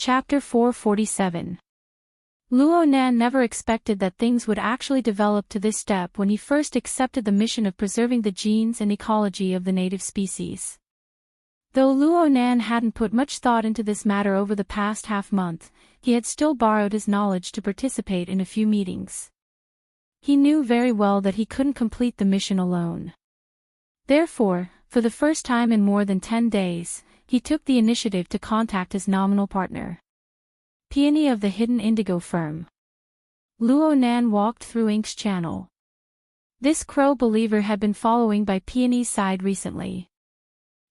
Chapter 447. Luo Nan never expected that things would actually develop to this step when he first accepted the mission of preserving the genes and ecology of the native species. Though Luo Nan hadn't put much thought into this matter over the past half-month, he had still borrowed his knowledge to participate in a few meetings. He knew very well that he couldn't complete the mission alone. Therefore, for the first time in more than 10 days, he took the initiative to contact his nominal partner, Peony of the Hidden Indigo firm. Luo Nan walked through Ink's channel. This crow believer had been following by Peony's side recently.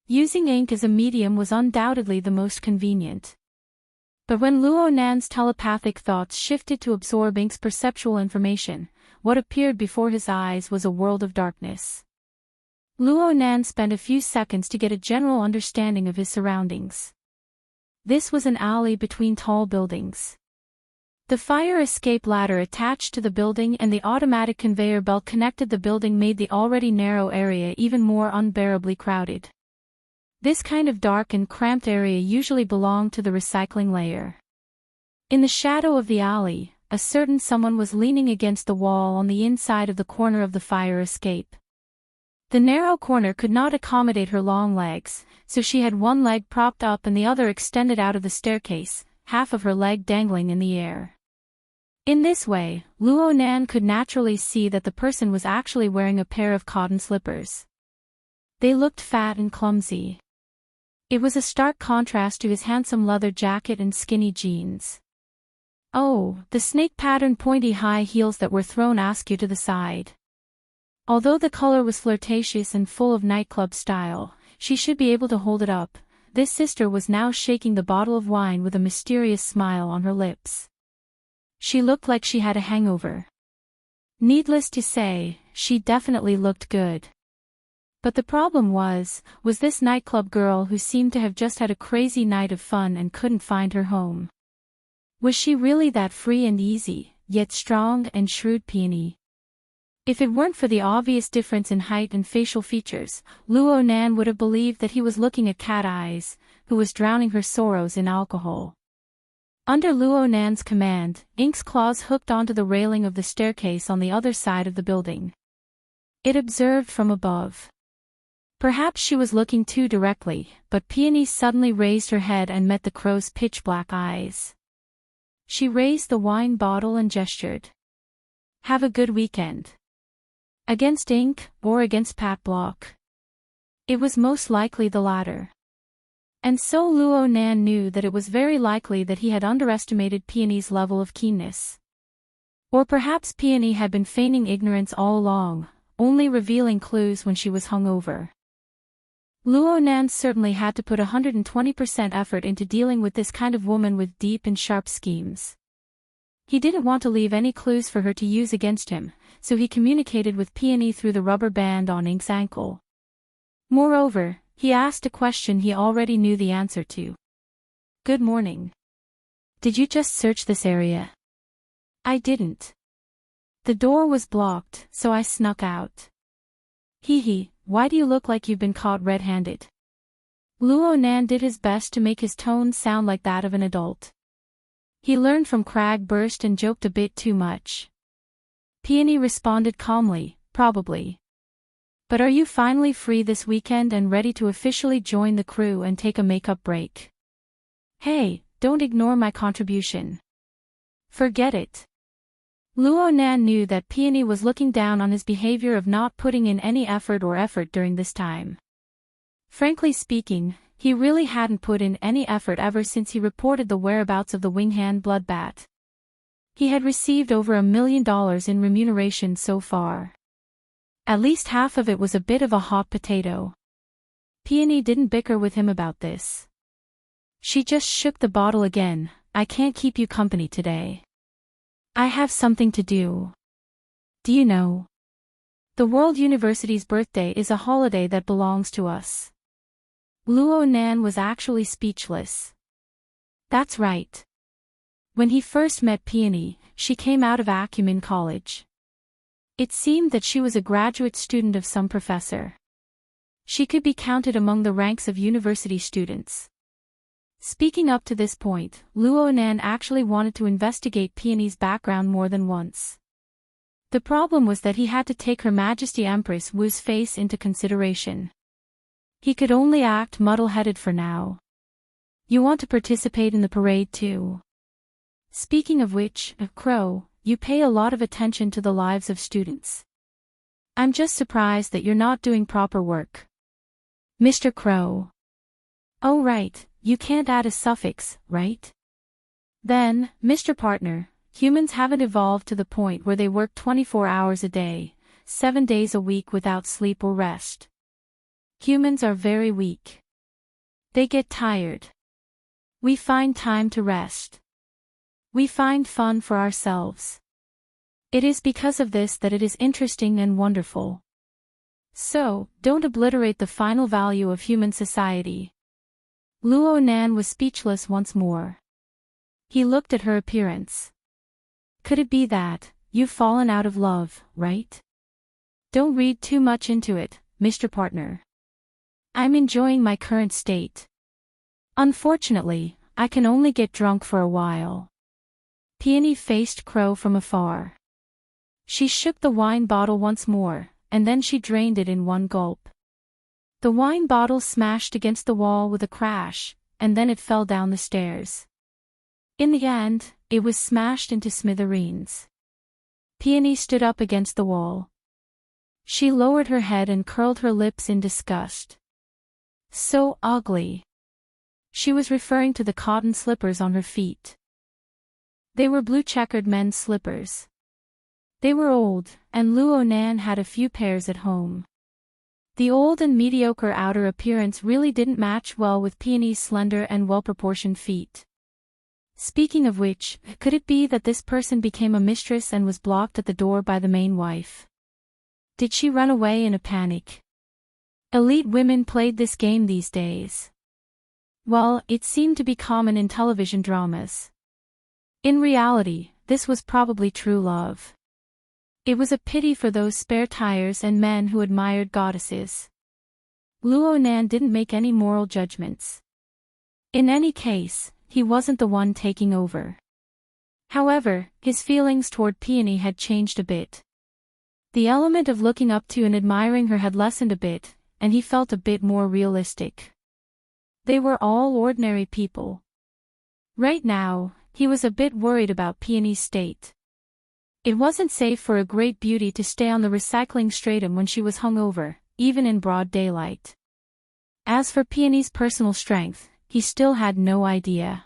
Using Ink as a medium was undoubtedly the most convenient. But when Luo Nan's telepathic thoughts shifted to absorb Ink's perceptual information, what appeared before his eyes was a world of darkness. Luo Nan spent a few seconds to get a general understanding of his surroundings. This was an alley between tall buildings. The fire escape ladder attached to the building and the automatic conveyor belt connected the building made the already narrow area even more unbearably crowded. This kind of dark and cramped area usually belonged to the recycling layer. In the shadow of the alley, a certain someone was leaning against the wall on the inside of the corner of the fire escape. The narrow corner could not accommodate her long legs, so she had one leg propped up and the other extended out of the staircase, half of her leg dangling in the air. In this way, Luo Nan could naturally see that the person was actually wearing a pair of cotton slippers. They looked fat and clumsy. It was a stark contrast to his handsome leather jacket and skinny jeans. Oh, the snake-patterned pointy high heels that were thrown askew to the side. Although the color was flirtatious and full of nightclub style, she should be able to hold it up. This sister was now shaking the bottle of wine with a mysterious smile on her lips. She looked like she had a hangover. Needless to say, she definitely looked good. But the problem was this nightclub girl who seemed to have just had a crazy night of fun and couldn't find her home. Was she really that free and easy, yet strong and shrewd Peony? If it weren't for the obvious difference in height and facial features, Luo Nan would have believed that he was looking at Cat Eyes, who was drowning her sorrows in alcohol. Under Luo Nan's command, Ink's claws hooked onto the railing of the staircase on the other side of the building. It observed from above. Perhaps she was looking too directly, but Peony suddenly raised her head and met the crow's pitch-black eyes. She raised the wine bottle and gestured. "Have a good weekend." Against Ink, or against Pat Block? It was most likely the latter. And so Luo Nan knew that it was very likely that he had underestimated Peony's level of keenness. Or perhaps Peony had been feigning ignorance all along, only revealing clues when she was hungover. Luo Nan certainly had to put 120% effort into dealing with this kind of woman with deep and sharp schemes. He didn't want to leave any clues for her to use against him, so he communicated with Peony through the rubber band on Ink's ankle. Moreover, he asked a question he already knew the answer to. "Good morning. Did you just search this area?" "I didn't. The door was blocked, so I snuck out." "Hee, why do you look like you've been caught red-handed?" Luo Nan did his best to make his tone sound like that of an adult. He learned from Crag Burst and joked a bit too much. Peony responded calmly, "Probably. But are you finally free this weekend and ready to officially join the crew and take a makeup break?" "Hey, don't ignore my contribution." "Forget it." Luo Nan knew that Peony was looking down on his behavior of not putting in any effort during this time. Frankly speaking, he really hadn't put in any effort ever since he reported the whereabouts of the Winghand bloodbat. He had received over $1 million in remuneration so far. At least half of it was a bit of a hot potato. Peony didn't bicker with him about this. She just shook the bottle again. "I can't keep you company today. I have something to do. Do you know? The World University's birthday is a holiday that belongs to us." Luo Nan was actually speechless. That's right. When he first met Peony, she came out of Acumen College. It seemed that she was a graduate student of some professor. She could be counted among the ranks of university students. Speaking up to this point, Luo Nan actually wanted to investigate Peony's background more than once. The problem was that he had to take Her Majesty Empress Wu's face into consideration. He could only act muddle-headed for now. You want to participate in the parade too? Speaking of which, Crow, you pay a lot of attention to the lives of students. I'm just surprised that you're not doing proper work. Mr. Crow. Oh right, you can't add a suffix, right? Then, Mr. Partner, humans haven't evolved to the point where they work 24 hours a day, 7 days a week without sleep or rest. Humans are very weak. They get tired. We find time to rest. We find fun for ourselves. It is because of this that it is interesting and wonderful. So, don't obliterate the final value of human society. Luo Nan was speechless once more. He looked at her appearance. Could it be that, you've fallen out of love, right? Don't read too much into it, Mr. Partner. I'm enjoying my current state. Unfortunately, I can only get drunk for a while. Peony faced Crow from afar. She shook the wine bottle once more, and then she drained it in one gulp. The wine bottle smashed against the wall with a crash, and then it fell down the stairs. In the end, it was smashed into smithereens. Peony stood up against the wall. She lowered her head and curled her lips in disgust. So ugly. She was referring to the cotton slippers on her feet. They were blue-checkered men's slippers. They were old, and Luo Nan had a few pairs at home. The old and mediocre outer appearance really didn't match well with Peony's slender and well-proportioned feet. Speaking of which, could it be that this person became a mistress and was blocked at the door by the main wife? Did she run away in a panic? Elite women played this game these days. Well, it seemed to be common in television dramas. In reality, this was probably true love. It was a pity for those spare tires and men who admired goddesses. Luo Nan didn't make any moral judgments. In any case, he wasn't the one taking over. However, his feelings toward Peony had changed a bit. The element of looking up to and admiring her had lessened a bit, and he felt a bit more realistic. They were all ordinary people. Right now, he was a bit worried about Peony's state. It wasn't safe for a great beauty to stay on the recycling stratum when she was hungover, even in broad daylight. As for Peony's personal strength, he still had no idea.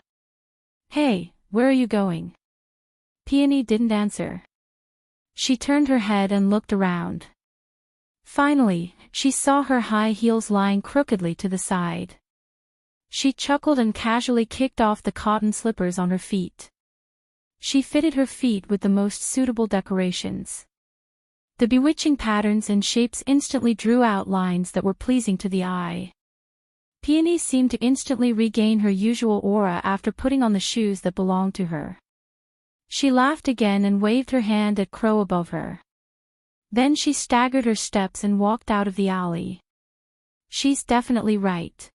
Hey, where are you going? Peony didn't answer. She turned her head and looked around. Finally, she saw her high heels lying crookedly to the side. She chuckled and casually kicked off the cotton slippers on her feet. She fitted her feet with the most suitable decorations. The bewitching patterns and shapes instantly drew out lines that were pleasing to the eye. Peony seemed to instantly regain her usual aura after putting on the shoes that belonged to her. She laughed again and waved her hand at Crow above her. Then she staggered her steps and walked out of the alley. She's definitely right.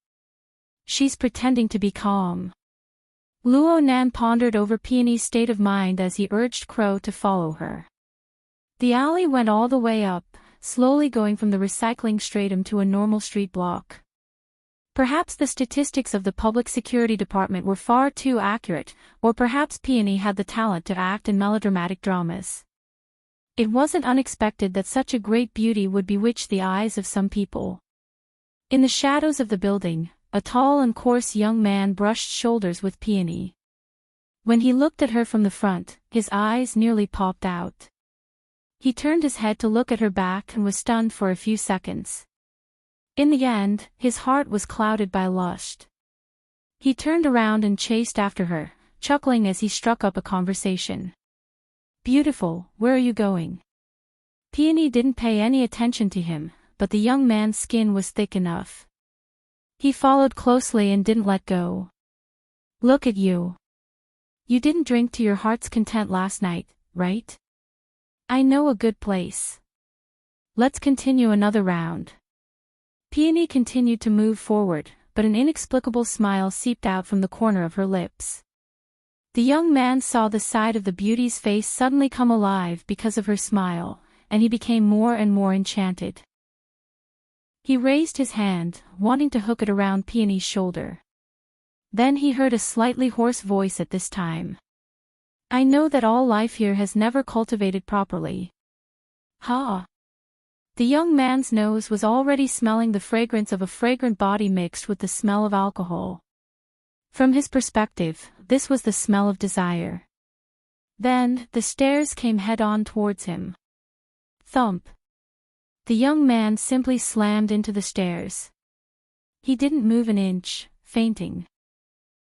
She's pretending to be calm. Luo Nan pondered over Peony's state of mind as he urged Crow to follow her. The alley went all the way up, slowly going from the recycling stratum to a normal street block. Perhaps the statistics of the public security department were far too accurate, or perhaps Peony had the talent to act in melodramatic dramas. It wasn't unexpected that such a great beauty would bewitch the eyes of some people. In the shadows of the building, a tall and coarse young man brushed shoulders with Peony. When he looked at her from the front, his eyes nearly popped out. He turned his head to look at her back and was stunned for a few seconds. In the end, his heart was clouded by lust. He turned around and chased after her, chuckling as he struck up a conversation. Beautiful, where are you going? Peony didn't pay any attention to him, but the young man's skin was thick enough. He followed closely and didn't let go. Look at you. You didn't drink to your heart's content last night, right? I know a good place. Let's continue another round. Peony continued to move forward, but an inexplicable smile seeped out from the corner of her lips. The young man saw the side of the beauty's face suddenly come alive because of her smile, and he became more and more enchanted. He raised his hand, wanting to hook it around Peony's shoulder. Then he heard a slightly hoarse voice at this time. "I know that all life here has never cultivated properly." Ha! The young man's nose was already smelling the fragrance of a fragrant body mixed with the smell of alcohol. From his perspective, this was the smell of desire. Then, the stairs came head-on towards him. Thump! The young man simply slammed into the stairs. He didn't move an inch, fainting.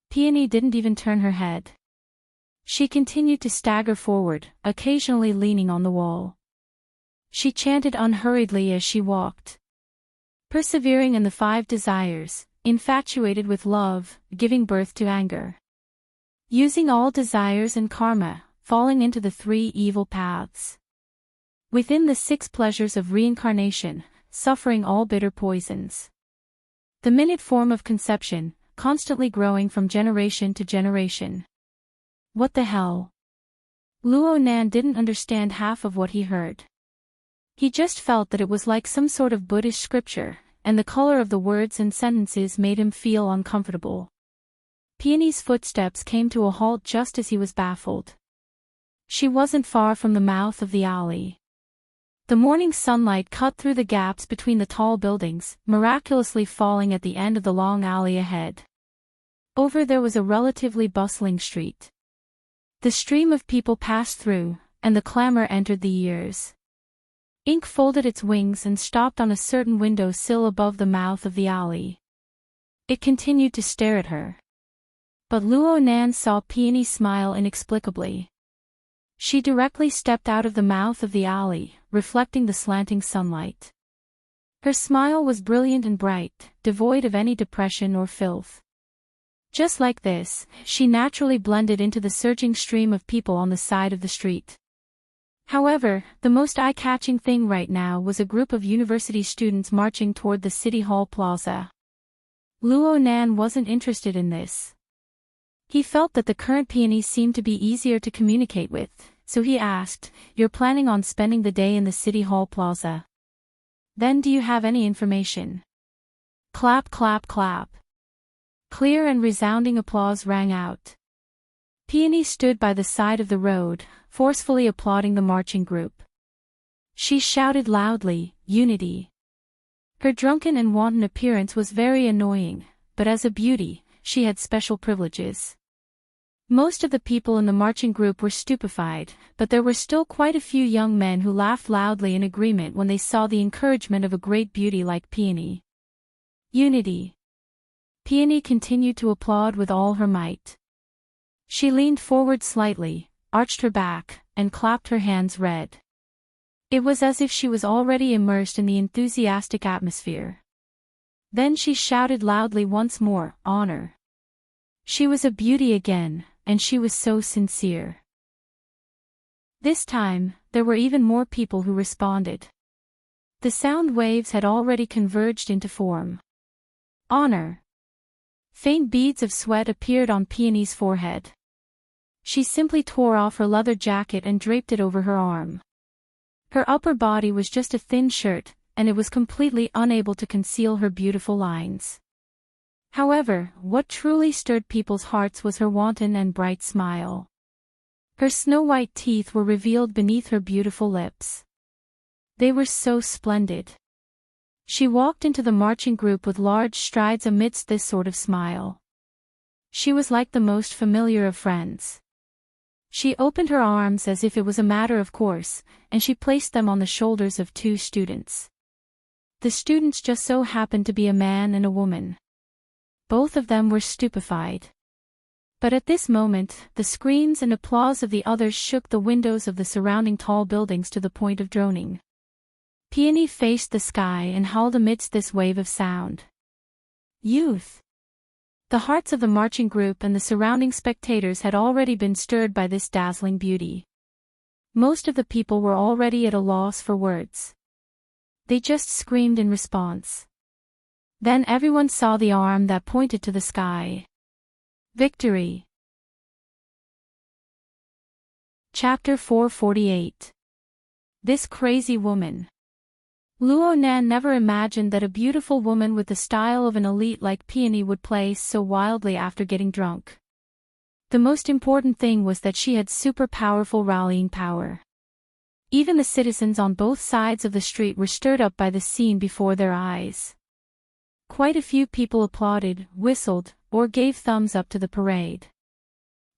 Peony didn't even turn her head. She continued to stagger forward, occasionally leaning on the wall. She chanted unhurriedly as she walked. Persevering in the 5 desires, infatuated with love, giving birth to anger. Using all desires and karma, falling into the 3 evil paths. Within the 6 pleasures of reincarnation, suffering all bitter poisons. The minute form of conception, constantly growing from generation to generation. What the hell? Luo Nan didn't understand half of what he heard. He just felt that it was like some sort of Buddhist scripture, and the color of the words and sentences made him feel uncomfortable. Peony's footsteps came to a halt just as he was baffled. She wasn't far from the mouth of the alley. The morning sunlight cut through the gaps between the tall buildings, miraculously falling at the end of the long alley ahead. Over there was a relatively bustling street. The stream of people passed through, and the clamor entered the ears. Ink folded its wings and stopped on a certain window sill above the mouth of the alley. It continued to stare at her. But Luo Nan saw Peony smile inexplicably. She directly stepped out of the mouth of the alley, reflecting the slanting sunlight. Her smile was brilliant and bright, devoid of any depression or filth. Just like this, she naturally blended into the surging stream of people on the side of the street. However, the most eye-catching thing right now was a group of university students marching toward the City Hall Plaza. Luo Nan wasn't interested in this. He felt that the current Peony seemed to be easier to communicate with, so he asked, "You're planning on spending the day in the City Hall Plaza? Then do you have any information?" Clap clap clap. Clear and resounding applause rang out. Peony stood by the side of the road, forcefully applauding the marching group. She shouted loudly, "Unity!" Her drunken and wanton appearance was very annoying, but as a beauty, she had special privileges. Most of the people in the marching group were stupefied, but there were still quite a few young men who laughed loudly in agreement when they saw the encouragement of a great beauty like Peony. Unity! Peony continued to applaud with all her might. She leaned forward slightly, arched her back, and clapped her hands red. It was as if she was already immersed in the enthusiastic atmosphere. Then she shouted loudly once more, "Honor!" She was a beauty again, and she was so sincere. This time, there were even more people who responded. The sound waves had already converged into form. Honor! Faint beads of sweat appeared on Peony's forehead. She simply tore off her leather jacket and draped it over her arm. Her upper body was just a thin shirt, and it was completely unable to conceal her beautiful lines. However, what truly stirred people's hearts was her wanton and bright smile. Her snow-white teeth were revealed beneath her beautiful lips. They were so splendid. She walked into the marching group with large strides amidst this sort of smile. She was like the most familiar of friends. She opened her arms as if it was a matter of course, and she placed them on the shoulders of 2 students. The students just so happened to be a man and a woman. Both of them were stupefied. But at this moment, the screams and applause of the others shook the windows of the surrounding tall buildings to the point of droning. Peony faced the sky and howled amidst this wave of sound. Youth! The hearts of the marching group and the surrounding spectators had already been stirred by this dazzling beauty. Most of the people were already at a loss for words. They just screamed in response. Then everyone saw the arm that pointed to the sky. Victory. Chapter 448. This Crazy Woman. Luo Nan never imagined that a beautiful woman with the style of an elite like Peony would play so wildly after getting drunk. The most important thing was that she had super powerful rallying power. Even the citizens on both sides of the street were stirred up by the scene before their eyes. Quite a few people applauded, whistled, or gave thumbs up to the parade.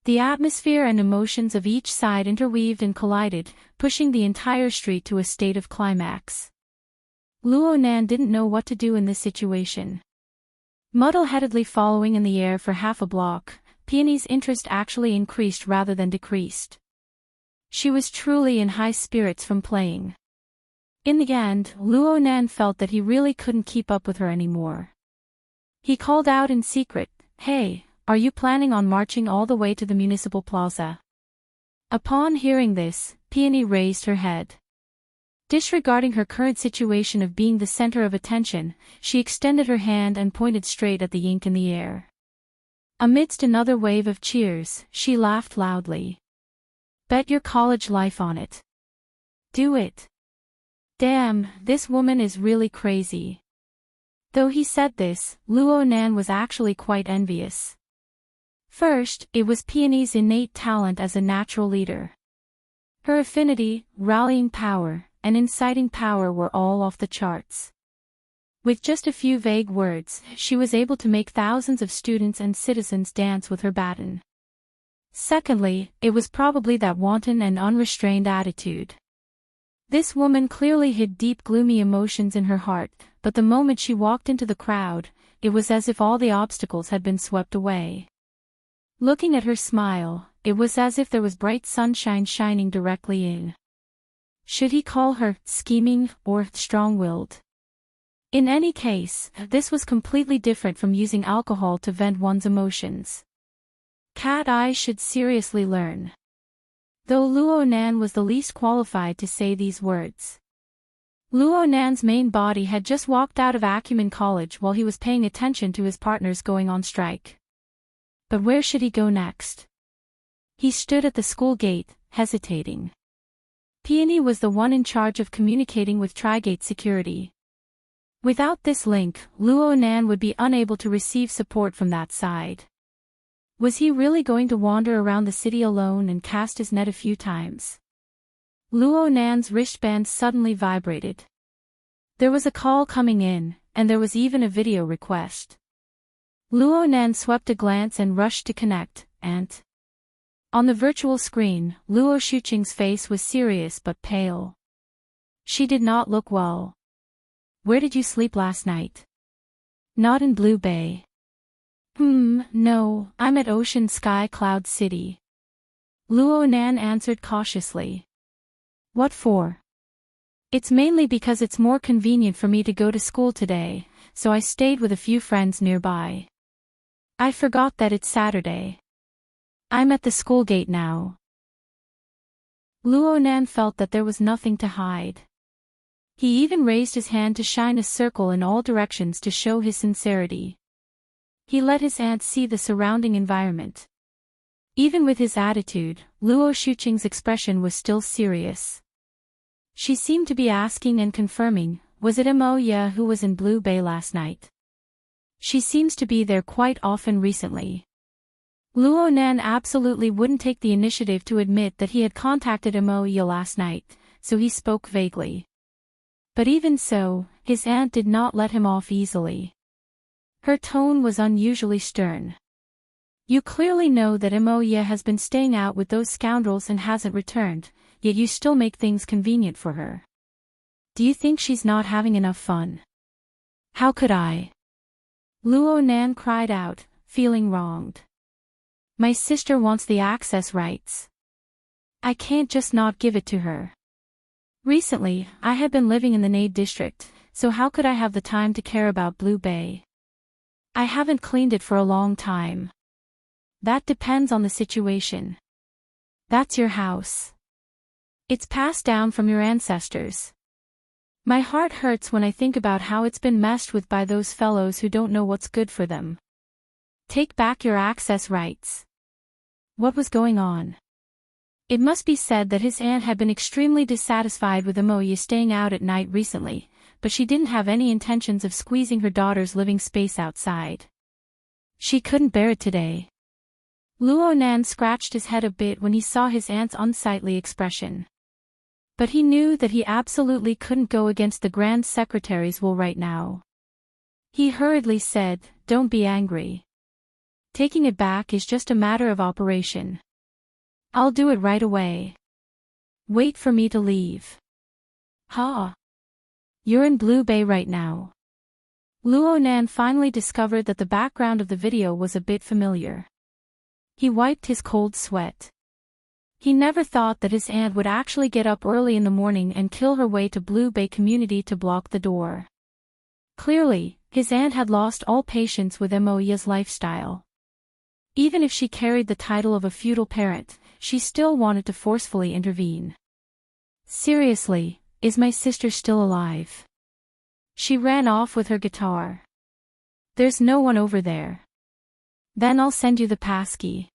The atmosphere and emotions of each side interweaved and collided, pushing the entire street to a state of climax. Luo Nan didn't know what to do in this situation. Muddle-headedly following in the air for half a block, Peony's interest actually increased rather than decreased. She was truly in high spirits from playing. In the end, Luo Nan felt that he really couldn't keep up with her anymore. He called out in secret, "Hey, are you planning on marching all the way to the municipal plaza?" Upon hearing this, Peony raised her head. Disregarding her current situation of being the center of attention, she extended her hand and pointed straight at the ink in the air. Amidst another wave of cheers, she laughed loudly. "Bet your college life on it. Do it." Damn, this woman is really crazy. Though he said this, Luo Nan was actually quite envious. First, it was Peony's innate talent as a natural leader. Her affinity, rallying power, and inciting power were all off the charts. With just a few vague words, she was able to make thousands of students and citizens dance with her baton. Secondly, it was probably that wanton and unrestrained attitude. This woman clearly hid deep gloomy emotions in her heart, but the moment she walked into the crowd, it was as if all the obstacles had been swept away. Looking at her smile, it was as if there was bright sunshine shining directly in. Should he call her scheming or strong-willed? In any case, this was completely different from using alcohol to vent one's emotions. Cat Eye should seriously learn. Though Luo Nan was the least qualified to say these words. Luo Nan's main body had just walked out of Acumen College while he was paying attention to his partners going on strike. But where should he go next? He stood at the school gate, hesitating. Peony was the one in charge of communicating with Trigate security. Without this link, Luo Nan would be unable to receive support from that side. Was he really going to wander around the city alone and cast his net a few times? Luo Nan's wristband suddenly vibrated. There was a call coming in, and there was even a video request. Luo Nan swept a glance and rushed to connect, and on the virtual screen, Luo Shuqing's face was serious but pale. She did not look well. "Where did you sleep last night?" "Not in Blue Bay." No, I'm at Ocean Sky Cloud City." Luo Nan answered cautiously. "What for?" "It's mainly because it's more convenient for me to go to school today, so I stayed with a few friends nearby. I forgot that it's Saturday. I'm at the school gate now." Luo Nan felt that there was nothing to hide. He even raised his hand to shine a circle in all directions to show his sincerity. He let his aunt see the surrounding environment. Even with his attitude, Luo Shuqing's expression was still serious. She seemed to be asking and confirming, was it Mo Ye who was in Blue Bay last night? She seems to be there quite often recently. Luo Nan absolutely wouldn't take the initiative to admit that he had contacted Mo Ye last night, so he spoke vaguely. But even so, his aunt did not let him off easily. Her tone was unusually stern. "You clearly know that Mo Ye has been staying out with those scoundrels and hasn't returned, yet you still make things convenient for her. Do you think she's not having enough fun?" "How could I?" Luo Nan cried out, feeling wronged. "My sister wants the access rights. I can't just not give it to her. Recently, I had been living in the Nade district, so how could I have the time to care about Blue Bay? I haven't cleaned it for a long time." "That depends on the situation. That's your house. It's passed down from your ancestors. My heart hurts when I think about how it's been messed with by those fellows who don't know what's good for them. Take back your access rights. What was going on? It must be said that his aunt had been extremely dissatisfied with Amoya staying out at night recently, but she didn't have any intentions of squeezing her daughter's living space outside. She couldn't bear it today. Luo Nan scratched his head a bit when he saw his aunt's unsightly expression. But he knew that he absolutely couldn't go against the Grand Secretary's will right now. He hurriedly said, "Don't be angry. Taking it back is just a matter of operation. I'll do it right away. Wait for me to leave." "Ha! You're in Blue Bay right now." Luo Nan finally discovered that the background of the video was a bit familiar. He wiped his cold sweat. He never thought that his aunt would actually get up early in the morning and kill her way to Blue Bay Community to block the door. Clearly, his aunt had lost all patience with Amoya's lifestyle. Even if she carried the title of a feudal parent, she still wanted to forcefully intervene. "Seriously, is my sister still alive?" She ran off with her guitar. "There's no one over there." "Then I'll send you the passkey.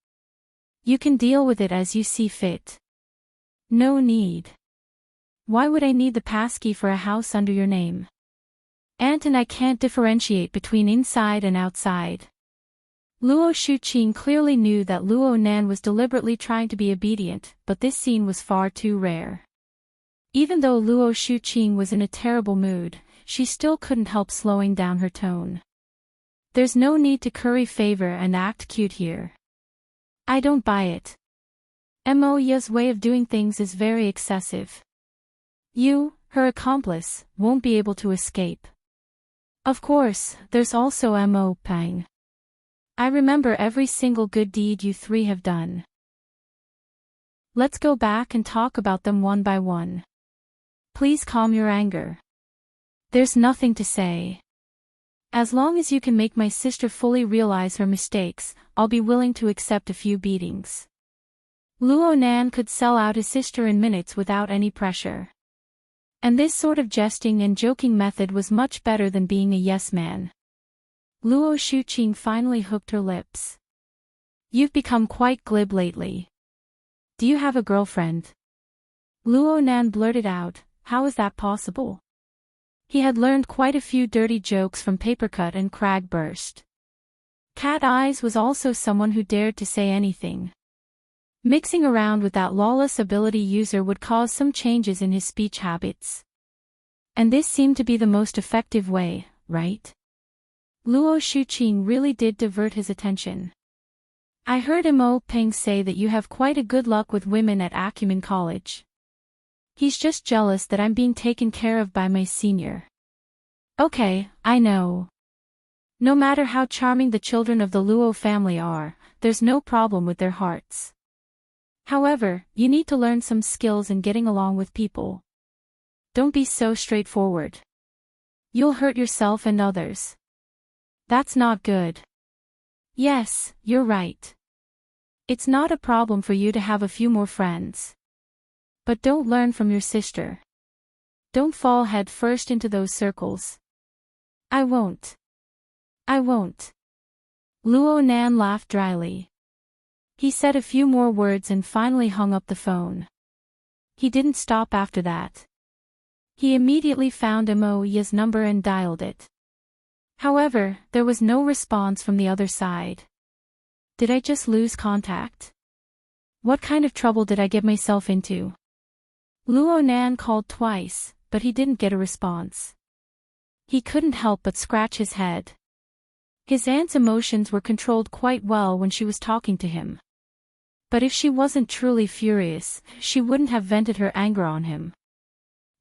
You can deal with it as you see fit." "No need. Why would I need the passkey for a house under your name? Aunt and I can't differentiate between inside and outside." Luo Shuqing clearly knew that Luo Nan was deliberately trying to be obedient, but this scene was far too rare. Even though Luo Shuqing was in a terrible mood, she still couldn't help slowing down her tone. "There's no need to curry favor and act cute here. I don't buy it. Moya's way of doing things is very excessive. You, her accomplice, won't be able to escape. Of course, there's also Mo Pang. I remember every single good deed you three have done. Let's go back and talk about them one by one. Please calm your anger. There's nothing to say. As long as you can make my sister fully realize her mistakes, I'll be willing to accept a few beatings." Luo Nan could sell out his sister in minutes without any pressure. And this sort of jesting and joking method was much better than being a yes man. Luo Shuqing finally hooked her lips. "You've become quite glib lately. Do you have a girlfriend?" Luo Nan blurted out, "How is that possible?" He had learned quite a few dirty jokes from Papercut and Cragburst. Cat Eyes was also someone who dared to say anything. Mixing around with that lawless ability user would cause some changes in his speech habits. And this seemed to be the most effective way, right? Luo Shuqing really did divert his attention. "I heard Mo Peng say that you have quite a good luck with women at Acumen College. He's just jealous that I'm being taken care of by my senior." "Okay, I know. No matter how charming the children of the Luo family are, there's no problem with their hearts. However, you need to learn some skills in getting along with people. Don't be so straightforward. You'll hurt yourself and others. That's not good." "Yes, you're right. It's not a problem for you to have a few more friends. But don't learn from your sister. Don't fall head first into those circles." "I won't. I won't." Luo Nan laughed dryly. He said a few more words and finally hung up the phone. He didn't stop after that. He immediately found Moya's number and dialed it. However, there was no response from the other side. Did I just lose contact? What kind of trouble did I get myself into? Luo Nan called twice, but he didn't get a response. He couldn't help but scratch his head. His aunt's emotions were controlled quite well when she was talking to him. But if she wasn't truly furious, she wouldn't have vented her anger on him.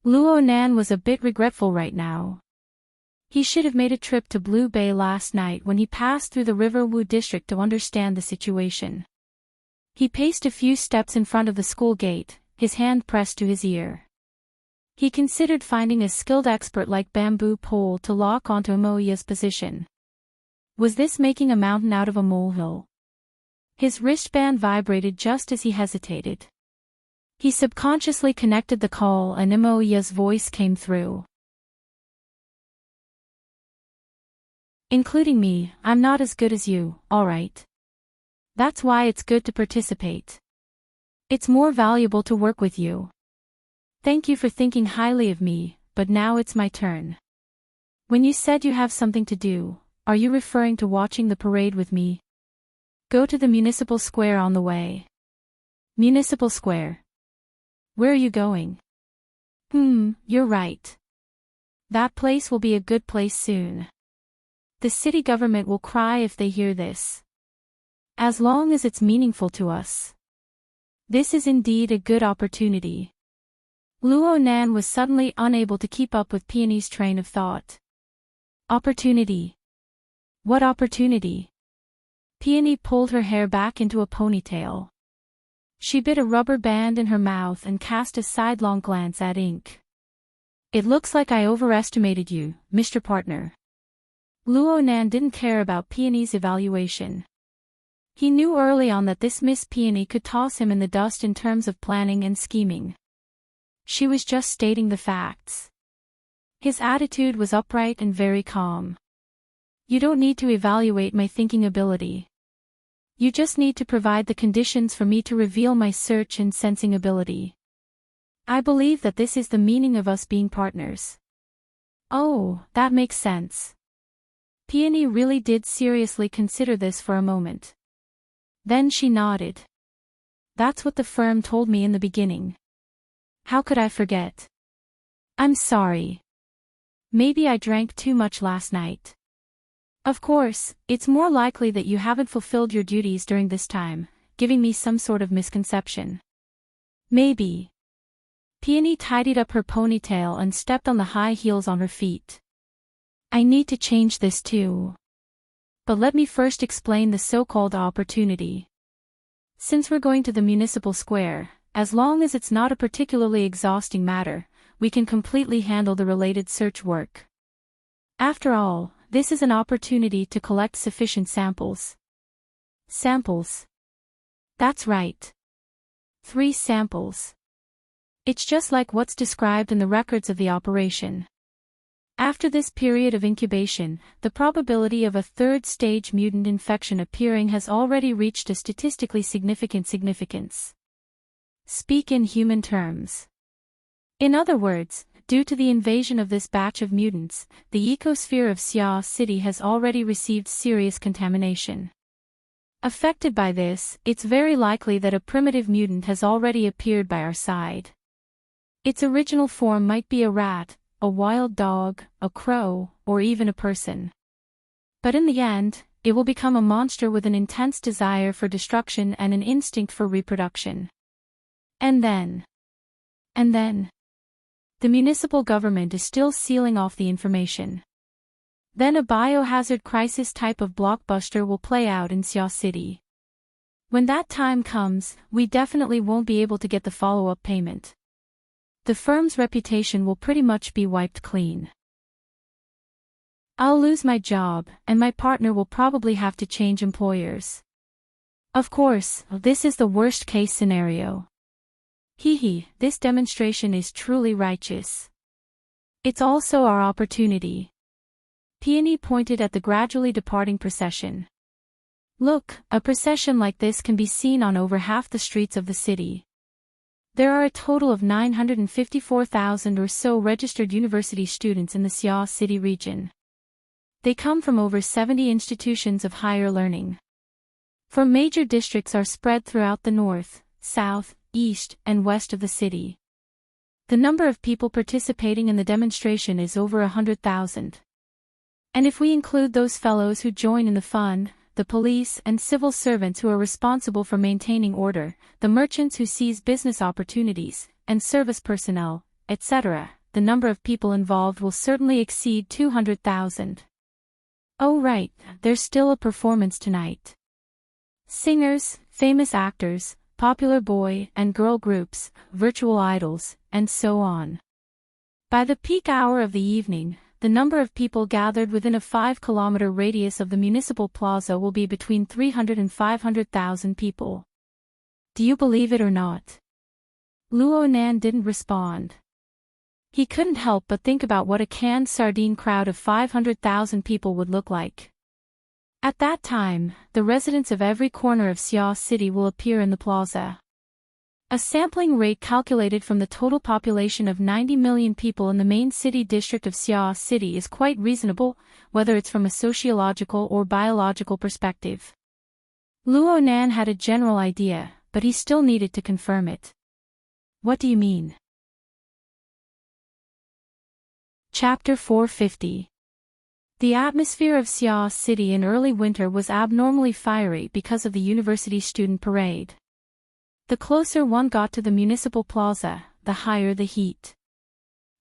Luo Nan was a bit regretful right now. He should have made a trip to Blue Bay last night when he passed through the River Wu district to understand the situation. He paced a few steps in front of the school gate, his hand pressed to his ear. He considered finding a skilled expert like Bamboo Pole to lock onto Moya's position. Was this making a mountain out of a molehill? His wristband vibrated just as he hesitated. He subconsciously connected the call and Moya's voice came through. Including me, I'm not as good as you, alright. That's why it's good to participate. It's more valuable to work with you. Thank you for thinking highly of me, but now it's my turn. When you said you have something to do, are you referring to watching the parade with me? Go to the municipal square on the way. Municipal square. Where are you going? You're right. That place will be a good place soon. The city government will cry if they hear this. As long as it's meaningful to us. This is indeed a good opportunity. Luo Nan was suddenly unable to keep up with Peony's train of thought. Opportunity. What opportunity? Peony pulled her hair back into a ponytail. She bit a rubber band in her mouth and cast a sidelong glance at Ink. It looks like I overestimated you, Mr. Partner. Luo Nan didn't care about Peony's evaluation. He knew early on that this Miss Peony could toss him in the dust in terms of planning and scheming. She was just stating the facts. His attitude was upright and very calm. You don't need to evaluate my thinking ability. You just need to provide the conditions for me to reveal my search and sensing ability. I believe that this is the meaning of us being partners. Oh, that makes sense. Peony really did seriously consider this for a moment. Then she nodded. That's what the firm told me in the beginning. How could I forget? I'm sorry. Maybe I drank too much last night. Of course, it's more likely that you haven't fulfilled your duties during this time, giving me some sort of misconception. Maybe. Peony tidied up her ponytail and stepped on the high heels on her feet. I need to change this too. But let me first explain the so-called opportunity. Since we're going to the municipal square, as long as it's not a particularly exhausting matter, we can completely handle the related search work. After all, this is an opportunity to collect sufficient samples. Samples. That's right. 3 samples. It's just like what's described in the records of the operation. After this period of incubation, the probability of a third-stage mutant infection appearing has already reached a statistically significant significance. Speak in human terms. In other words, due to the invasion of this batch of mutants, the ecosphere of Xia City has already received serious contamination. Affected by this, it's very likely that a primitive mutant has already appeared by our side. Its original form might be a rat, a wild dog, a crow, or even a person. But in the end, it will become a monster with an intense desire for destruction and an instinct for reproduction. And then, the municipal government is still sealing off the information. Then a biohazard crisis type of blockbuster will play out in Xia City. When that time comes, we definitely won't be able to get the follow-up payment. The firm's reputation will pretty much be wiped clean. I'll lose my job, and my partner will probably have to change employers. Of course, this is the worst-case scenario. This demonstration is truly righteous. It's also our opportunity. Peony pointed at the gradually departing procession. Look, a procession like this can be seen on over half the streets of the city. There are a total of 954,000 or so registered university students in the Xia City region. They come from over 70 institutions of higher learning. 4 major districts are spread throughout the north, south, east, and west of the city. The number of people participating in the demonstration is over 100,000. And if we include those fellows who join in the fun, the police and civil servants who are responsible for maintaining order, the merchants who seize business opportunities, and service personnel, etc., the number of people involved will certainly exceed 200,000. Oh right, there's still a performance tonight. Singers, famous actors, popular boy and girl groups, virtual idols, and so on. By the peak hour of the evening, the number of people gathered within a 5-kilometer radius of the municipal plaza will be between 300 and 500,000 people. Do you believe it or not? Luo Nan didn't respond. He couldn't help but think about what a canned sardine crowd of 500,000 people would look like. At that time, the residents of every corner of Xiao City will appear in the plaza. A sampling rate calculated from the total population of 90 million people in the main city district of Xiao City is quite reasonable, whether it's from a sociological or biological perspective. Luo Nan had a general idea, but he still needed to confirm it. What do you mean? Chapter 450. The atmosphere of Xiao City in early winter was abnormally fiery because of the university student parade. The closer one got to the municipal plaza, the higher the heat.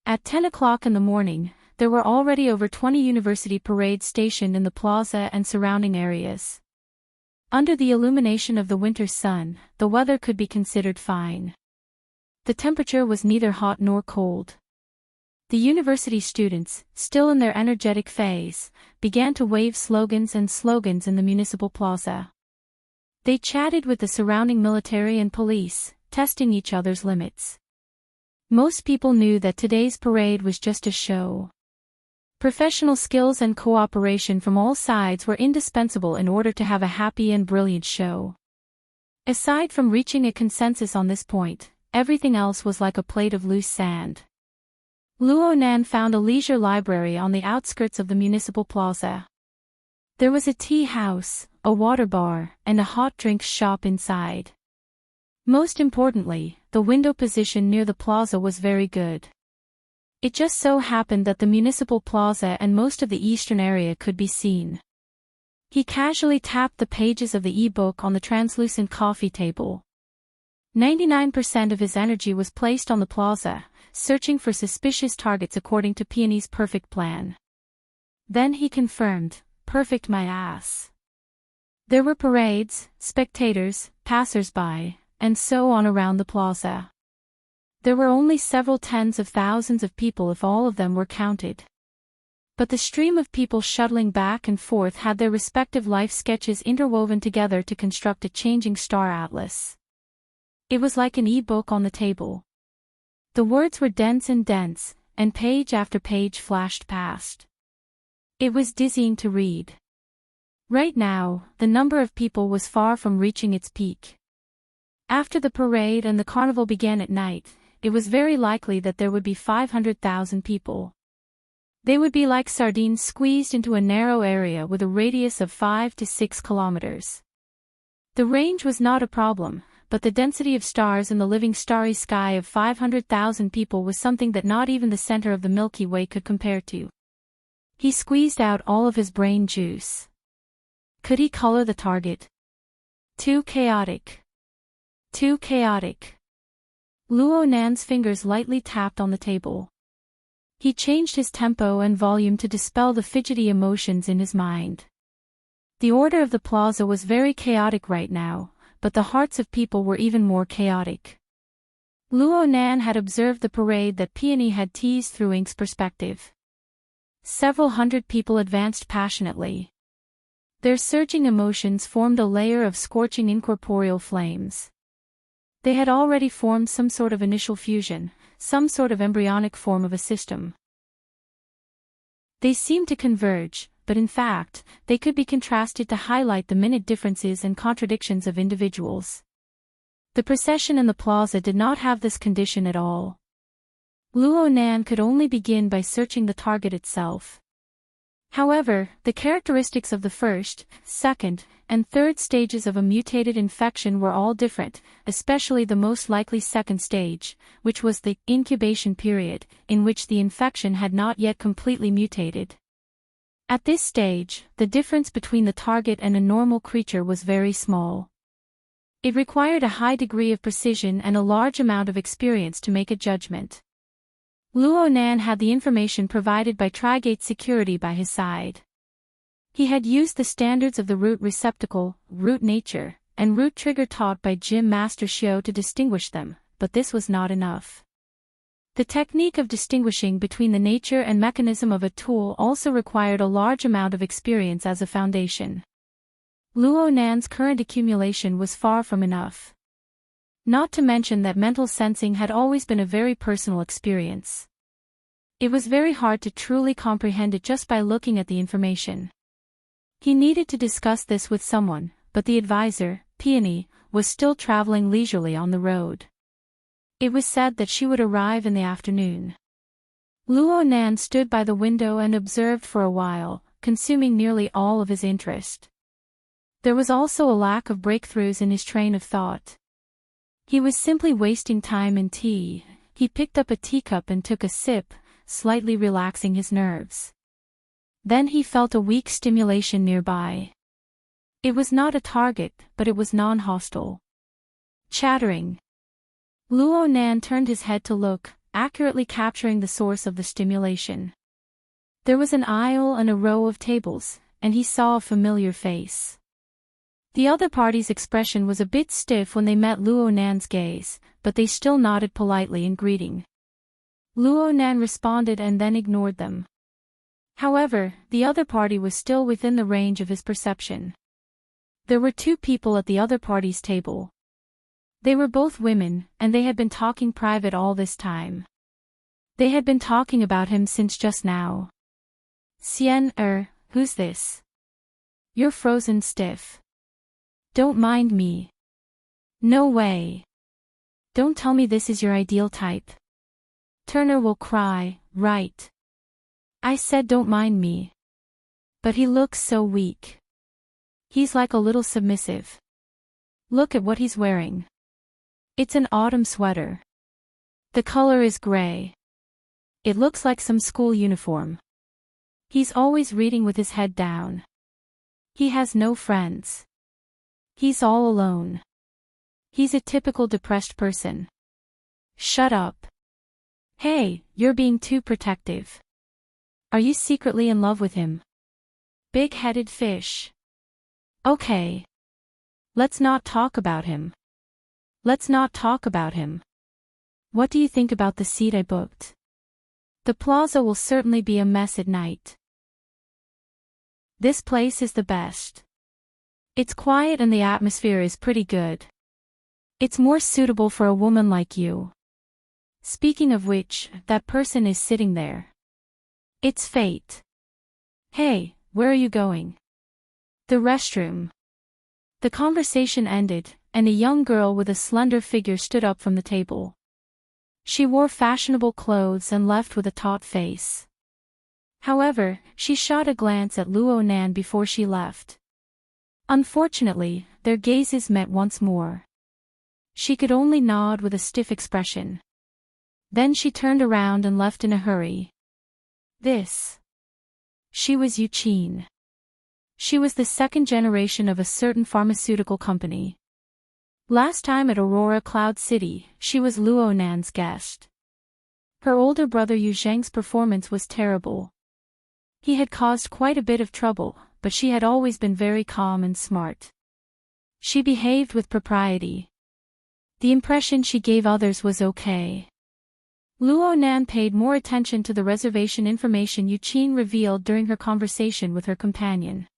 At 10 o'clock in the morning, there were already over 20 university parades stationed in the plaza and surrounding areas. Under the illumination of the winter sun, the weather could be considered fine. The temperature was neither hot nor cold. The university students, still in their energetic phase, began to wave slogans in the municipal plaza. They chatted with the surrounding military and police, testing each other's limits. Most people knew that today's parade was just a show. Professional skills and cooperation from all sides were indispensable in order to have a happy and brilliant show. Aside from reaching a consensus on this point, everything else was like a plate of loose sand. Luo Nan found a leisure library on the outskirts of the municipal plaza. There was a tea house, a water bar, and a hot drinks shop inside. Most importantly, the window position near the plaza was very good. It just so happened that the municipal plaza and most of the eastern area could be seen. He casually tapped the pages of the e-book on the translucent coffee table. 99% of his energy was placed on the plaza, searching for suspicious targets according to Peony's perfect plan. Then he confirmed, "Perfect my ass." There were parades, spectators, passers-by, and so on around the plaza. There were only several tens of thousands of people if all of them were counted. But the stream of people shuttling back and forth had their respective life sketches interwoven together to construct a changing star atlas. It was like an e-book on the table. The words were dense, and page after page flashed past. It was dizzying to read. Right now, the number of people was far from reaching its peak. After the parade and the carnival began at night, it was very likely that there would be 500,000 people. They would be like sardines squeezed into a narrow area with a radius of 5 to 6 kilometers. The range was not a problem, but the density of stars in the living starry sky of 500,000 people was something that not even the center of the Milky Way could compare to. He squeezed out all of his brain juice. Could he color the target? Too chaotic. Too chaotic. Luo Nan's fingers lightly tapped on the table. He changed his tempo and volume to dispel the fidgety emotions in his mind. The order of the plaza was very chaotic right now, but the hearts of people were even more chaotic. Luo Nan had observed the parade that Peony had teased through Ink's perspective. Several hundred people advanced passionately. Their surging emotions formed a layer of scorching incorporeal flames. They had already formed some sort of initial fusion, some sort of embryonic form of a system. They seemed to converge, but in fact, they could be contrasted to highlight the minute differences and contradictions of individuals. The procession in the plaza did not have this condition at all. Luo Nan could only begin by searching the target itself. However, the characteristics of the first, second, and third stages of a mutated infection were all different, especially the most likely second stage, which was the incubation period, in which the infection had not yet completely mutated. At this stage, the difference between the target and a normal creature was very small. It required a high degree of precision and a large amount of experience to make a judgment. Luo Nan had the information provided by Trigate Security by his side. He had used the standards of the root receptacle, root nature, and root trigger taught by Gym Master Xiao to distinguish them, but this was not enough. The technique of distinguishing between the nature and mechanism of a tool also required a large amount of experience as a foundation. Luo Nan's current accumulation was far from enough. Not to mention that mental sensing had always been a very personal experience. It was very hard to truly comprehend it just by looking at the information. He needed to discuss this with someone, but the advisor, Peony, was still traveling leisurely on the road. It was said that she would arrive in the afternoon. Luo Nan stood by the window and observed for a while, consuming nearly all of his interest. There was also a lack of breakthroughs in his train of thought. He was simply wasting time in tea. He picked up a teacup and took a sip, slightly relaxing his nerves. Then he felt a weak stimulation nearby. It was not a target, but it was non-hostile. Chattering. Luo Nan turned his head to look, accurately capturing the source of the stimulation. There was an aisle and a row of tables, and he saw a familiar face. The other party's expression was a bit stiff when they met Luo Nan's gaze, but they still nodded politely in greeting. Luo Nan responded and then ignored them. However, the other party was still within the range of his perception. There were two people at the other party's table. They were both women, and they had been talking private all this time. They had been talking about him since just now. Who's this? You're frozen stiff. Don't mind me. No way. Don't tell me this is your ideal type. Turner will cry, right? I said don't mind me. But he looks so weak. He's like a little submissive. Look at what he's wearing. It's an autumn sweater. The color is gray. It looks like some school uniform. He's always reading with his head down. He has no friends. He's all alone. He's a typical depressed person. Shut up. Hey, you're being too protective. Are you secretly in love with him? Big-headed fish. Okay. Let's not talk about him. Let's not talk about him. What do you think about the seat I booked? The plaza will certainly be a mess at night. This place is the best. It's quiet and the atmosphere is pretty good. It's more suitable for a woman like you. Speaking of which, that person is sitting there. It's fate. Hey, where are you going? The restroom. The conversation ended, and a young girl with a slender figure stood up from the table. She wore fashionable clothes and left with a taut face. However, she shot a glance at Luo Nan before she left. Unfortunately, their gazes met once more. She could only nod with a stiff expression. Then she turned around and left in a hurry. She was Yuqin. She was the second generation of a certain pharmaceutical company. Last time at Aurora Cloud City, she was Luo Nan's guest. Her older brother Yu Zheng's performance was terrible. He had caused quite a bit of trouble, but she had always been very calm and smart. She behaved with propriety. The impression she gave others was okay. Luo Nan paid more attention to the reservation information Yuqin revealed during her conversation with her companion.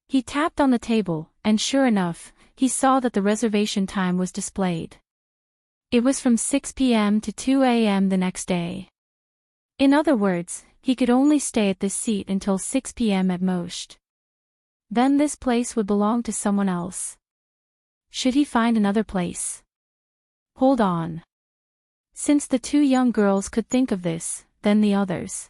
He tapped on the table, and sure enough, he saw that the reservation time was displayed. It was from 6 p.m. to 2 a.m. the next day. In other words, he could only stay at this seat until 6 p.m. at most. Then this place would belong to someone else. Should he find another place? Hold on. Since the two young girls could think of this, then the others.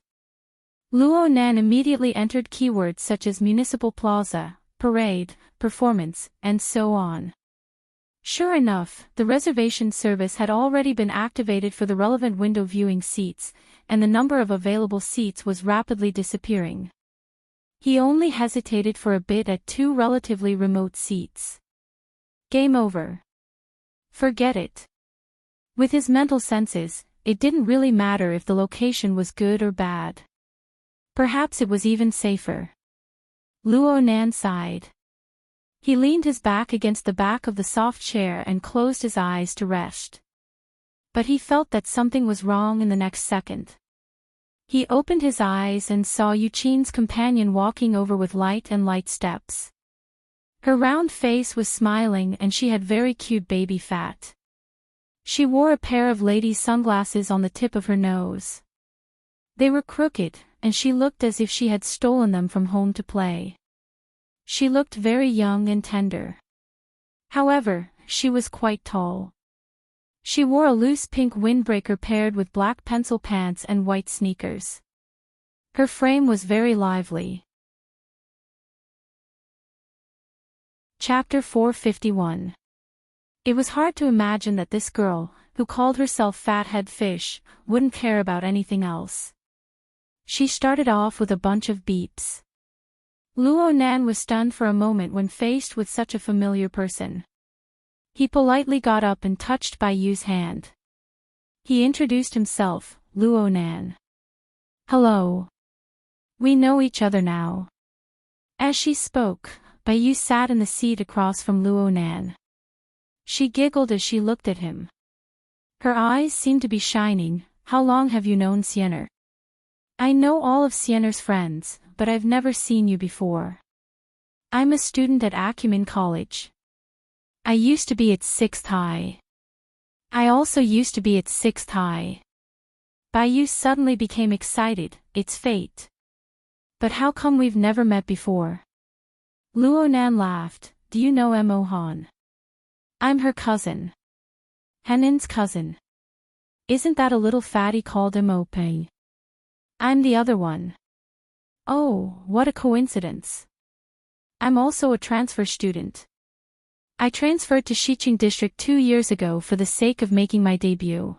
Luo Nan immediately entered keywords such as municipal plaza, parade, performance, and so on. Sure enough, the reservation service had already been activated for the relevant window viewing seats, and the number of available seats was rapidly disappearing. He only hesitated for a bit at two relatively remote seats. Game over. Forget it. With his mental senses, it didn't really matter if the location was good or bad. Perhaps it was even safer. Luo Nan sighed. He leaned his back against the back of the soft chair and closed his eyes to rest. But he felt that something was wrong in the next second. He opened his eyes and saw Yuqin's companion walking over with light steps. Her round face was smiling and she had very cute baby fat. She wore a pair of ladies' sunglasses on the tip of her nose. They were crooked, and she looked as if she had stolen them from home to play. She looked very young and tender. However, she was quite tall. She wore a loose pink windbreaker paired with black pencil pants and white sneakers. Her frame was very lively. Chapter 451. It was hard to imagine that this girl, who called herself Fathead Fish, wouldn't care about anything else. She started off with a bunch of beeps. Luo Nan was stunned for a moment when faced with such a familiar person. He politely got up and touched Bai Yu's hand. He introduced himself, Luo Nan. Hello. We know each other now. As she spoke, Bai Yu sat in the seat across from Luo Nan. She giggled as she looked at him. Her eyes seemed to be shining. How long have you known Siener? I know all of Siener's friends, but I've never seen you before. I'm a student at Acumen College. I used to be at 6th High. I also used to be at 6th High. Bai Yu suddenly became excited. It's fate. But how come we've never met before? Luo Nan laughed. Do you know Mo Han? I'm her cousin. Henin's cousin. Isn't that a little fatty called Mo Pei? I'm the other one. Oh, what a coincidence. I'm also a transfer student. I transferred to Xiqing District 2 years ago for the sake of making my debut.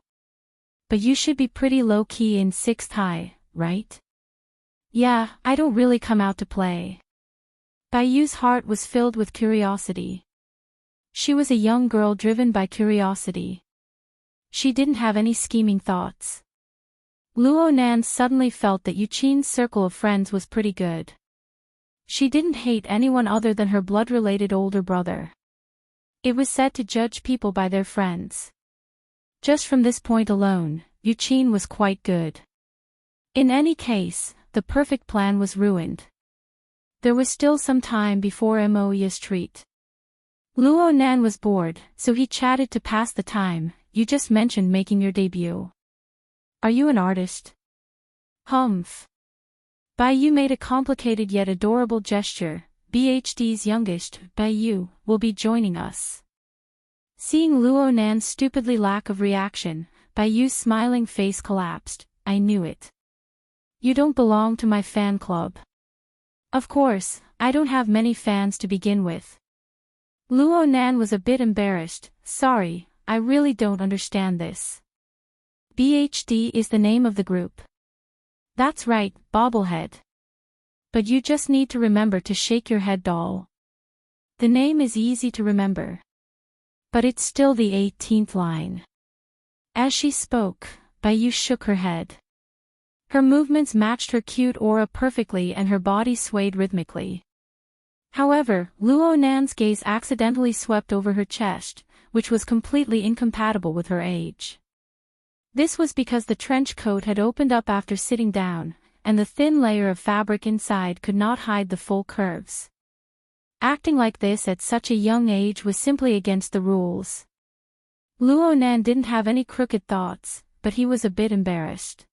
But you should be pretty low-key in 6th High, right? Yeah, I don't really come out to play. Bai Yu's heart was filled with curiosity. She was a young girl driven by curiosity. She didn't have any scheming thoughts. Luo Nan suddenly felt that Yuqin's circle of friends was pretty good. She didn't hate anyone other than her blood-related older brother. It was said to judge people by their friends. Just from this point alone, Yuqin was quite good. In any case, the perfect plan was ruined. There was still some time before Mo's treat. Luo Nan was bored, so he chatted to pass the time. You just mentioned making your debut. Are you an artist? Humph. Bai Yu made a complicated yet adorable gesture. BHD's youngest, Bai Yu, will be joining us. Seeing Luo Nan's stupidly lack of reaction, Bai Yu's smiling face collapsed. I knew it. You don't belong to my fan club. Of course, I don't have many fans to begin with. Luo Nan was a bit embarrassed. Sorry, I really don't understand this. BHD is the name of the group. That's right, bobblehead. But you just need to remember to shake your head, doll. The name is easy to remember. But it's still the 18th line. As she spoke, Bai Yu shook her head. Her movements matched her cute aura perfectly and her body swayed rhythmically. However, Luo Nan's gaze accidentally swept over her chest, which was completely incompatible with her age. This was because the trench coat had opened up after sitting down, and the thin layer of fabric inside could not hide the full curves. Acting like this at such a young age was simply against the rules. Luo Nan didn't have any crooked thoughts, but he was a bit embarrassed.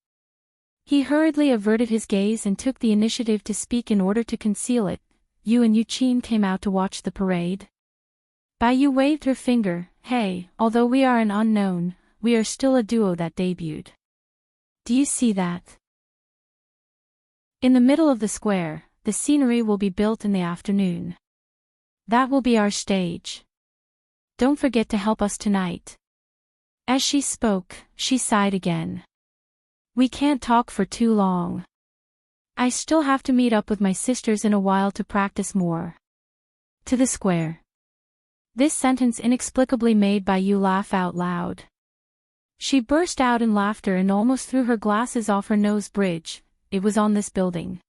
He hurriedly averted his gaze and took the initiative to speak in order to conceal it. You and Yuqin came out to watch the parade? Bai Yu waved her finger. Hey, although we are an unknown, we are still a duo that debuted. Do you see that? In the middle of the square, the scenery will be built in the afternoon. That will be our stage. Don't forget to help us tonight. As she spoke, she sighed again. We can't talk for too long. I still have to meet up with my sisters in a while to practice more. To the square. This sentence inexplicably made Bai Yu laugh out loud. She burst out in laughter and almost threw her glasses off her nose bridge. It was on this building.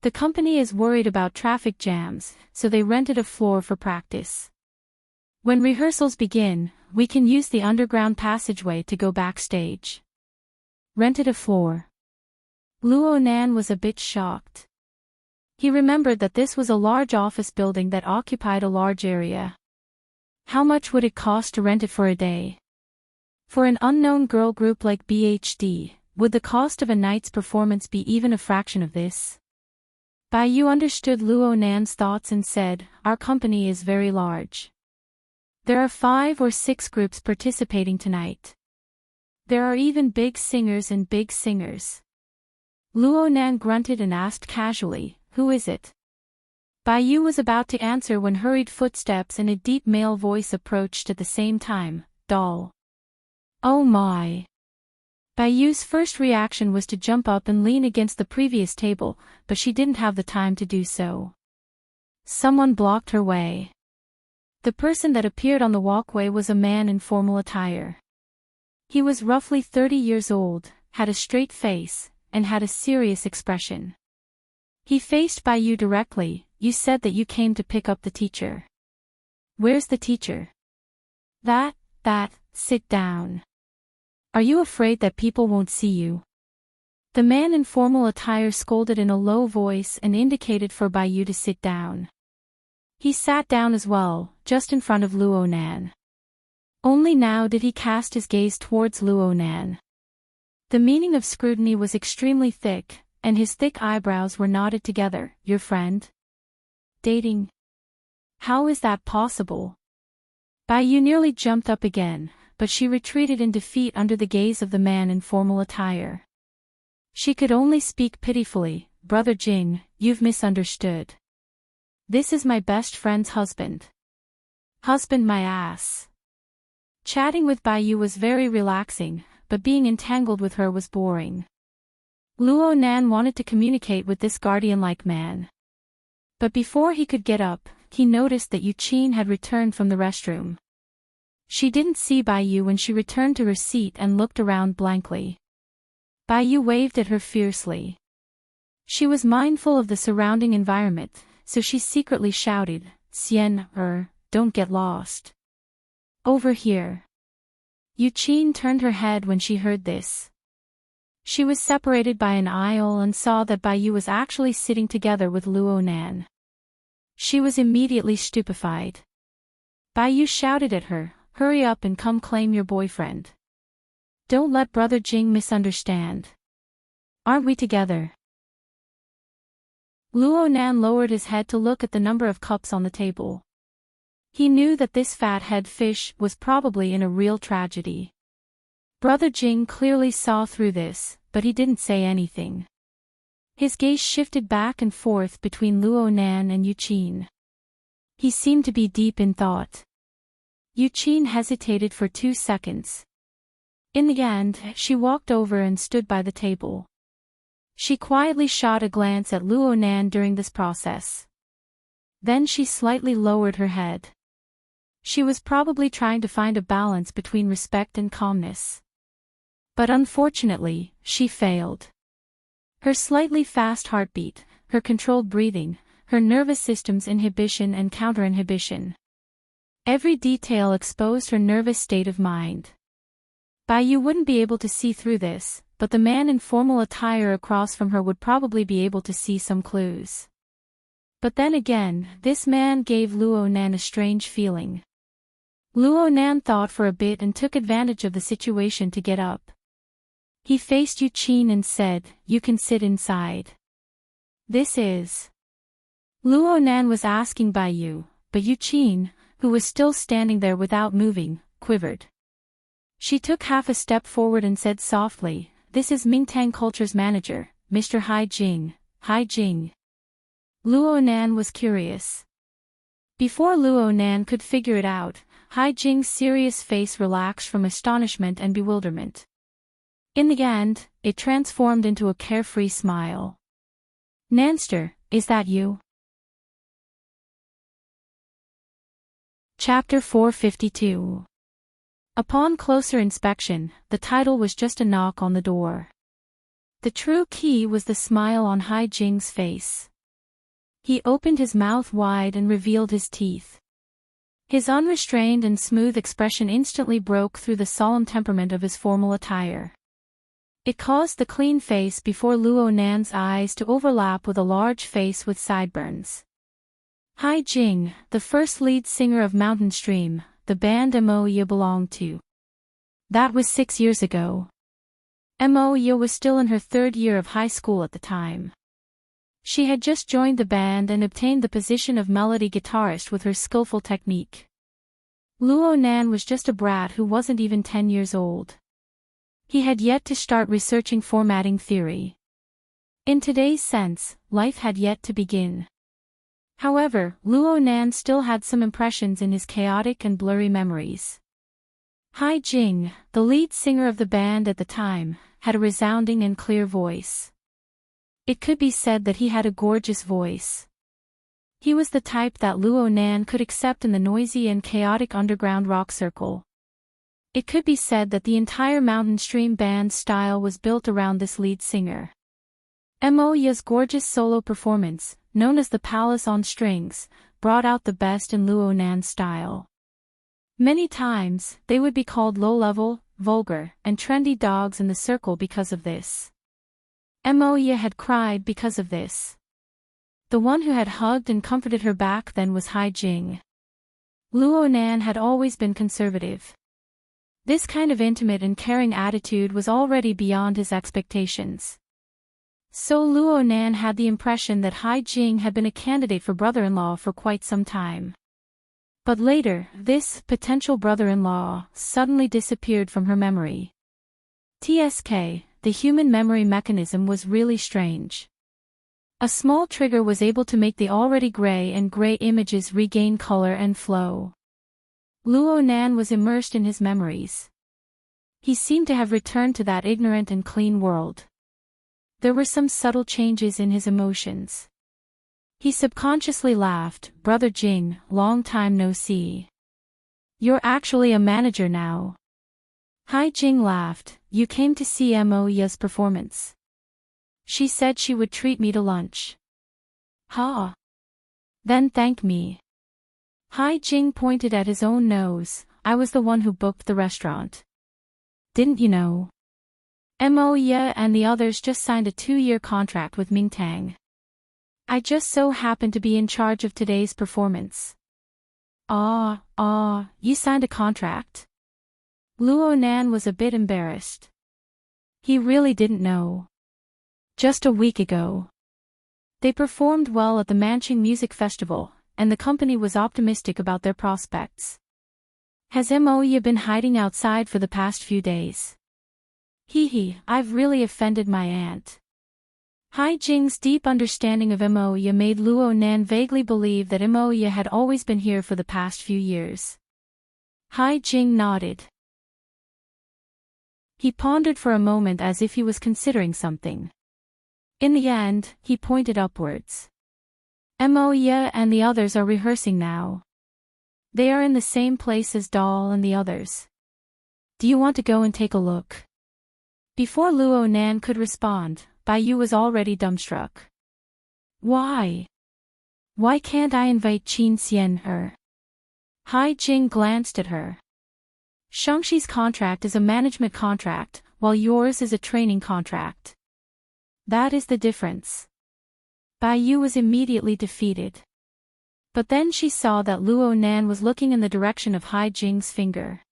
The company is worried about traffic jams, so they rented a floor for practice. When rehearsals begin, we can use the underground passageway to go backstage. Rented a floor. Luo Nan was a bit shocked. He remembered that this was a large office building that occupied a large area. How much would it cost to rent it for a day? For an unknown girl group like BHD, would the cost of a night's performance be even a fraction of this? Bai Yu understood Luo Nan's thoughts and said, "Our company is very large. There are 5 or 6 groups participating tonight. There are even big singers and big singers." Luo Nan grunted and asked casually, "Who is it?" Bai Yu was about to answer when hurried footsteps and a deep male voice approached at the same time, "Doll." "Oh my." Bai Yu's first reaction was to jump up and lean against the previous table, but she didn't have the time to do so. Someone blocked her way. The person that appeared on the walkway was a man in formal attire. He was roughly 30 years old, had a straight face, and had a serious expression. He faced Bai Yu directly. "You said that you came to pick up the teacher. Where's the teacher?" That, sit down. Are you afraid that people won't see you?" The man in formal attire scolded in a low voice and indicated for Bai Yu to sit down. He sat down as well, just in front of Luo Nan. Only now did he cast his gaze towards Luo Nan. The meaning of scrutiny was extremely thick, and his thick eyebrows were knotted together. "Your friend? Dating? How is that possible?" Bai Yu nearly jumped up again, but she retreated in defeat under the gaze of the man in formal attire. She could only speak pitifully, "Brother Jing, you've misunderstood. This is my best friend's husband." "Husband my ass." Chatting with Bai Yu was very relaxing, but being entangled with her was boring. Luo Nan wanted to communicate with this guardian-like man. But before he could get up, he noticed that Yu Qin had returned from the restroom. She didn't see Bai Yu when she returned to her seat and looked around blankly. Bai Yu waved at her fiercely. She was mindful of the surrounding environment, so she secretly shouted, "Xian, don't get lost. Over here." Yu Qin turned her head when she heard this. She was separated by an aisle and saw that Bai Yu was actually sitting together with Luo Nan. She was immediately stupefied. Bai Yu shouted at her, "Hurry up and come claim your boyfriend. Don't let Brother Jing misunderstand. Aren't we together?" Luo Nan lowered his head to look at the number of cups on the table. He knew that this fat-head fish was probably in a real tragedy. Brother Jing clearly saw through this, but he didn't say anything. His gaze shifted back and forth between Luo Nan and Yu Qin. He seemed to be deep in thought. Yu Qin hesitated for 2 seconds. In the end, she walked over and stood by the table. She quietly shot a glance at Luo Nan during this process. Then she slightly lowered her head. She was probably trying to find a balance between respect and calmness. But unfortunately, she failed. Her slightly fast heartbeat, her controlled breathing, her nervous system's inhibition and counter-inhibition. Every detail exposed her nervous state of mind. Bai Yu wouldn't be able to see through this, but the man in formal attire across from her would probably be able to see some clues. But then again, this man gave Luo Nan a strange feeling. Luo Nan thought for a bit and took advantage of the situation to get up. He faced Yu Qin and said, "You can sit inside." "This is..." Luo Nan was asking Bai Yu, but Yu Qin, who was still standing there without moving, quivered. She took half a step forward and said softly, "This is Mingtang Culture's manager, Mr. Hai Jing." Hai Jing. Luo Nan was curious. Before Luo Nan could figure it out, Hai Jing's serious face relaxed from astonishment and bewilderment. In the end, it transformed into a carefree smile. "Nanster, is that you?" Chapter 452. Upon closer inspection, the title was just a knock on the door. The true key was the smile on Hai Jing's face. He opened his mouth wide and revealed his teeth. His unrestrained and smooth expression instantly broke through the solemn temperament of his formal attire. It caused the clean face before Luo Nan's eyes to overlap with a large face with sideburns. Hai Jing, the first lead singer of Mountain Stream, the band Mo you belonged to. That was 6 years ago. Moya was still in her third year of high school at the time. She had just joined the band and obtained the position of melody guitarist with her skillful technique. Luo Nan was just a brat who wasn't even 10 years old. He had yet to start researching formatting theory. In today's sense, life had yet to begin. However, Luo Nan still had some impressions in his chaotic and blurry memories. Hai Jing, the lead singer of the band at the time, had a resounding and clear voice. It could be said that he had a gorgeous voice. He was the type that Luo Nan could accept in the noisy and chaotic underground rock circle. It could be said that the entire Mountain Stream Band style was built around this lead singer. Moya's gorgeous solo performance, known as the Palace on Strings, brought out the best in Luo Nan's style. Many times, they would be called low-level, vulgar, and trendy dogs in the circle because of this. Moya had cried because of this. The one who had hugged and comforted her back then was Hai Jing. Luo Nan had always been conservative. This kind of intimate and caring attitude was already beyond his expectations. So Luo Nan had the impression that Hai Jing had been a candidate for brother-in-law for quite some time. But later, this potential brother-in-law suddenly disappeared from her memory. TSK, the human memory mechanism was really strange. A small trigger was able to make the already gray images regain color and flow. Luo Nan was immersed in his memories. He seemed to have returned to that ignorant and clean world. There were some subtle changes in his emotions. He subconsciously laughed, "Brother Jing, long time no see. You're actually a manager now." Hai Jing laughed, "You came to see Moya's performance. She said she would treat me to lunch." "Ha. Then thank me." Hai Jing pointed at his own nose, "I was the one who booked the restaurant. Didn't you know? Moya and the others just signed a 2-year contract with Mingtang. I just so happened to be in charge of today's performance." You signed a contract?" Luo Nan was a bit embarrassed. He really didn't know. Just a week ago. They performed well at the Manching Music Festival, and the company was optimistic about their prospects. "Has Moya been hiding outside for the past few days?" I've really offended my aunt." Hai Jing's deep understanding of Moya made Luo Nan vaguely believe that Moya had always been here for the past few years. Hai Jing nodded. He pondered for a moment as if he was considering something. In the end, he pointed upwards. "Moya and the others are rehearsing now. They are in the same place as Doll and the others. Do you want to go and take a look?" Before Luo Nan could respond, Baiyu was already dumbstruck. "Why? Why can't I invite Qin Xian? Hai Jing glanced at her. "Shangxi's contract is a management contract, while yours is a training contract. That is the difference." Baiyu was immediately defeated. But then she saw that Luo Nan was looking in the direction of Hai Jing's finger.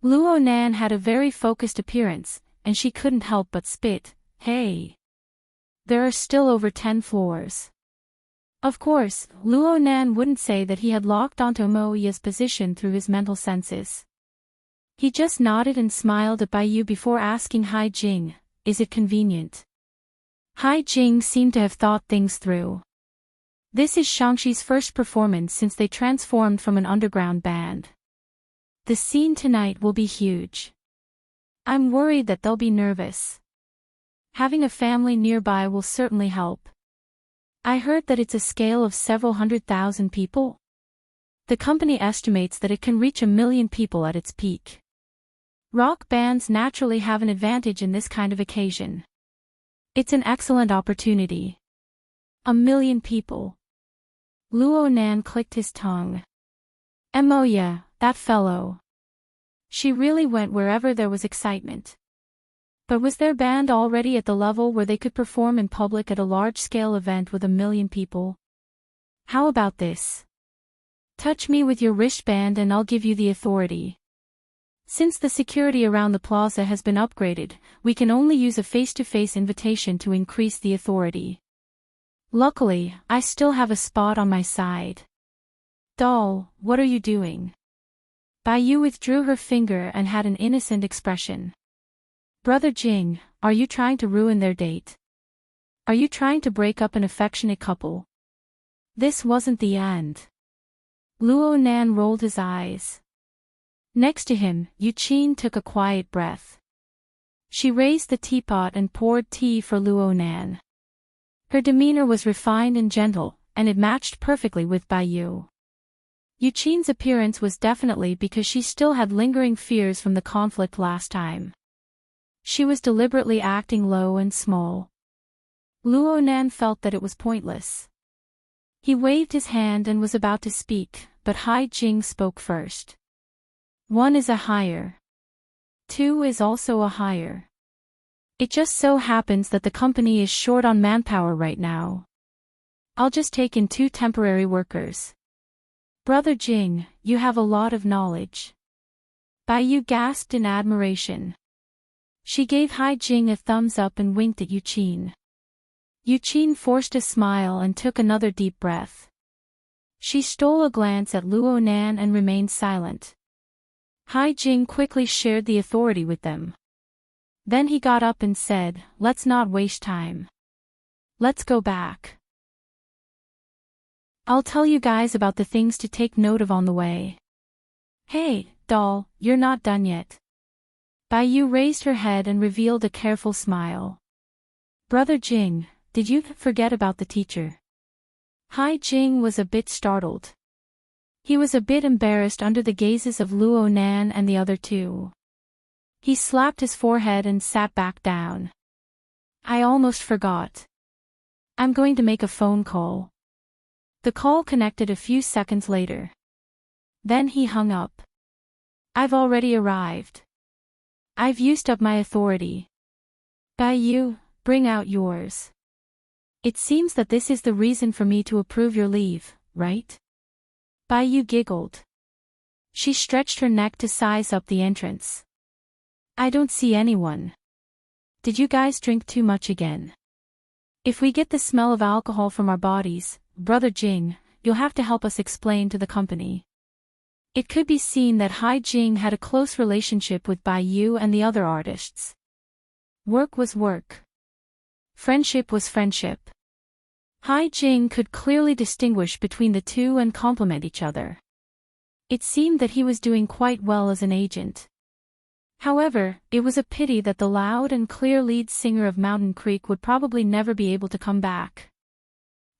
Luo Nan had a very focused appearance, and she couldn't help but spit, "Hey! There are still over 10 floors." Of course, Luo Nan wouldn't say that he had locked onto Moya's position through his mental senses. He just nodded and smiled at Baiyu before asking Hai Jing, "Is it convenient?" Hai Jing seemed to have thought things through. This is Shangxi's first performance since they transformed from an underground band. The scene tonight will be huge. I'm worried that they'll be nervous. Having a family nearby will certainly help. I heard that it's a scale of several 100,000 people. The company estimates that it can reach 1 million people at its peak. Rock bands naturally have an advantage in this kind of occasion. It's an excellent opportunity. 1 million people. Luo Nan clicked his tongue. Moya, that fellow. She really went wherever there was excitement. But was their band already at the level where they could perform in public at a large-scale event with 1 million people? How about this? Touch me with your wristband and I'll give you the authority. Since the security around the plaza has been upgraded, we can only use a face-to-face invitation to increase the authority. Luckily, I still have a spot on my side. Doll, what are you doing? Baiyu withdrew her finger and had an innocent expression. Brother Jing, are you trying to ruin their date? Are you trying to break up an affectionate couple? This wasn't the end. Luo Nan rolled his eyes. Next to him, Yu Qin took a quiet breath. She raised the teapot and poured tea for Luo Nan. Her demeanor was refined and gentle, and it matched perfectly with Baiyu. Yu Qin's appearance was definitely because she still had lingering fears from the conflict last time. She was deliberately acting low and small. Luo Nan felt that it was pointless. He waved his hand and was about to speak, but Hai Jing spoke first. One is a hire. Two is also a hire. It just so happens that the company is short on manpower right now. I'll just take in 2 temporary workers. Brother Jing, you have a lot of knowledge. Baiyu gasped in admiration. She gave Hai Jing a thumbs up and winked at Yu Qin. Yu Qin forced a smile and took another deep breath. She stole a glance at Luo Nan and remained silent. Hai Jing quickly shared the authority with them. Then he got up and said, "Let's not waste time. Let's go back. I'll tell you guys about the things to take note of on the way." Hey, doll, you're not done yet. Baiyu raised her head and revealed a careful smile. Brother Jing, did you forget about the teacher? Hai Jing was a bit startled. He was a bit embarrassed under the gazes of Luo Nan and the other two. He slapped his forehead and sat back down. I almost forgot. I'm going to make a phone call. The call connected a few seconds later. Then he hung up. I've already arrived. I've used up my authority. Baiyu, bring out yours. It seems that this is the reason for me to approve your leave, right? Baiyu giggled. She stretched her neck to size up the entrance. I don't see anyone. Did you guys drink too much again? If we get the smell of alcohol from our bodies, Brother Jing, you'll have to help us explain to the company. It could be seen that Hai Jing had a close relationship with Baiyu and the other artists. Work was work. Friendship was friendship. Hai Jing could clearly distinguish between the two and complement each other. It seemed that he was doing quite well as an agent. However, it was a pity that the loud and clear lead singer of Mountain Creek would probably never be able to come back.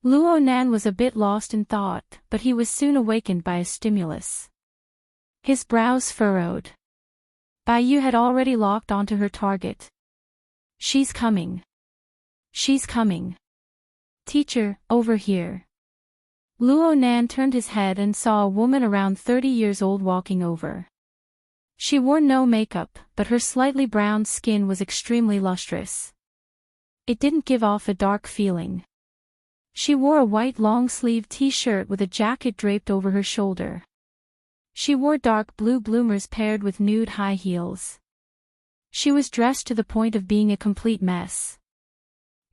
Luo Nan was a bit lost in thought, but he was soon awakened by a stimulus. His brows furrowed. Baiyu had already locked onto her target. She's coming. She's coming. Teacher, over here. Luo Nan turned his head and saw a woman around 30 years old walking over. She wore no makeup, but her slightly browned skin was extremely lustrous. It didn't give off a dark feeling. She wore a white long-sleeved t-shirt with a jacket draped over her shoulder. She wore dark blue bloomers paired with nude high heels. She was dressed to the point of being a complete mess.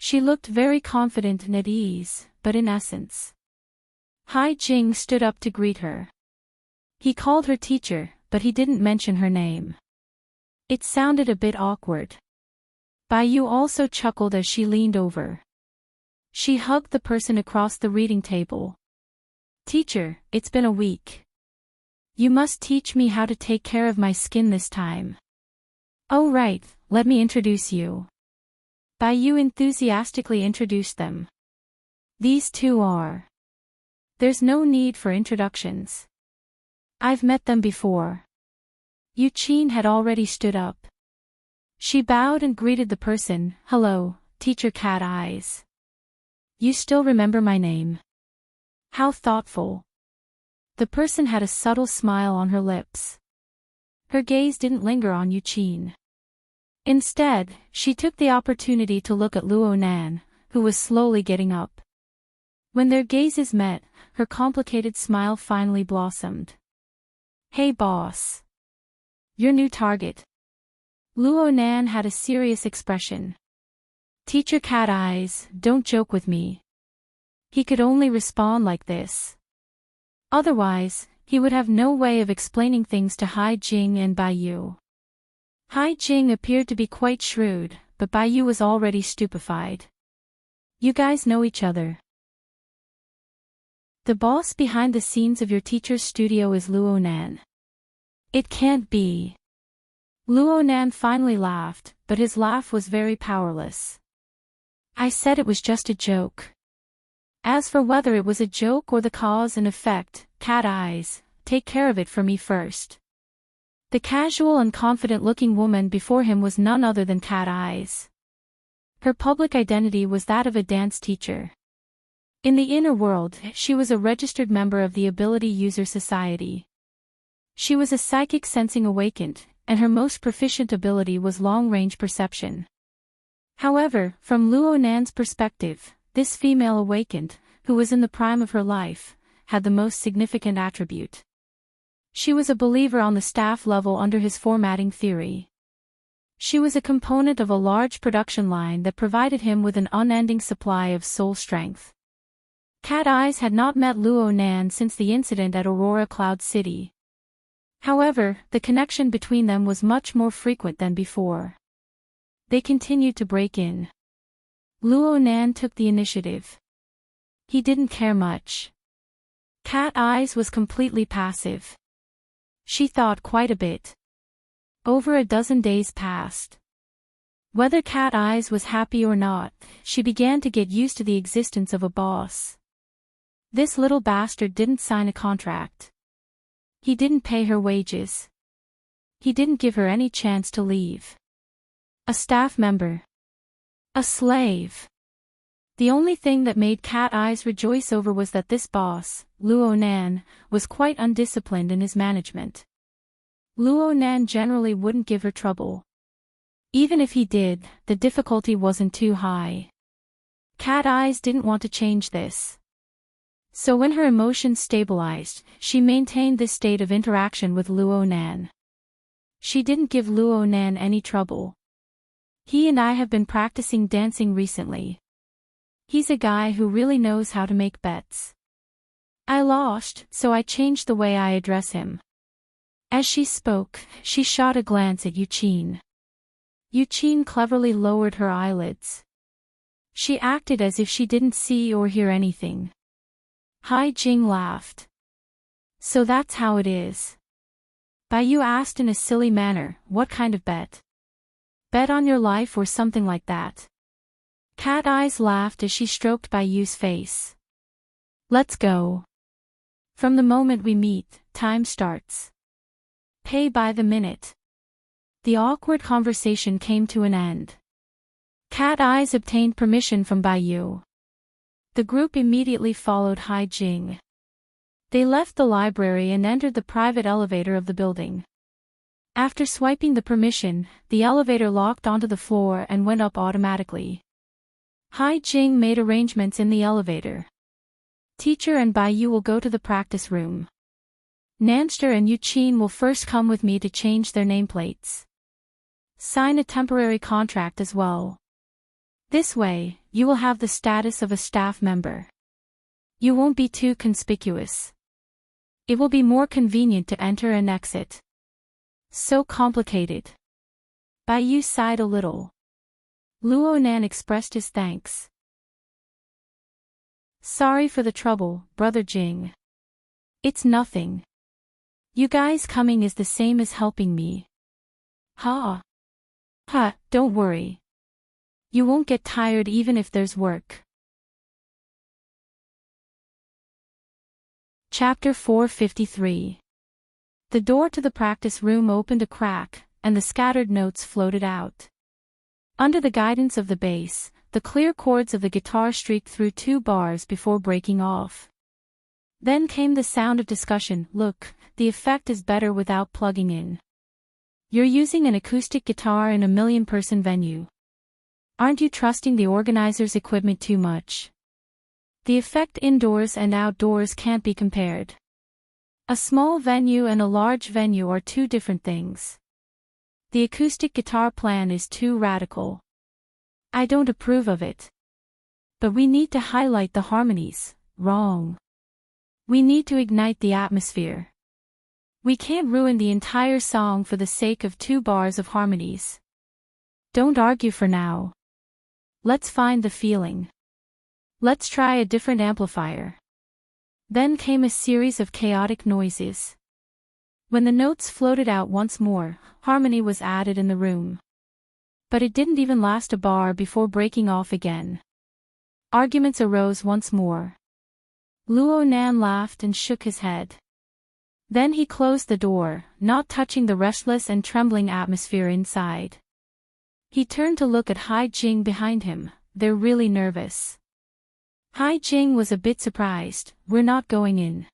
She looked very confident and at ease, but in essence. Hai Jing stood up to greet her. He called her teacher, but he didn't mention her name. It sounded a bit awkward. Baiyu also chuckled as she leaned over. She hugged the person across the reading table. Teacher, it's been a week. You must teach me how to take care of my skin this time. Oh right, let me introduce you. Baiyu enthusiastically introduced them. These two are. There's no need for introductions. I've met them before. Yu Qin had already stood up. She bowed and greeted the person. Hello, Teacher Cat Eyes. You still remember my name? How thoughtful. The person had a subtle smile on her lips. Her gaze didn't linger on Yu Qin. Instead, she took the opportunity to look at Luo Nan, who was slowly getting up. When their gazes met, her complicated smile finally blossomed. Hey boss. Your new target. Luo Nan had a serious expression. Teacher Cat Eyes, don't joke with me. He could only respond like this. Otherwise, he would have no way of explaining things to Hai Jing and Bai Yu. Hai Jing appeared to be quite shrewd, but Bai Yu was already stupefied. You guys know each other. The boss behind the scenes of your teacher's studio is Luo Nan. It can't be. Luo Nan finally laughed, but his laugh was very powerless. I said it was just a joke. As for whether it was a joke or the cause and effect, Cat Eyes, take care of it for me first. The casual and confident-looking woman before him was none other than Cat Eyes. Her public identity was that of a dance teacher. In the inner world, she was a registered member of the Ability User Society. She was a psychic sensing awakened, and her most proficient ability was long-range perception. However, from Luo Nan's perspective, this female awakened, who was in the prime of her life, had the most significant attribute. She was a believer on the staff level under his formatting theory. She was a component of a large production line that provided him with an unending supply of soul strength. Cat Eyes had not met Luo Nan since the incident at Aurora Cloud City. However, the connection between them was much more frequent than before. They continued to break in. Luo Nan took the initiative. He didn't care much. Cat Eyes was completely passive. She thought quite a bit. Over a dozen days passed. Whether Cat Eyes was happy or not, she began to get used to the existence of a boss. This little bastard didn't sign a contract. He didn't pay her wages. He didn't give her any chance to leave. A staff member. A slave. The only thing that made Cat Eyes rejoice over was that this boss, Luo Nan, was quite undisciplined in his management. Luo Nan generally wouldn't give her trouble. Even if he did, the difficulty wasn't too high. Cat Eyes didn't want to change this. So when her emotions stabilized, she maintained this state of interaction with Luo Nan. She didn't give Luo Nan any trouble. He and I have been practicing dancing recently. He's a guy who really knows how to make bets. I lost, so I changed the way I address him. As she spoke, she shot a glance at Yuqin. Yuqin cleverly lowered her eyelids. She acted as if she didn't see or hear anything. Hai Jing laughed. So that's how it is. Bai Yu asked in a silly manner, what kind of bet? Bet on your life or something like that. Cat Eyes laughed as she stroked Bai Yu's face. Let's go. From the moment we meet, time starts. Pay by the minute. The awkward conversation came to an end. Cat Eyes obtained permission from Bai Yu. The group immediately followed Hai Jing. They left the library and entered the private elevator of the building. After swiping the permission, the elevator locked onto the floor and went up automatically. Hai Jing made arrangements in the elevator. Teacher and Bai Yu will go to the practice room. Nanster and Yuqin will first come with me to change their nameplates. Sign a temporary contract as well. This way, you will have the status of a staff member. You won't be too conspicuous. It will be more convenient to enter and exit. So complicated. Bai Yu sighed a little. Luo Nan expressed his thanks. Sorry for the trouble, Brother Jing. It's nothing. You guys coming is the same as helping me. Ha. Ha, don't worry. You won't get tired even if there's work. Chapter 453. The door to the practice room opened a crack, and the scattered notes floated out. Under the guidance of the bass, the clear chords of the guitar streaked through 2 bars before breaking off. Then came the sound of discussion. Look, the effect is better without plugging in. You're using an acoustic guitar in a 1,000,000-person venue. Aren't you trusting the organizer's equipment too much? The effect indoors and outdoors can't be compared. A small venue and a large venue are 2 different things. The acoustic guitar plan is too radical. I don't approve of it. But we need to highlight the harmonies. Wrong. We need to ignite the atmosphere. We can't ruin the entire song for the sake of 2 bars of harmonies. Don't argue for now. Let's find the feeling. Let's try a different amplifier. Then came a series of chaotic noises. When the notes floated out once more, harmony was added in the room. But it didn't even last a bar before breaking off again. Arguments arose once more. Luo Nan laughed and shook his head. Then he closed the door, not touching the restless and trembling atmosphere inside. He turned to look at Hai Jing behind him. They're really nervous. Hai Jing was a bit surprised. We're not going in.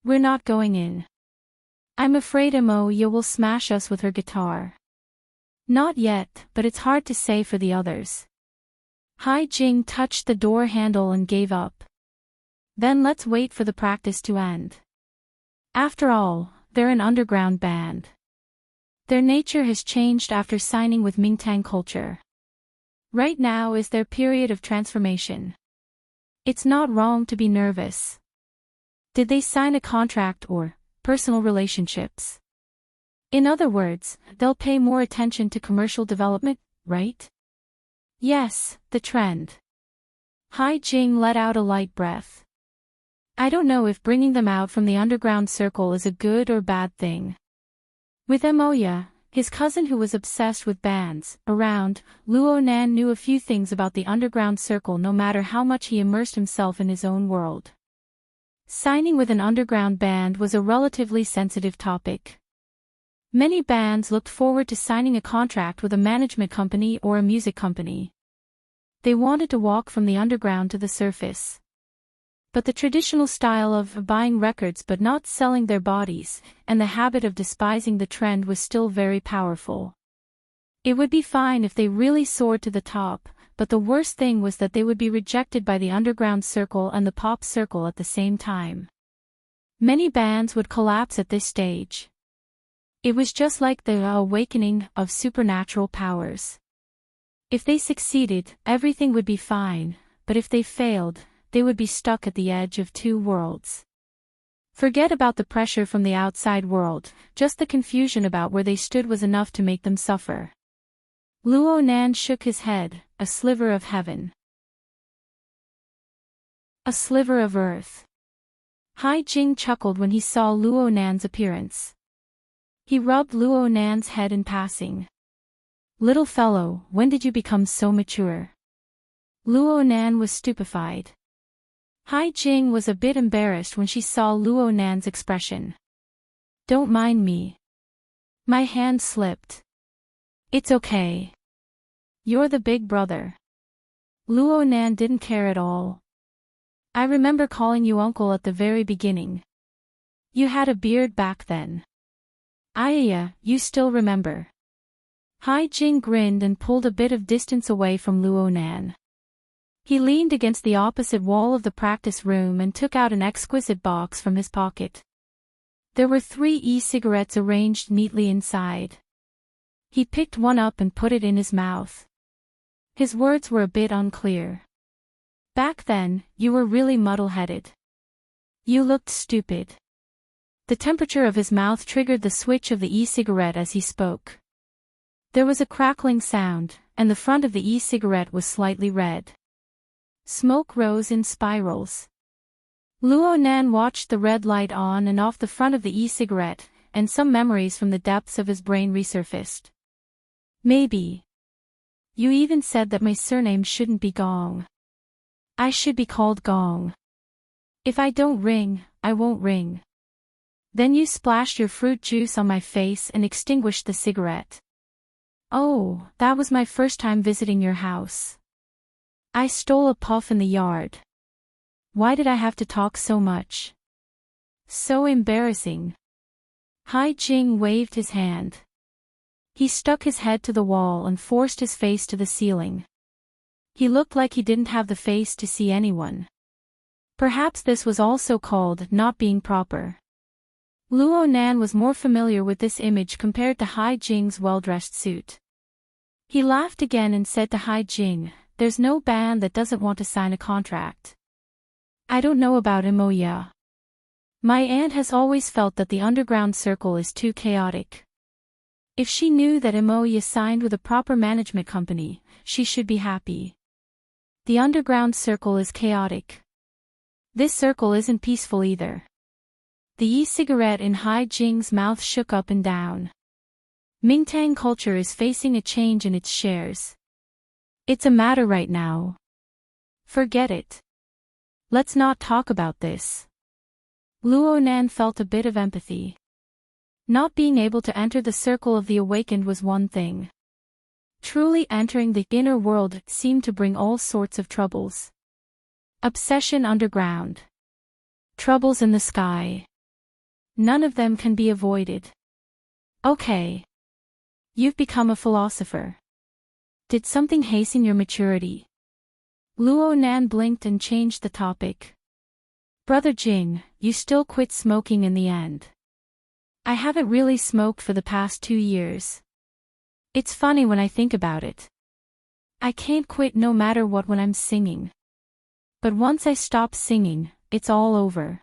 We're not going in. I'm afraid Moya will smash us with her guitar. Not yet, but it's hard to say for the others. Hai Jing touched the door handle and gave up. Then let's wait for the practice to end. After all, they're an underground band. Their nature has changed after signing with Mingtang Culture. Right now is their period of transformation. It's not wrong to be nervous. Did they sign a contract or personal relationships? In other words, they'll pay more attention to commercial development, right? Yes, the trend. Hai Jing let out a light breath. I don't know if bringing them out from the underground circle is a good or bad thing. With Moya, his cousin who was obsessed with bands, around, Luo Nan knew a few things about the underground circle no matter how much he immersed himself in his own world. Signing with an underground band was a relatively sensitive topic. Many bands looked forward to signing a contract with a management company or a music company. They wanted to walk from the underground to the surface. But the traditional style of buying records but not selling their bodies, and the habit of despising the trend was still very powerful. It would be fine if they really soared to the top, but the worst thing was that they would be rejected by the underground circle and the pop circle at the same time. Many bands would collapse at this stage. It was just like the awakening of supernatural powers. If they succeeded, everything would be fine, but if they failed, they would be stuck at the edge of 2 worlds. Forget about the pressure from the outside world, just the confusion about where they stood was enough to make them suffer. Luo Nan shook his head. A sliver of heaven. A sliver of earth. Hai Jing chuckled when he saw Luo Nan's appearance. He rubbed Luo Nan's head in passing. Little fellow, when did you become so mature? Luo Nan was stupefied. Hai Jing was a bit embarrassed when she saw Luo Nan's expression. Don't mind me. My hand slipped. It's okay. You're the big brother. Luo Nan didn't care at all. I remember calling you uncle at the very beginning. You had a beard back then. Ayaya, you still remember. Hai Jing grinned and pulled a bit of distance away from Luo Nan. He leaned against the opposite wall of the practice room and took out an exquisite box from his pocket. There were 3 e-cigarettes arranged neatly inside. He picked one up and put it in his mouth. His words were a bit unclear. Back then, you were really muddle-headed. You looked stupid. The temperature of his mouth triggered the switch of the e-cigarette as he spoke. There was a crackling sound, and the front of the e-cigarette was slightly red. Smoke rose in spirals. Luo Nan watched the red light on and off the front of the e-cigarette, and some memories from the depths of his brain resurfaced. Maybe. You even said that my surname shouldn't be Gong. I should be called Gong. If I don't ring, I won't ring. Then you splashed your fruit juice on my face and extinguished the cigarette. Oh, that was my first time visiting your house. I stole a puff in the yard. Why did I have to talk so much? So embarrassing. Hai Jing waved his hand. He stuck his head to the wall and forced his face to the ceiling. He looked like he didn't have the face to see anyone. Perhaps this was also called not being proper. Luo Nan was more familiar with this image compared to Hai Jing's well-dressed suit. He laughed again and said to Hai Jing, "There's no band that doesn't want to sign a contract. I don't know about Imoya. My aunt has always felt that the underground circle is too chaotic. If she knew that Imoya signed with a proper management company, she should be happy. The underground circle is chaotic. This circle isn't peaceful either." The e-cigarette in Hai Jing's mouth shook up and down. Mingtang culture is facing a change in its shares. It's a matter right now. Forget it. Let's not talk about this. Luo Nan felt a bit of empathy. Not being able to enter the circle of the awakened was one thing. Truly entering the inner world seemed to bring all sorts of troubles. Obsession underground. Troubles in the sky. None of them can be avoided. Okay. You've become a philosopher. Did something hasten your maturity? Luo Nan blinked and changed the topic. Brother Jing, you still quit smoking in the end. I haven't really smoked for the past 2 years. It's funny when I think about it. I can't quit no matter what when I'm singing. But once I stop singing, it's all over.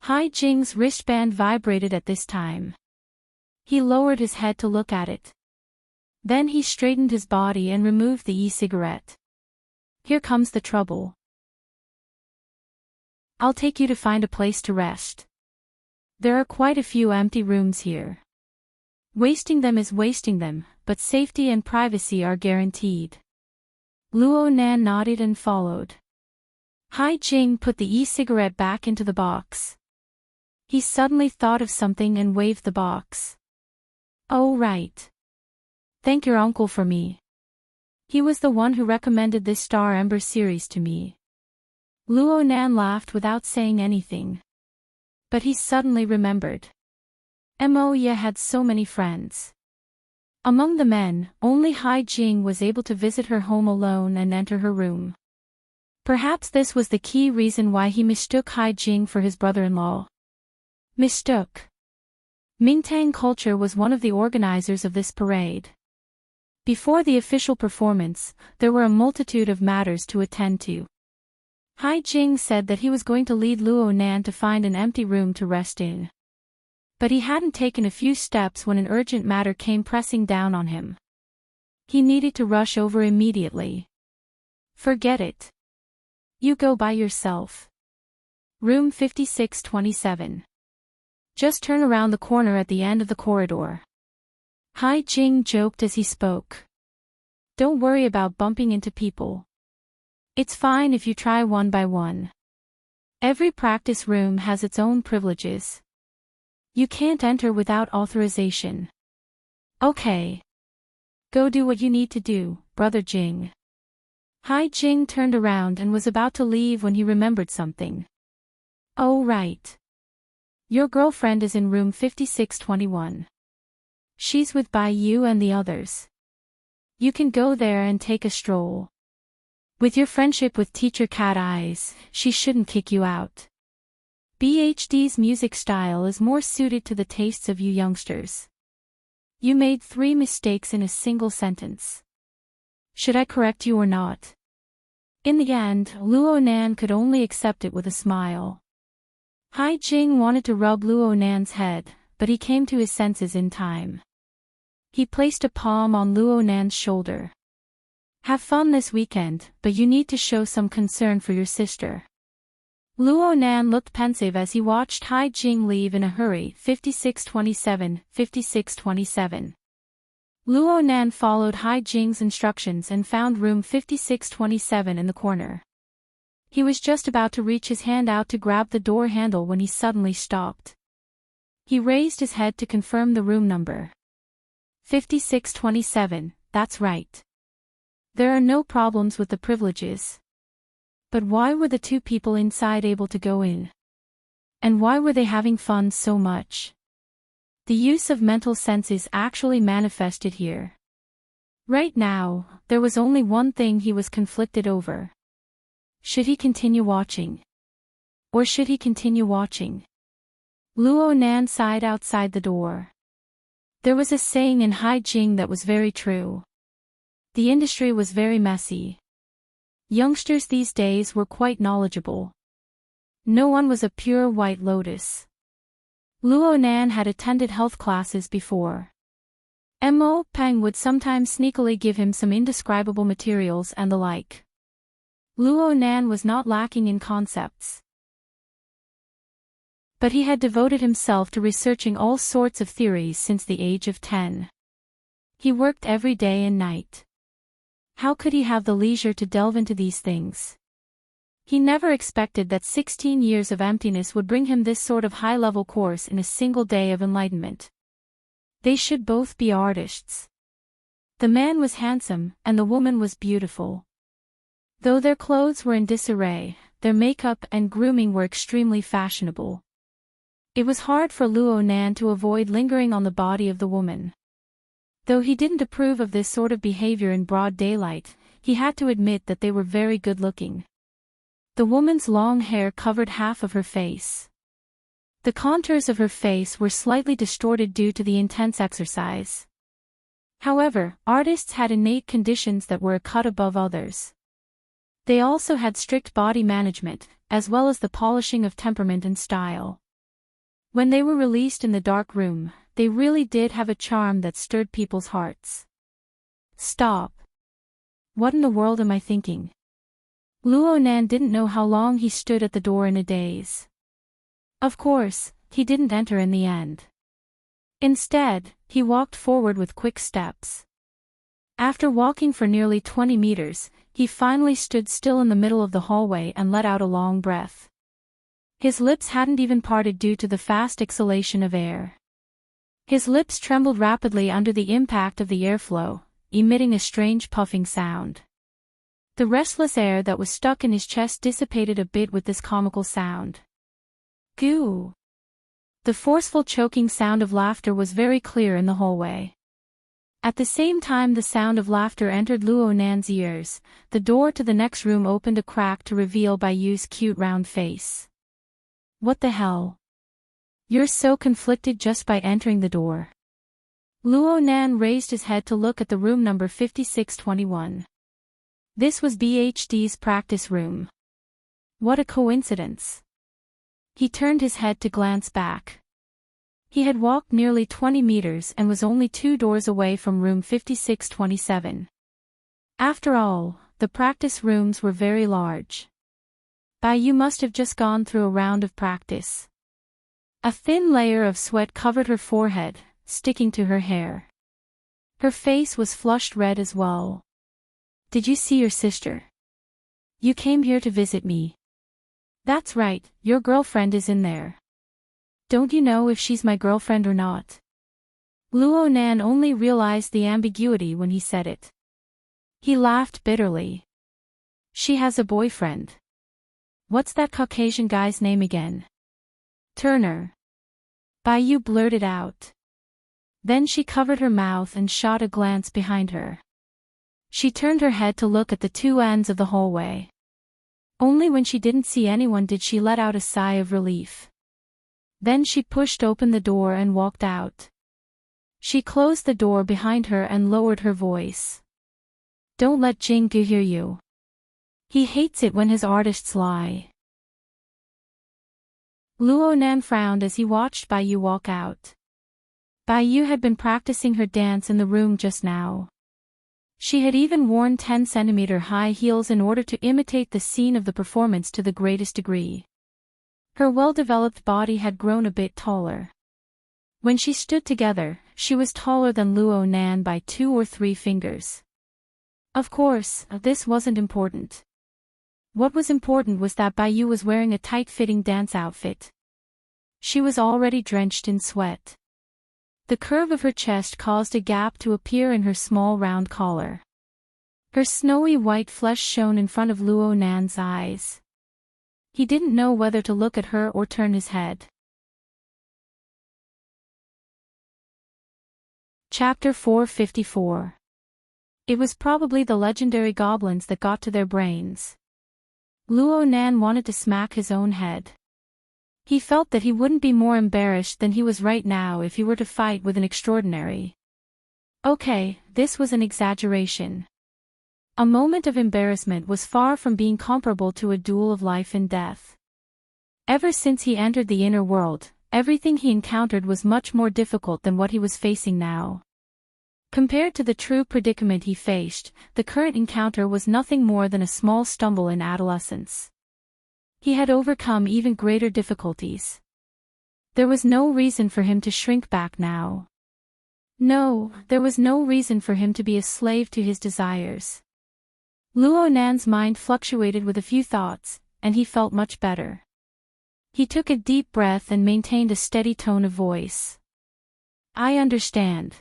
Hai Jing's wristband vibrated at this time. He lowered his head to look at it. Then he straightened his body and removed the e-cigarette. Here comes the trouble. I'll take you to find a place to rest. There are quite a few empty rooms here. Wasting them is wasting them, but safety and privacy are guaranteed. Luo Nan nodded and followed. Hai Jing put the e-cigarette back into the box. He suddenly thought of something and waved the box. Oh right. Thank your uncle for me. He was the one who recommended this Star Ember series to me. Luo Nan laughed without saying anything. But he suddenly remembered. Moya had so many friends. Among the men, only Hai Jing was able to visit her home alone and enter her room. Perhaps this was the key reason why he mistook Hai Jing for his brother-in-law. Mistook. Mingtang culture was one of the organizers of this parade. Before the official performance, there were a multitude of matters to attend to. Hai Jing said that he was going to lead Luo Nan to find an empty room to rest in. But he hadn't taken a few steps when an urgent matter came pressing down on him. He needed to rush over immediately. Forget it. You go by yourself. Room 5627. Just turn around the corner at the end of the corridor. Hai Jing joked as he spoke. Don't worry about bumping into people. It's fine if you try one by one. Every practice room has its own privileges. You can't enter without authorization. Okay. Go do what you need to do, Brother Jing. Hai Jing turned around and was about to leave when he remembered something. Oh right. Your girlfriend is in room 5621. She's with Bai Yu and the others. You can go there and take a stroll. With your friendship with Teacher Cat Eyes, she shouldn't kick you out. BHD's music style is more suited to the tastes of you youngsters. You made 3 mistakes in a single sentence. Should I correct you or not? In the end, Luo Nan could only accept it with a smile. Hai Jing wanted to rub Luo Nan's head, but he came to his senses in time. He placed a palm on Luo Nan's shoulder. Have fun this weekend, but you need to show some concern for your sister. Luo Nan looked pensive as he watched Hai Jing leave in a hurry. 5627, 5627. Luo Nan followed Hai Jing's instructions and found room 5627 in the corner. He was just about to reach his hand out to grab the door handle when he suddenly stopped. He raised his head to confirm the room number. 5627, that's right. There are no problems with the privileges. But why were the 2 people inside able to go in? And why were they having fun so much? The use of mental senses actually manifested here. Right now, there was only one thing he was conflicted over. Should he continue watching? Or should he continue watching? Luo Nan sighed outside the door. There was a saying in Hai Jing that was very true. The industry was very messy. Youngsters these days were quite knowledgeable. No one was a pure white lotus. Luo Nan had attended health classes before. Mo Peng would sometimes sneakily give him some indescribable materials and the like. Luo Nan was not lacking in concepts. But he had devoted himself to researching all sorts of theories since the age of 10. He worked every day and night. How could he have the leisure to delve into these things? He never expected that 16 years of emptiness would bring him this sort of high-level course in a single day of enlightenment. They should both be artists. The man was handsome, and the woman was beautiful. Though their clothes were in disarray, their makeup and grooming were extremely fashionable. It was hard for Luo Nan to avoid lingering on the body of the woman. Though he didn't approve of this sort of behavior in broad daylight, he had to admit that they were very good-looking. The woman's long hair covered half of her face. The contours of her face were slightly distorted due to the intense exercise. However, artists had innate conditions that were a cut above others. They also had strict body management, as well as the polishing of temperament and style. When they were released in the dark room, they really did have a charm that stirred people's hearts. Stop. What in the world am I thinking? Luo Nan didn't know how long he stood at the door in a daze. Of course, he didn't enter in the end. Instead, he walked forward with quick steps. After walking for nearly 20 meters, he finally stood still in the middle of the hallway and let out a long breath. His lips hadn't even parted due to the fast exhalation of air. His lips trembled rapidly under the impact of the airflow, emitting a strange puffing sound. The restless air that was stuck in his chest dissipated a bit with this comical sound. Goo! The forceful choking sound of laughter was very clear in the hallway. At the same time the sound of laughter entered Luo Nan's ears, the door to the next room opened a crack to reveal Baiyu's cute round face. What the hell? You're so conflicted just by entering the door. Luo Nan raised his head to look at the room number 5621. This was BHD's practice room. What a coincidence. He turned his head to glance back. He had walked nearly 20 meters and was only 2 doors away from room 5627. After all, the practice rooms were very large. Baiyu must have just gone through a round of practice. A thin layer of sweat covered her forehead, sticking to her hair. Her face was flushed red as well. Did you see your sister? You came here to visit me. That's right, your girlfriend is in there. Don't you know if she's my girlfriend or not? Luo Nan only realized the ambiguity when he said it. He laughed bitterly. She has a boyfriend. What's that Caucasian guy's name again? Turner. Baiyu blurted out. Then she covered her mouth and shot a glance behind her. She turned her head to look at the 2 ends of the hallway. Only when she didn't see anyone did she let out a sigh of relief. Then she pushed open the door and walked out. She closed the door behind her and lowered her voice. Don't let Jinggu hear you. He hates it when his artists lie. Luo Nan frowned as he watched Baiyu walk out. Baiyu had been practicing her dance in the room just now. She had even worn 10-centimeter high heels in order to imitate the scene of the performance to the greatest degree. Her well-developed body had grown a bit taller. When she stood together, she was taller than Luo Nan by 2 or 3 fingers. Of course, this wasn't important. What was important was that Baiyu was wearing a tight-fitting dance outfit. She was already drenched in sweat. The curve of her chest caused a gap to appear in her small round collar. Her snowy white flesh shone in front of Luo Nan's eyes. He didn't know whether to look at her or turn his head. Chapter 454. It was probably the legendary goblins that got to their brains. Luo Nan wanted to smack his own head. He felt that he wouldn't be more embarrassed than he was right now if he were to fight with an extraordinary. Okay, this was an exaggeration. A moment of embarrassment was far from being comparable to a duel of life and death. Ever since he entered the inner world, everything he encountered was much more difficult than what he was facing now. Compared to the true predicament he faced, the current encounter was nothing more than a small stumble in adolescence. He had overcome even greater difficulties. There was no reason for him to shrink back now. No, there was no reason for him to be a slave to his desires. Luo Nan's mind fluctuated with a few thoughts, and he felt much better. He took a deep breath and maintained a steady tone of voice. I understand.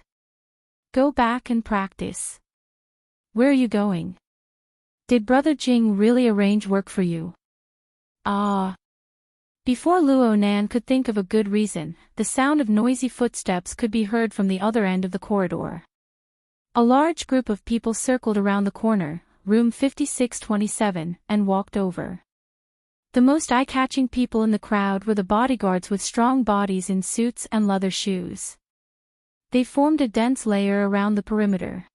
Go back and practice. Where are you going? Did Brother Jing really arrange work for you? Ah. Before Luo Nan could think of a good reason, the sound of noisy footsteps could be heard from the other end of the corridor. A large group of people circled around the corner, room 5627, and walked over. The most eye-catching people in the crowd were the bodyguards with strong bodies in suits and leather shoes. They formed a dense layer around the perimeter.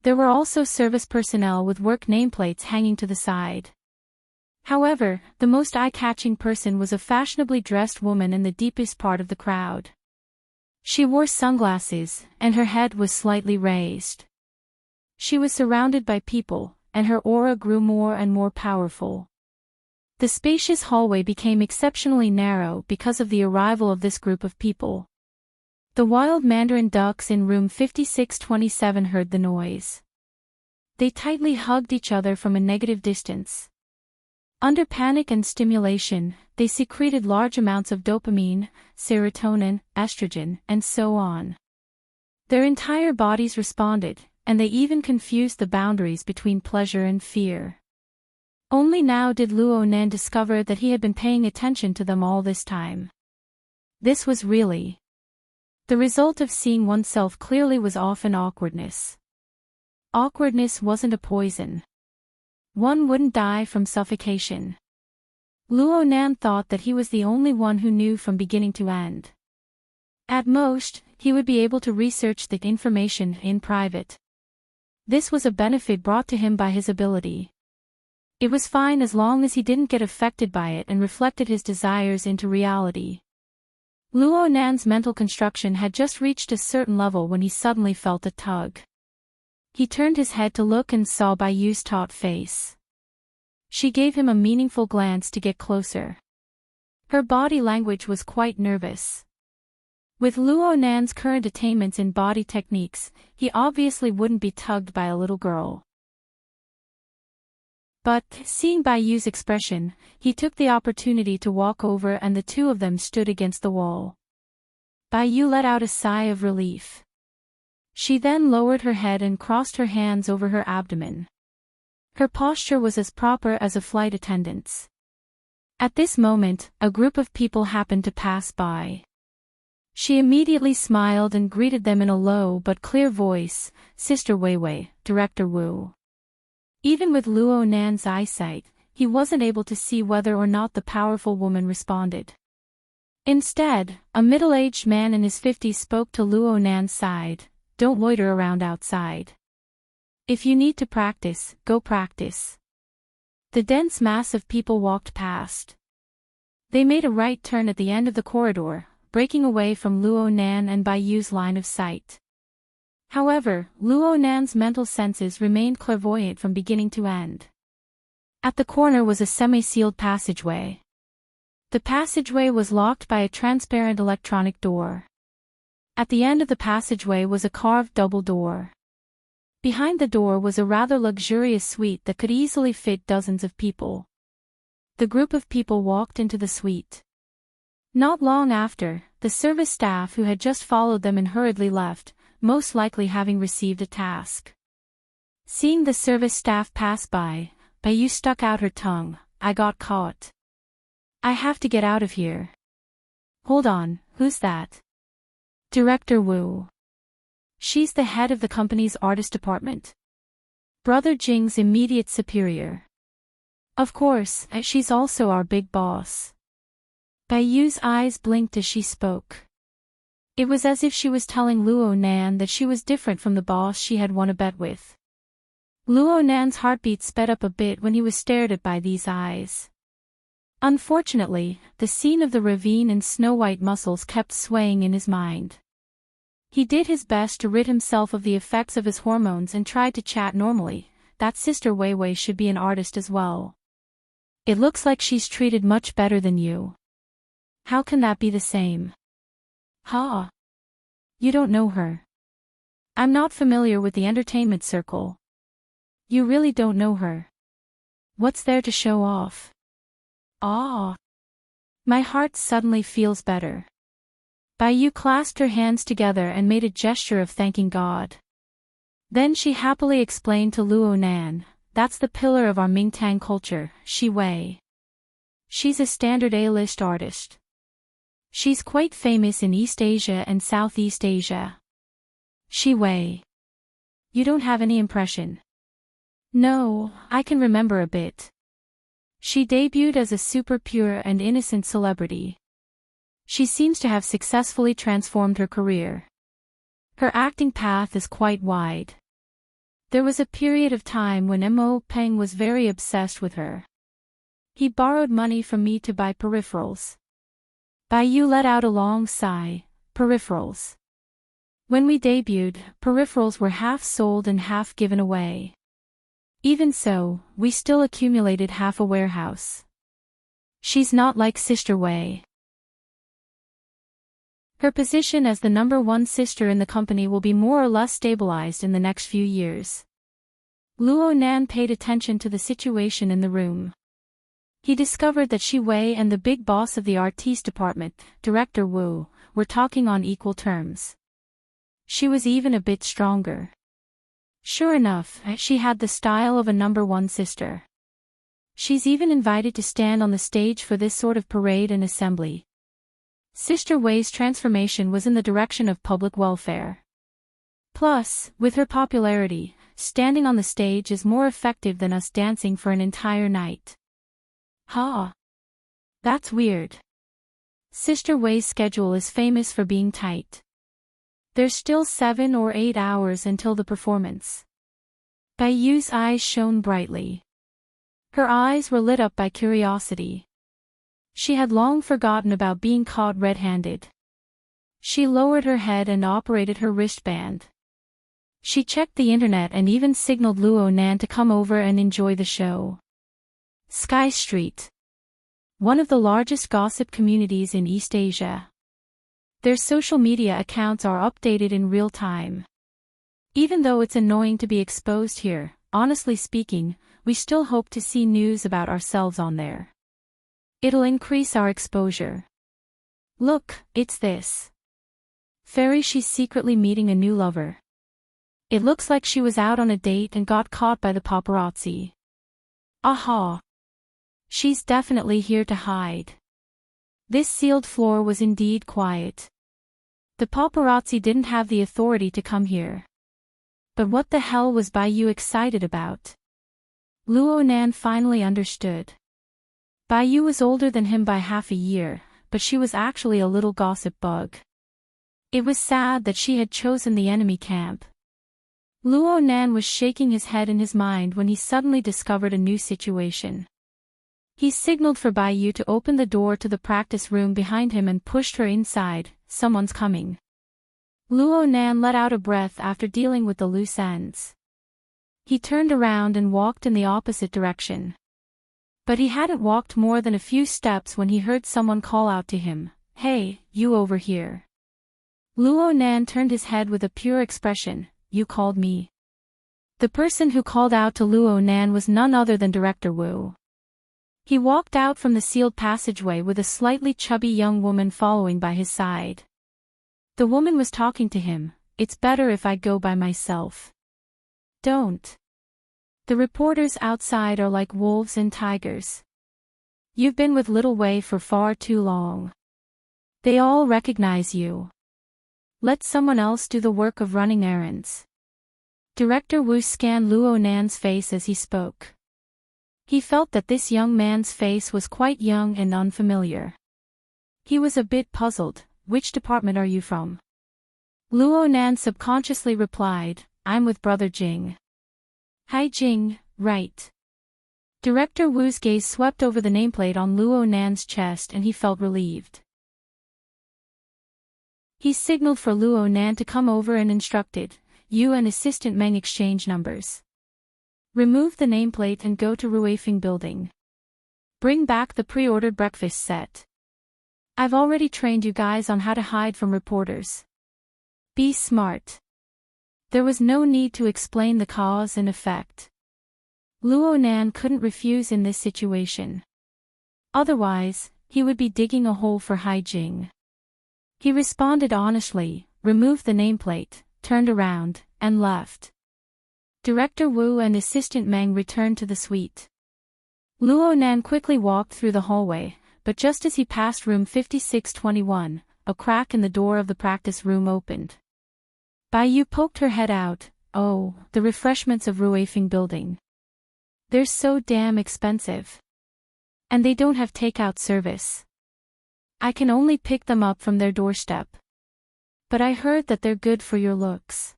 There were also service personnel with work nameplates hanging to the side. However, the most eye-catching person was a fashionably dressed woman in the deepest part of the crowd. She wore sunglasses, and her head was slightly raised. She was surrounded by people, and her aura grew more and more powerful. The spacious hallway became exceptionally narrow because of the arrival of this group of people. The wild mandarin ducks in room 5627 heard the noise. They tightly hugged each other from a negative distance. Under panic and stimulation, they secreted large amounts of dopamine, serotonin, estrogen, and so on. Their entire bodies responded, and they even confused the boundaries between pleasure and fear. Only now did Luo Nan discover that he had been paying attention to them all this time. This was really the result of seeing oneself clearly was often awkwardness. Awkwardness wasn't a poison. One wouldn't die from suffocation. Luo Nan thought that he was the only one who knew from beginning to end. At most, he would be able to research the information in private. This was a benefit brought to him by his ability. It was fine as long as he didn't get affected by it and reflected his desires into reality. Luo Nan's mental construction had just reached a certain level when he suddenly felt a tug. He turned his head to look and saw Bai Yu's taut face. She gave him a meaningful glance to get closer. Her body language was quite nervous. With Luo Nan's current attainments in body techniques, he obviously wouldn't be tugged by a little girl. But, seeing Bai Yu's expression, he took the opportunity to walk over and the two of them stood against the wall. Bai Yu let out a sigh of relief. She then lowered her head and crossed her hands over her abdomen. Her posture was as proper as a flight attendant's. At this moment, a group of people happened to pass by. She immediately smiled and greeted them in a low but clear voice, "Sister Weiwei, Director Wu." Even with Luo Nan's eyesight, he wasn't able to see whether or not the powerful woman responded. Instead, a middle-aged man in his 50s spoke to Luo Nan's side, "Don't loiter around outside. If you need to practice, go practice." The dense mass of people walked past. They made a right turn at the end of the corridor, breaking away from Luo Nan and Bai Yu's line of sight. However, Luo Nan's mental senses remained clairvoyant from beginning to end. At the corner was a semi-sealed passageway. The passageway was locked by a transparent electronic door. At the end of the passageway was a carved double door. Behind the door was a rather luxurious suite that could easily fit dozens of people. The group of people walked into the suite. Not long after, the service staff who had just followed them and hurriedly left, most likely having received a task. Seeing the service staff pass by, Bai Yu stuck out her tongue. "I got caught. I have to get out of here." "Hold on, who's that?" "Director Wu. She's the head of the company's artist department. Brother Jing's immediate superior. Of course, she's also our big boss." Bayu's eyes blinked as she spoke. It was as if she was telling Luo Nan that she was different from the boss she had won a bet with. Luo Nan's heartbeat sped up a bit when he was stared at by these eyes. Unfortunately, the scene of the ravine and snow-white muscles kept swaying in his mind. He did his best to rid himself of the effects of his hormones and tried to chat normally. That Sister Wei Wei should be an artist as well. It looks like she's treated much better than you. How can that be the same? Ha! You don't know her. I'm not familiar with the entertainment circle. You really don't know her. What's there to show off? Ah! My heart suddenly feels better. Bayu clasped her hands together and made a gesture of thanking God. Then she happily explained to Luo Nan, that's the pillar of our Mingtang culture, Shi Wei. She's a standard A-list artist. She's quite famous in East Asia and Southeast Asia. Shi Wei. You don't have any impression? No, I can remember a bit. She debuted as a super pure and innocent celebrity. She seems to have successfully transformed her career. Her acting path is quite wide. There was a period of time when Mo Peng was very obsessed with her. He borrowed money from me to buy peripherals. Bayu let out a long sigh. Peripherals. When we debuted, peripherals were half sold and half given away. Even so, we still accumulated half a warehouse. She's not like Sister Wei. Her position as the #1 sister in the company will be more or less stabilized in the next few years. Luo Nan paid attention to the situation in the room. He discovered that Shi Wei and the big boss of the artiste department, Director Wu, were talking on equal terms. She was even a bit stronger. Sure enough, she had the style of a #1 sister. She's even invited to stand on the stage for this sort of parade and assembly. Sister Wei's transformation was in the direction of public welfare. Plus, with her popularity, standing on the stage is more effective than us dancing for an entire night. Ha! That's weird. Sister Wei's schedule is famous for being tight. There's still 7 or 8 hours until the performance. Bayu's eyes shone brightly. Her eyes were lit up by curiosity. She had long forgotten about being caught red-handed. She lowered her head and operated her wristband. She checked the internet and even signaled Luo Nan to come over and enjoy the show. Sky Street. One of the largest gossip communities in East Asia. Their social media accounts are updated in real time. Even though it's annoying to be exposed here, honestly speaking, we still hope to see news about ourselves on there. It'll increase our exposure. Look, it's this. Fairy, she's secretly meeting a new lover. It looks like she was out on a date and got caught by the paparazzi. Aha! She's definitely here to hide. This sealed floor was indeed quiet. The paparazzi didn't have the authority to come here. But what the hell was Bayu excited about? Luo Nan finally understood. Bayu was older than him by half a year, but she was actually a little gossip bug. It was sad that she had chosen the enemy camp. Luo Nan was shaking his head in his mind when he suddenly discovered a new situation. He signaled for Bayu to open the door to the practice room behind him and pushed her inside. Someone's coming. Luo Nan let out a breath after dealing with the loose ends. He turned around and walked in the opposite direction. But he hadn't walked more than a few steps when he heard someone call out to him, "Hey, you over here." Luo Nan turned his head with a pure expression, "You called me?" The person who called out to Luo Nan was none other than Director Wu. He walked out from the sealed passageway with a slightly chubby young woman following by his side. The woman was talking to him, "It's better if I go by myself." "Don't. The reporters outside are like wolves and tigers. You've been with Little Wei for far too long. They all recognize you. Let someone else do the work of running errands." Director Wu scanned Luo Nan's face as he spoke. He felt that this young man's face was quite young and unfamiliar. He was a bit puzzled. Which department are you from? Luo Nan subconsciously replied, I'm with Brother Jing. Hi Jing, right. Director Wu's gaze swept over the nameplate on Luo Nan's chest and he felt relieved. He signaled for Luo Nan to come over and instructed, you and Assistant Meng exchange numbers. Remove the nameplate and go to Ruifeng building. Bring back the pre-ordered breakfast set. I've already trained you guys on how to hide from reporters. Be smart. There was no need to explain the cause and effect. Luo Nan couldn't refuse in this situation. Otherwise, he would be digging a hole for Hai Jing. He responded honestly, removed the nameplate, turned around, and left. Director Wu and Assistant Meng returned to the suite. Luo Nan quickly walked through the hallway, but just as he passed room 5621, a crack in the door of the practice room opened. Bai Yu poked her head out. Oh, the refreshments of Ruifeng building. They're so damn expensive. And they don't have takeout service. I can only pick them up from their doorstep. But I heard that they're good for your looks.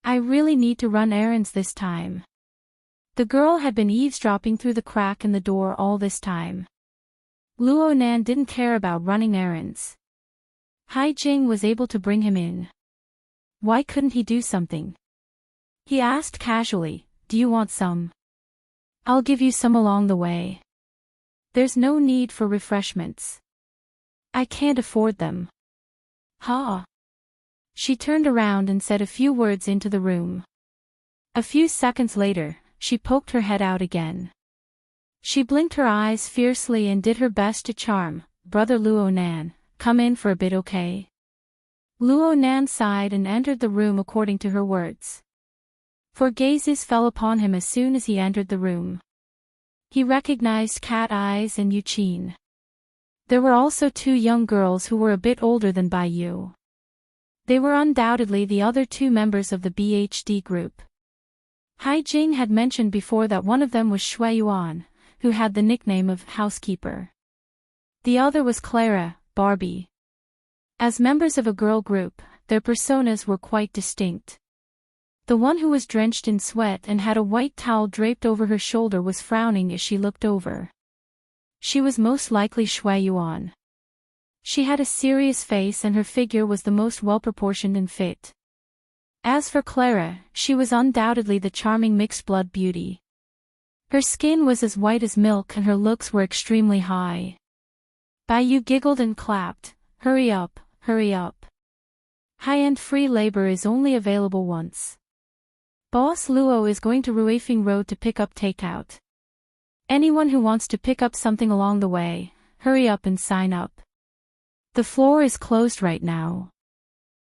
I really need to run errands this time. The girl had been eavesdropping through the crack in the door all this time. Luo Nan didn't care about running errands. Hai Jing was able to bring him in. Why couldn't he do something? He asked casually, do you want some? I'll give you some along the way. There's no need for refreshments. I can't afford them. Ha! She turned around and said a few words into the room. A few seconds later, she poked her head out again. She blinked her eyes fiercely and did her best to charm, Brother Luo Nan, come in for a bit okay? Luo Nan sighed and entered the room according to her words. For gazes fell upon him as soon as he entered the room. He recognized Cat Eyes and Yu Qin. There were also two young girls who were a bit older than Bai Yu. They were undoubtedly the other two members of the BHD group. Hai Jing had mentioned before that one of them was Shui Yuan, who had the nickname of Housekeeper. The other was Clara, Barbie. As members of a girl group, their personas were quite distinct. The one who was drenched in sweat and had a white towel draped over her shoulder was frowning as she looked over. She was most likely Shui Yuan. She had a serious face and her figure was the most well-proportioned and fit. As for Clara, she was undoubtedly the charming mixed-blood beauty. Her skin was as white as milk and her looks were extremely high. Bai Yu giggled and clapped, hurry up, hurry up. High-end free labor is only available once. Boss Luo is going to Ruifeng Road to pick up takeout. Anyone who wants to pick up something along the way, hurry up and sign up. The floor is closed right now.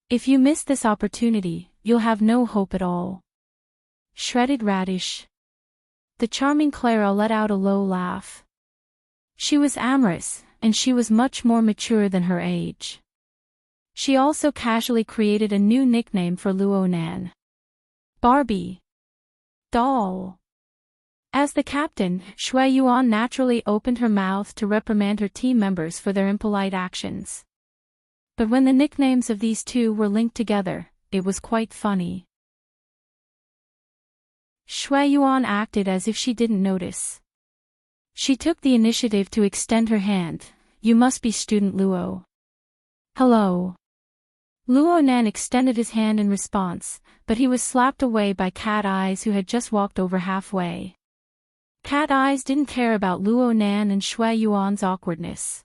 If you miss this opportunity, you'll have no hope at all. Shredded radish. The charming Clara let out a low laugh. She was amorous, and she was much more mature than her age. She also casually created a new nickname for Luo Nan. Barbie. Doll. As the captain, Shui Yuan naturally opened her mouth to reprimand her team members for their impolite actions. But when the nicknames of these two were linked together, it was quite funny. Shui Yuan acted as if she didn't notice. She took the initiative to extend her hand. You must be Student Luo. Hello. Luo Nan extended his hand in response, but he was slapped away by Cat Eyes who had just walked over halfway. Cat Eyes didn't care about Luo Nan and Shui Yuan's awkwardness.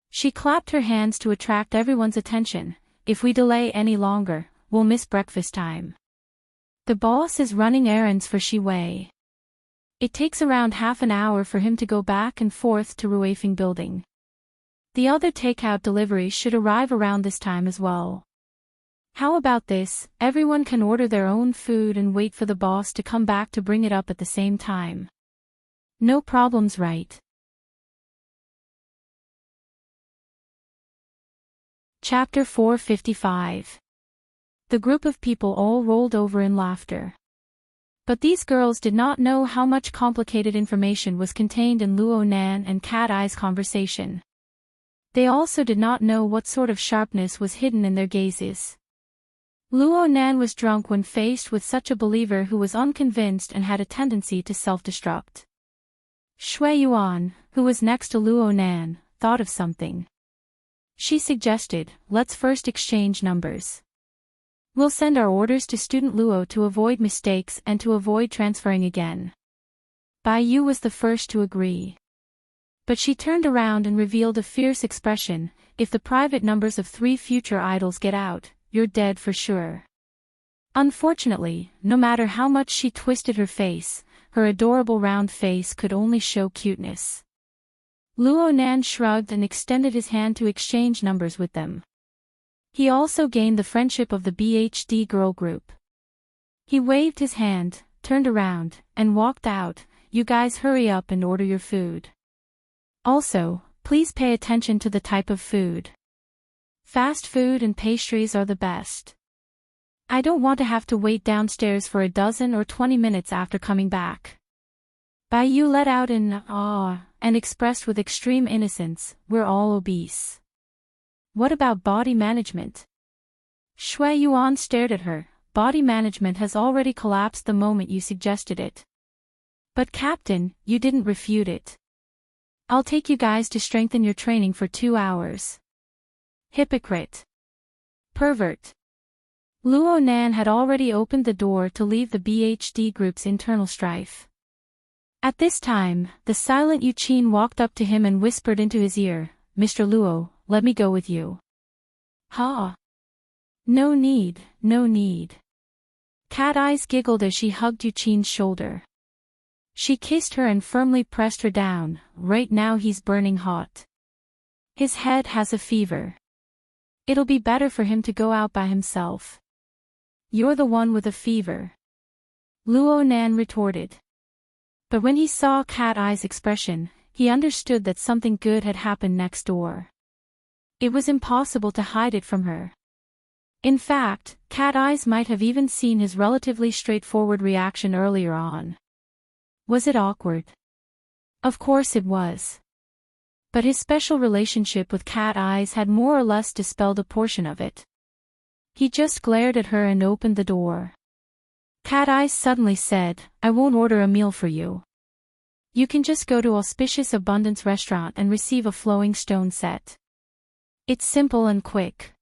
She clapped her hands to attract everyone's attention. If we delay any longer, we'll miss breakfast time. The boss is running errands for Shi Wei. It takes around half an hour for him to go back and forth to Ruifeng building. The other takeout deliveries should arrive around this time as well. How about this, everyone can order their own food and wait for the boss to come back to bring it up at the same time. No problems, right? Chapter 455. The group of people all rolled over in laughter. But these girls did not know how much complicated information was contained in Luo Nan and Cat Eye's conversation. They also did not know what sort of sharpness was hidden in their gazes. Luo Nan was drunk when faced with such a believer who was unconvinced and had a tendency to self-destruct. Shui Yuan, who was next to Luo Nan, thought of something. She suggested, let's first exchange numbers. We'll send our orders to student Luo to avoid mistakes and to avoid transferring again. Bai Yu was the first to agree. But she turned around and revealed a fierce expression, if the private numbers of 3 future idols get out, you're dead for sure. Unfortunately, no matter how much she twisted her face, her adorable round face could only show cuteness. Luo Nan shrugged and extended his hand to exchange numbers with them. He also gained the friendship of the BHD girl group. He waved his hand, turned around, and walked out. You guys hurry up and order your food. Also, please pay attention to the type of food. Fast food and pastries are the best. I don't want to have to wait downstairs for a dozen or 20 minutes after coming back. Bai Yu let out an "ah" and expressed with extreme innocence, we're all obese. What about body management? Shui Yuan stared at her. Body management has already collapsed the moment you suggested it. But Captain, you didn't refute it. I'll take you guys to strengthen your training for 2 hours. Hypocrite. Pervert. Luo Nan had already opened the door to leave the BHD group's internal strife. At this time, the silent Yuqin walked up to him and whispered into his ear, Mr. Luo, let me go with you. Ha! No need, no need. Cat Eyes giggled as she hugged Yuqin's shoulder. She kissed her and firmly pressed her down. Right now he's burning hot. His head has a fever. It'll be better for him to go out by himself. You're the one with a fever. Luo Nan retorted. But when he saw Cat Eye's expression, he understood that something good had happened next door. It was impossible to hide it from her. In fact, Cat Eyes might have even seen his relatively straightforward reaction earlier on. Was it awkward? Of course it was. But his special relationship with Cat Eyes had more or less dispelled a portion of it. He just glared at her and opened the door. Cat Eyes suddenly said, I won't order a meal for you. You can just go to Auspicious Abundance Restaurant and receive a flowing stone set. It's simple and quick.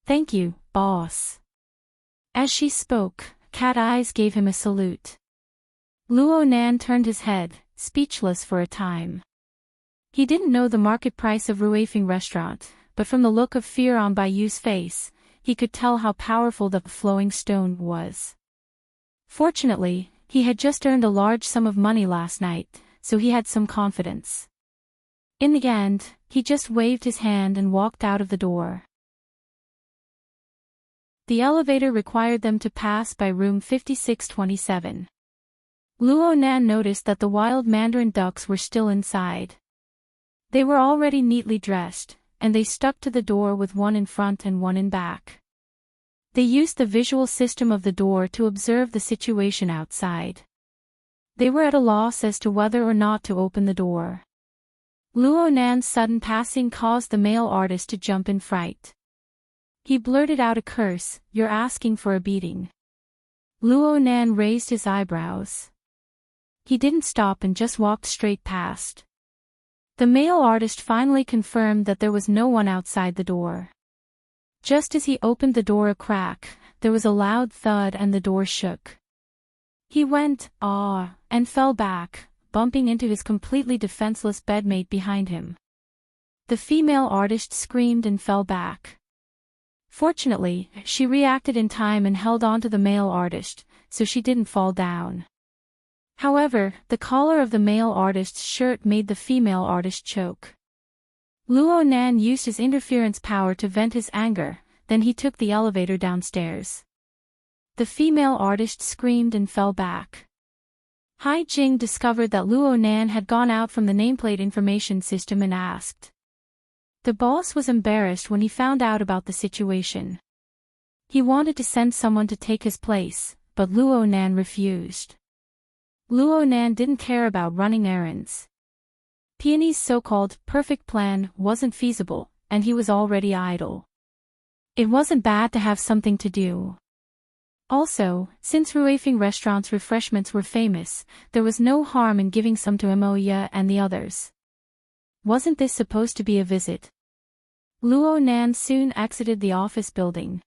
Thank you, boss. As she spoke, Cat Eyes gave him a salute. Luo Nan turned his head, speechless for a time. He didn't know the market price of Ruifeng restaurant, but from the look of fear on Bai Yu's face, he could tell how powerful the flowing stone was. Fortunately, he had just earned a large sum of money last night, so he had some confidence. In the end, he just waved his hand and walked out of the door. The elevator required them to pass by room 5627. Luo Nan noticed that the wild mandarin ducks were still inside. They were already neatly dressed, and they stuck to the door with one in front and one in back. They used the visual system of the door to observe the situation outside. They were at a loss as to whether or not to open the door. Luo Nan's sudden passing caused the male artist to jump in fright. He blurted out a curse, you're asking for a beating. Luo Nan raised his eyebrows. He didn't stop and just walked straight past. The male artist finally confirmed that there was no one outside the door. Just as he opened the door a crack, there was a loud thud and the door shook. He went, ah, and fell back, bumping into his completely defenseless bedmate behind him. The female artist screamed and fell back. Fortunately, she reacted in time and held on to the male artist, so she didn't fall down. However, the collar of the male artist's shirt made the female artist choke. Luo Nan used his interference power to vent his anger, then he took the elevator downstairs. The female artist screamed and fell back. Hai Jing discovered that Luo Nan had gone out from the nameplate information system and asked. The boss was embarrassed when he found out about the situation. He wanted to send someone to take his place, but Luo Nan refused. Luo Nan didn't care about running errands. Peony's so-called perfect plan wasn't feasible, and he was already idle. It wasn't bad to have something to do. Also, since Ruifing restaurant's refreshments were famous, there was no harm in giving some to Moya and the others. Wasn't this supposed to be a visit? Luo Nan soon exited the office building.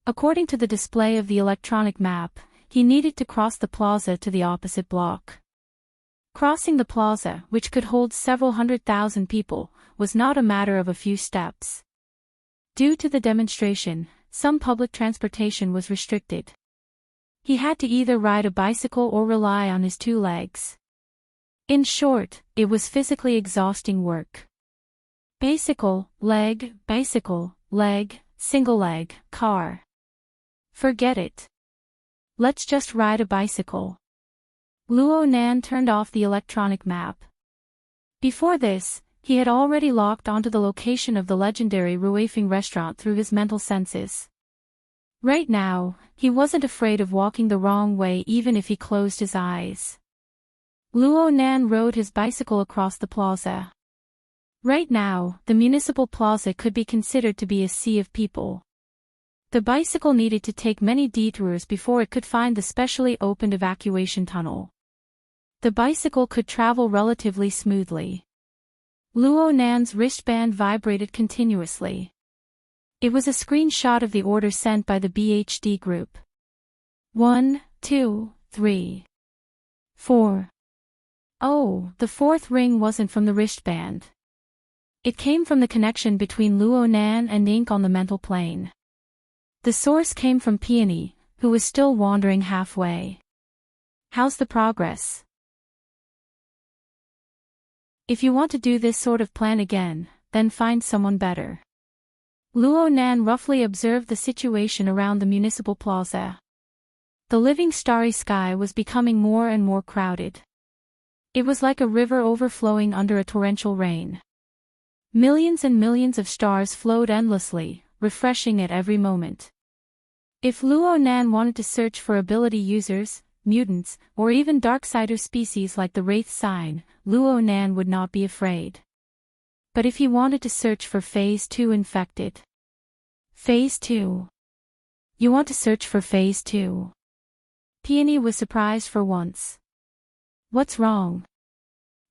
According to the display of the electronic map, he needed to cross the plaza to the opposite block. Crossing the plaza, which could hold several 100,000 people, was not a matter of a few steps. Due to the demonstration, some public transportation was restricted. He had to either ride a bicycle or rely on his two legs. In short, it was physically exhausting work. Bicycle, leg, single leg, car. Forget it. Let's just ride a bicycle. Luo Nan turned off the electronic map. Before this, he had already locked onto the location of the legendary Ruifing restaurant through his mental senses. Right now, he wasn't afraid of walking the wrong way even if he closed his eyes. Luo Nan rode his bicycle across the plaza. Right now, the municipal plaza could be considered to be a sea of people. The bicycle needed to take many detours before it could find the specially opened evacuation tunnel. The bicycle could travel relatively smoothly. Luo Nan's wristband vibrated continuously. It was a screenshot of the order sent by the BHD group. 1, 2, 3, 4. Oh, the fourth ring wasn't from the wristband. It came from the connection between Luo Nan and Ink on the mental plane. The source came from Peony, who was still wandering halfway. How's the progress? If you want to do this sort of plan again, then find someone better. Luo Nan roughly observed the situation around the municipal plaza. The living starry sky was becoming more and more crowded. It was like a river overflowing under a torrential rain. Millions and millions of stars flowed endlessly, refreshing at every moment. If Luo Nan wanted to search for ability users, mutants, or even darksider species like the Wraith sign, Luo Nan would not be afraid. But if he wanted to search for Phase 2 infected. Phase 2. You want to search for Phase 2? Peony was surprised for once. What's wrong?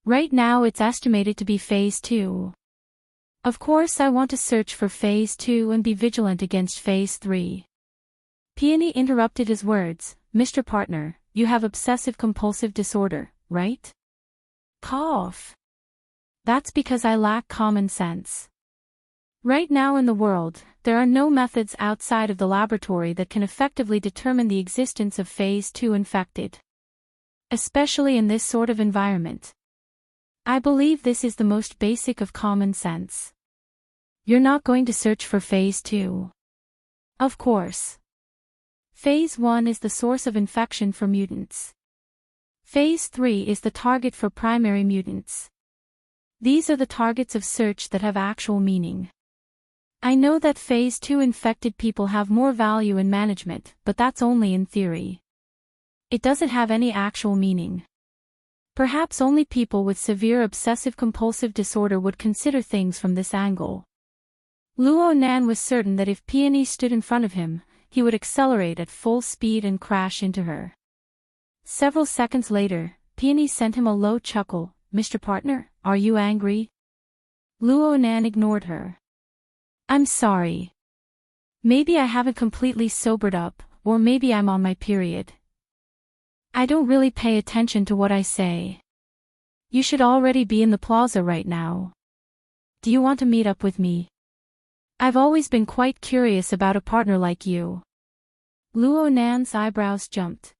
Right now it's estimated to be Phase 2. Of course I want to search for Phase 2 and be vigilant against Phase 3. Peony interrupted his words. Mr. Partner, you have obsessive-compulsive disorder, right? Cough. That's because I lack common sense. Right now in the world, there are no methods outside of the laboratory that can effectively determine the existence of Phase 2 infected. Especially in this sort of environment. I believe this is the most basic of common sense. You're not going to search for Phase 2. Of course. Phase 1 is the source of infection for mutants. Phase 3 is the target for primary mutants. These are the targets of search that have actual meaning. I know that Phase 2 infected people have more value in management, but that's only in theory. It doesn't have any actual meaning. Perhaps only people with severe obsessive-compulsive disorder would consider things from this angle. Luo Nan was certain that if Peony stood in front of him, he would accelerate at full speed and crash into her. Several seconds later, Peony sent him a low chuckle. Mr. Partner, are you angry? Luo Nan ignored her. I'm sorry. Maybe I haven't completely sobered up, or maybe I'm on my period. I don't really pay attention to what I say. You should already be in the plaza right now. Do you want to meet up with me? I've always been quite curious about a partner like you. Luo Nan's eyebrows jumped.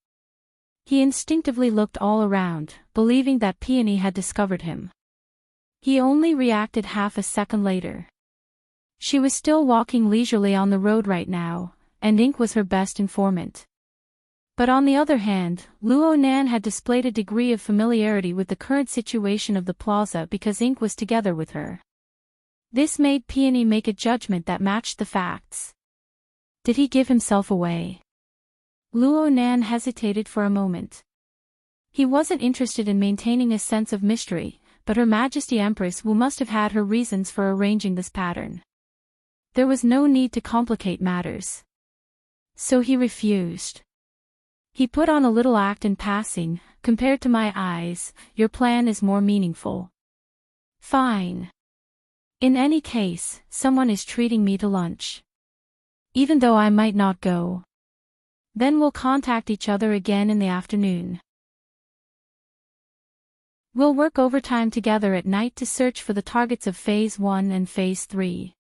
He instinctively looked all around, believing that Peony had discovered him. He only reacted half a second later. She was still walking leisurely on the road right now, and Ink was her best informant. But on the other hand, Luo Nan had displayed a degree of familiarity with the current situation of the plaza because Ink was together with her. This made Peony make a judgment that matched the facts. Did he give himself away? Luo Nan hesitated for a moment. He wasn't interested in maintaining a sense of mystery, but Her Majesty Empress Wu must have had her reasons for arranging this pattern. There was no need to complicate matters. So he refused. He put on a little act in passing. Compared to my eyes, your plan is more meaningful. Fine. In any case, someone is treating me to lunch. Even though I might not go. Then we'll contact each other again in the afternoon. We'll work overtime together at night to search for the targets of Phase 1 and Phase 3.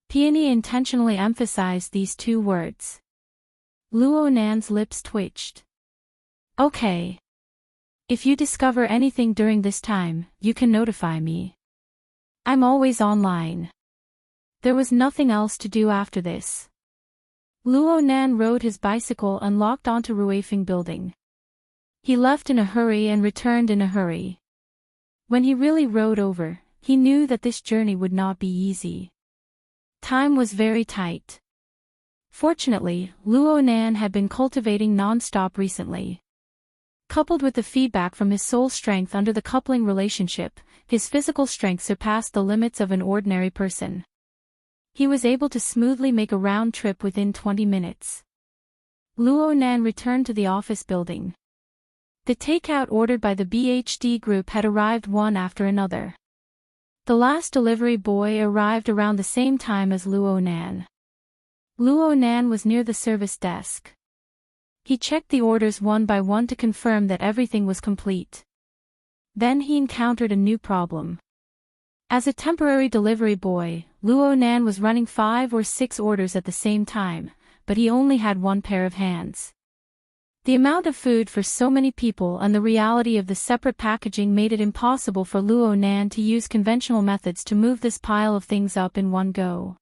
Peony intentionally emphasized these two words. Luo Nan's lips twitched. Okay. If you discover anything during this time, you can notify me. I'm always online. There was nothing else to do after this. Luo Nan rode his bicycle and locked onto Ruifeng Building. He left in a hurry and returned in a hurry. When he really rode over, he knew that this journey would not be easy. Time was very tight. Fortunately, Luo Nan had been cultivating non-stop recently. Coupled with the feedback from his soul strength under the coupling relationship, his physical strength surpassed the limits of an ordinary person. He was able to smoothly make a round trip within 20 minutes. Luo Nan returned to the office building. The takeout ordered by the BHD group had arrived one after another. The last delivery boy arrived around the same time as Luo Nan. Luo Nan was near the service desk. He checked the orders one by one to confirm that everything was complete. Then he encountered a new problem. As a temporary delivery boy, Luo Nan was running 5 or 6 orders at the same time, but he only had one pair of hands. The amount of food for so many people and the reality of the separate packaging made it impossible for Luo Nan to use conventional methods to move this pile of things up in one go.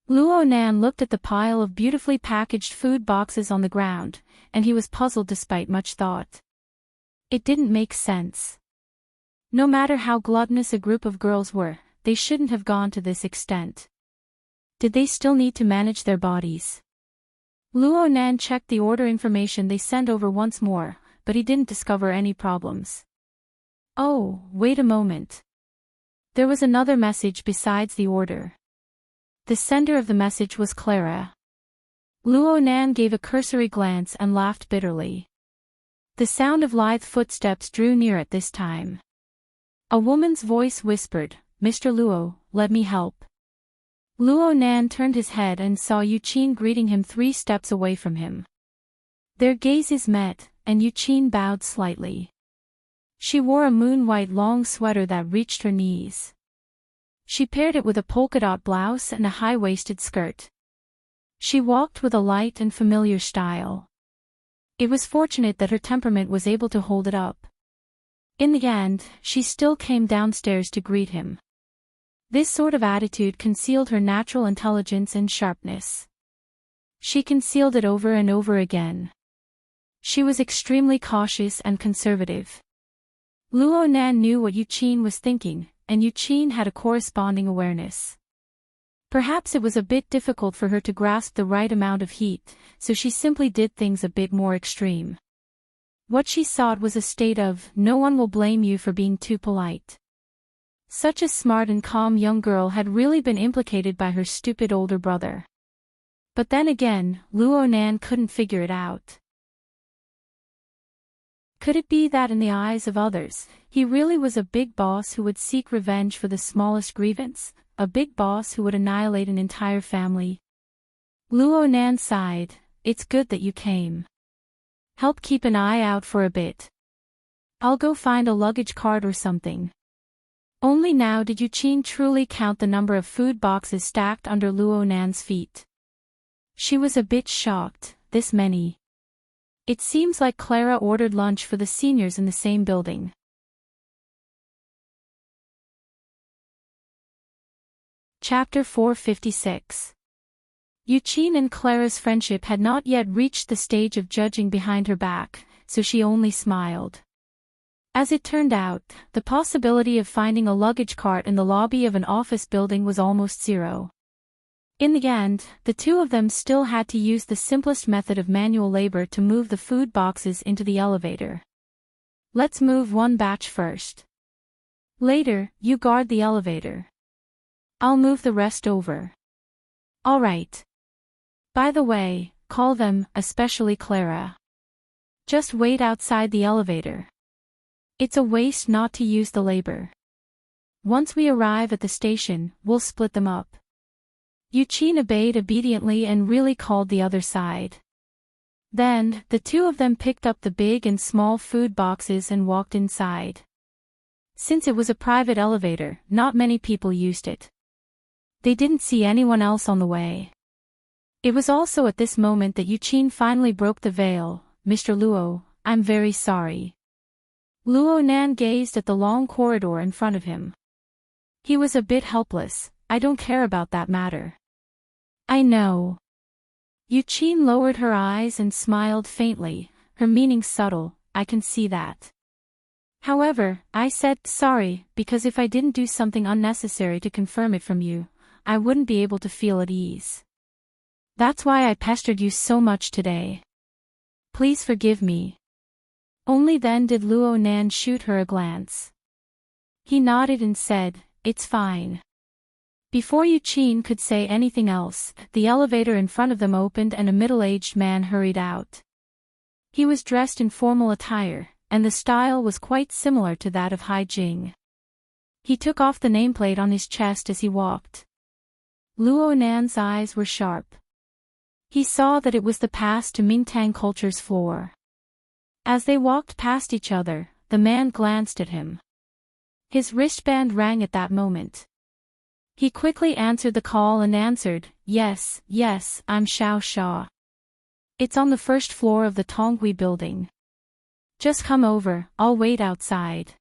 Luo Nan looked at the pile of beautifully packaged food boxes on the ground, and he was puzzled despite much thought. It didn't make sense. No matter how gluttonous a group of girls were, they shouldn't have gone to this extent. Did they still need to manage their bodies? Luo Nan checked the order information they sent over once more, but he didn't discover any problems. Oh, wait a moment. There was another message besides the order. The sender of the message was Clara. Luo Nan gave a cursory glance and laughed bitterly. The sound of lithe footsteps drew near at this time. A woman's voice whispered, "Mr. Luo, let me help." Luo Nan turned his head and saw Yuqin greeting him 3 steps away from him. Their gazes met, and Yuqin bowed slightly. She wore a moon-white long sweater that reached her knees. She paired it with a polka-dot blouse and a high-waisted skirt. She walked with a light and familiar style. It was fortunate that her temperament was able to hold it up. In the end, she still came downstairs to greet him. This sort of attitude concealed her natural intelligence and sharpness. She concealed it over and over again. She was extremely cautious and conservative. Luo Nan knew what Yuqin was thinking, and Yuqin had a corresponding awareness. Perhaps it was a bit difficult for her to grasp the right amount of heat, so she simply did things a bit more extreme. What she sought was a state of, "No one will blame you for being too polite." Such a smart and calm young girl had really been implicated by her stupid older brother. But then again, Luo Nan couldn't figure it out. Could it be that in the eyes of others, he really was a big boss who would seek revenge for the smallest grievance, a big boss who would annihilate an entire family? Luo Nan sighed, "It's good that you came. Help keep an eye out for a bit. I'll go find a luggage cart or something." Only now did Yuqin truly count the number of food boxes stacked under Luo Nan's feet. She was a bit shocked, this many. It seems like Clara ordered lunch for the seniors in the same building. Chapter 456. Yuqin and Clara's friendship had not yet reached the stage of judging behind her back, so she only smiled. As it turned out, the possibility of finding a luggage cart in the lobby of an office building was almost zero. In the end, the two of them still had to use the simplest method of manual labor to move the food boxes into the elevator. "Let's move one batch first." Later, you guard the elevator. I'll move the rest over. All right. By the way, call them, especially Clara. Just wait outside the elevator. It's a waste not to use the labor. Once we arrive at the station, we'll split them up. Eugene obeyed obediently and really called the other side. Then, the two of them picked up the big and small food boxes and walked inside. Since it was a private elevator, not many people used it. They didn't see anyone else on the way. It was also at this moment that Eugene finally broke the veil. Mr. Luo, I'm very sorry. Luo Nan gazed at the long corridor in front of him. He was a bit helpless. I don't care about that matter. I know. Eugene lowered her eyes and smiled faintly, her meaning subtle, I can see that. However, I said sorry because if I didn't do something unnecessary to confirm it from you, I wouldn't be able to feel at ease. That's why I pestered you so much today. Please forgive me. Only then did Luo Nan shoot her a glance. He nodded and said, it's fine. Before Eugene could say anything else, the elevator in front of them opened and a middle-aged man hurried out. He was dressed in formal attire, and the style was quite similar to that of Hai Jing. He took off the nameplate on his chest as he walked. Luo Nan's eyes were sharp. He saw that it was the pass to Mingtang Culture's floor. As they walked past each other, the man glanced at him. His wristband rang at that moment. He quickly answered the call and answered, yes, I'm Xiao Xia. It's on the first floor of the Tonghui building. Just come over, I'll wait outside.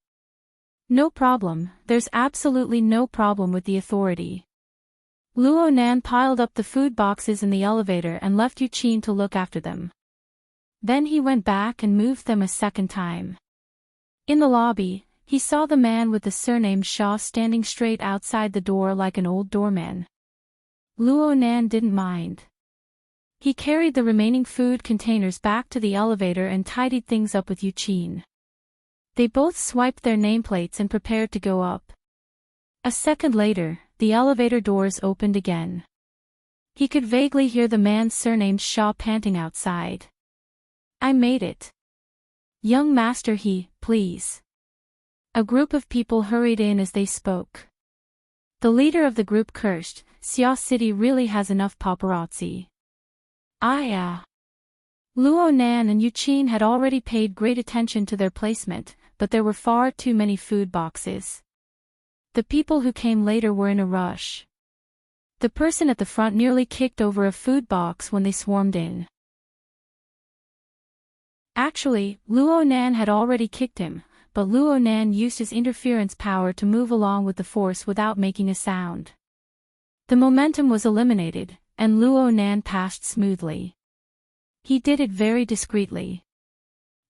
No problem, there's absolutely no problem with the authority. Luo Nan piled up the food boxes in the elevator and left Eugene to look after them. Then he went back and moved them a second time. In the lobby, he saw the man with the surname Shaw standing straight outside the door like an old doorman. Luo Nan didn't mind. He carried the remaining food containers back to the elevator and tidied things up with Eugene. They both swiped their nameplates and prepared to go up. A second later, the elevator doors opened again. He could vaguely hear the man surnamed Shaw panting outside. I made it. Young Master He, please. A group of people hurried in as they spoke. The leader of the group cursed, Xia City really has enough paparazzi. Luo Nan and Eugene had already paid great attention to their placement, but there were far too many food boxes. The people who came later were in a rush. The person at the front nearly kicked over a food box when they swarmed in. Actually, Luo Nan had already kicked him, but Luo Nan used his interference power to move along with the force without making a sound. The momentum was eliminated, and Luo Nan passed smoothly. He did it very discreetly.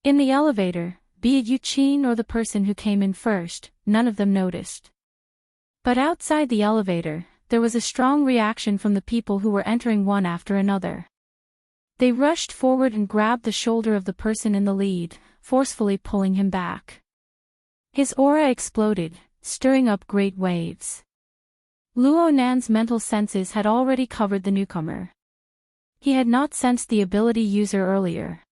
In the elevator, be it Eugene or the person who came in first, none of them noticed. But outside the elevator, there was a strong reaction from the people who were entering one after another. They rushed forward and grabbed the shoulder of the person in the lead, forcefully pulling him back. His aura exploded, stirring up great waves. Luo Nan's mental senses had already covered the newcomer. He had not sensed the ability user earlier.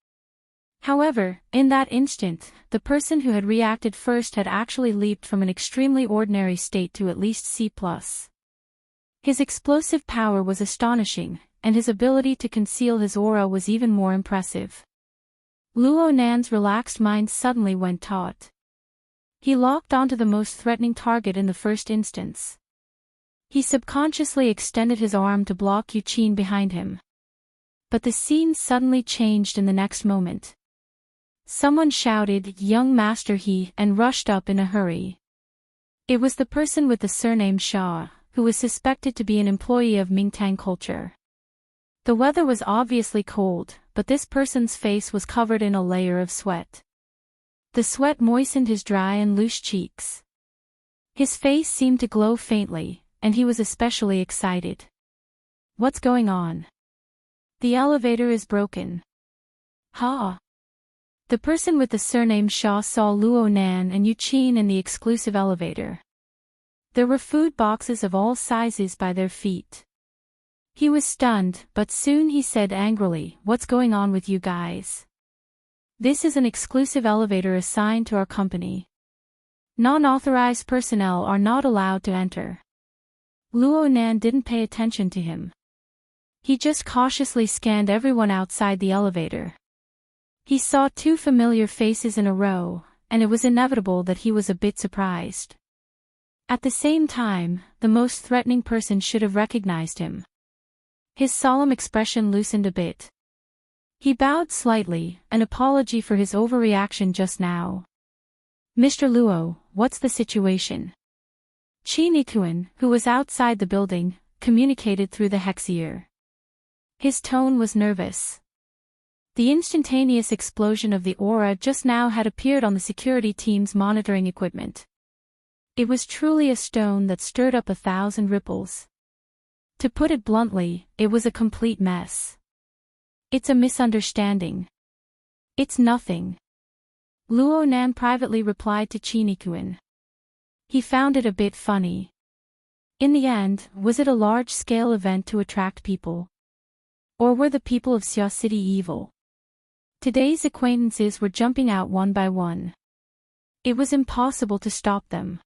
However, in that instant, the person who had reacted first had actually leaped from an extremely ordinary state to at least C+. His explosive power was astonishing, and his ability to conceal his aura was even more impressive. Luo Nan's relaxed mind suddenly went taut. He locked onto the most threatening target in the first instance. He subconsciously extended his arm to block Eugene behind him. But the scene suddenly changed in the next moment. Someone shouted, "Young Master He," and rushed up in a hurry. It was the person with the surname Shaw, who was suspected to be an employee of Mingtang Culture. The weather was obviously cold, but this person's face was covered in a layer of sweat. The sweat moistened his dry and loose cheeks. His face seemed to glow faintly, and he was especially excited. What's going on? The elevator is broken. Ha! The person with the surname Shaw saw Luo Nan and Eugene in the exclusive elevator. There were food boxes of all sizes by their feet. He was stunned, but soon he said angrily, "What's going on with you guys? This is an exclusive elevator assigned to our company. Non-authorized personnel are not allowed to enter." Luo Nan didn't pay attention to him. He just cautiously scanned everyone outside the elevator. He saw two familiar faces in a row, and it was inevitable that he was a bit surprised. At the same time, the most threatening person should have recognized him. His solemn expression loosened a bit. He bowed slightly, an apology for his overreaction just now. "Mr. Luo, what's the situation?" Chinikuan, who was outside the building, communicated through the hexier. His tone was nervous. The instantaneous explosion of the aura just now had appeared on the security team's monitoring equipment. It was truly a stone that stirred up 1,000 ripples. To put it bluntly, it was a complete mess. "It's a misunderstanding." "It's nothing," Luo Nan privately replied to Chinikuan. He found it a bit funny. In the end, was it a large-scale event to attract people? Or were the people of Xia City evil? Today's acquaintances were jumping out one by one. It was impossible to stop them.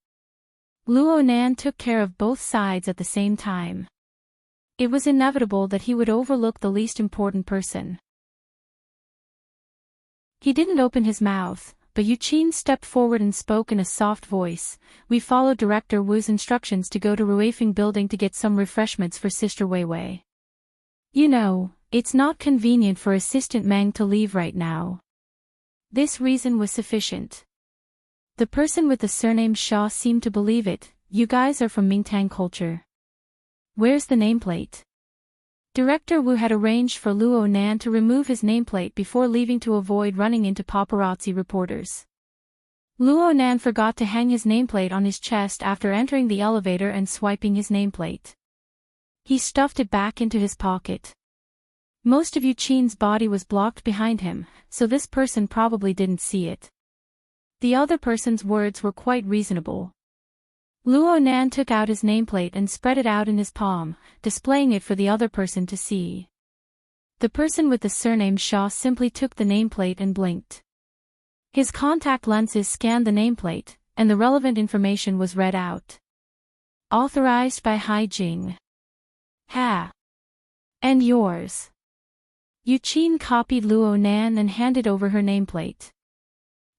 Luo Nan took care of both sides at the same time. It was inevitable that he would overlook the least important person. He didn't open his mouth, but Eugene stepped forward and spoke in a soft voice. "We followed Director Wu's instructions to go to Ruifeng building to get some refreshments for Sister Weiwei. You know, it's not convenient for Assistant Meng to leave right now." This reason was sufficient. The person with the surname Shaw seemed to believe it. "You guys are from Mingtang culture. Where's the nameplate?" Director Wu had arranged for Luo Nan to remove his nameplate before leaving to avoid running into paparazzi reporters. Luo Nan forgot to hang his nameplate on his chest after entering the elevator and swiping his nameplate. He stuffed it back into his pocket. Most of Eugene's body was blocked behind him, so this person probably didn't see it. The other person's words were quite reasonable. Luo Nan took out his nameplate and spread it out in his palm, displaying it for the other person to see. The person with the surname Shaw simply took the nameplate and blinked. His contact lenses scanned the nameplate, and the relevant information was read out. "Authorized by Hai Jing." "Ha! And yours?" Eugene copied Luo Nan and handed over her nameplate.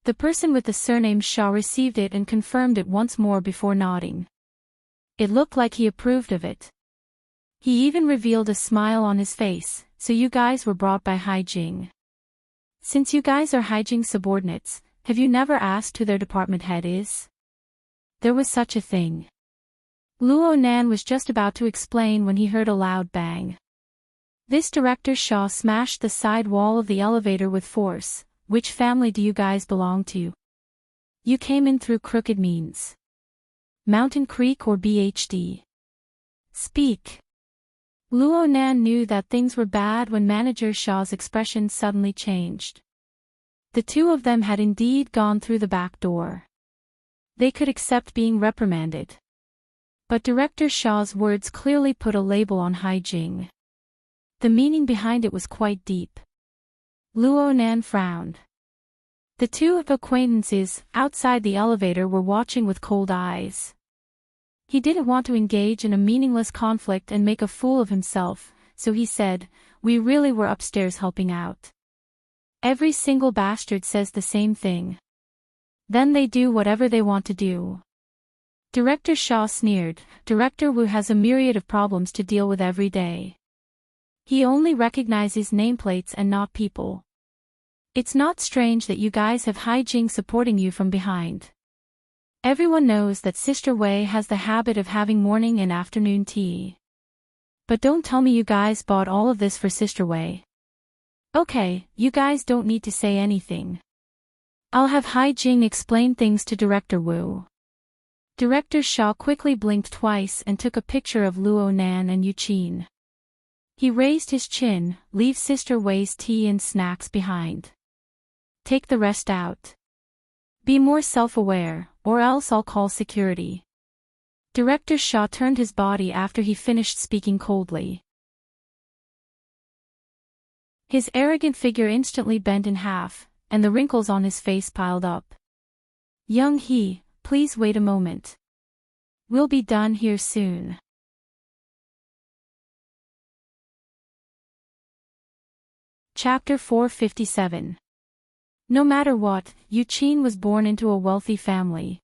The person with the surname Shaw received it and confirmed it once more before nodding. It looked like he approved of it. He even revealed a smile on his face. "So you guys were brought by Hai Jing. Since you guys are Hai Jing's subordinates, have you never asked who their department head is?" There was such a thing. Luo Nan was just about to explain when he heard a loud bang. This Director Shaw smashed the side wall of the elevator with force. "Which family do you guys belong to? You came in through crooked means. Mountain Creek or BHD? Speak." Luo Nan knew that things were bad when Manager Shaw's expression suddenly changed. The two of them had indeed gone through the back door. They could accept being reprimanded. But Director Shaw's words clearly put a label on Hai Jing. The meaning behind it was quite deep. Luo Nan frowned. The two acquaintances outside the elevator were watching with cold eyes. He didn't want to engage in a meaningless conflict and make a fool of himself, so he said, "We really were upstairs helping out. Every single bastard says the same thing. Then they do whatever they want to do." Director Shaw sneered. "Director Wu has a myriad of problems to deal with every day. He only recognizes nameplates and not people. It's not strange that you guys have Hai Jing supporting you from behind. Everyone knows that Sister Wei has the habit of having morning and afternoon tea. But don't tell me you guys bought all of this for Sister Wei. Okay, you guys don't need to say anything. I'll have Hai Jing explain things to Director Wu." Director Shaw quickly blinked twice and took a picture of Luo Nan and Eugene. He raised his chin. "Leave Sister Wei's tea and snacks behind. Take the rest out. Be more self-aware, or else I'll call security. Director Shaw turned his body after he finished speaking coldly. His arrogant figure instantly bent in half, and the wrinkles on his face piled up. Young He, please wait a moment. We'll be done here soon. Chapter 457. No matter what, Eugene was born into a wealthy family.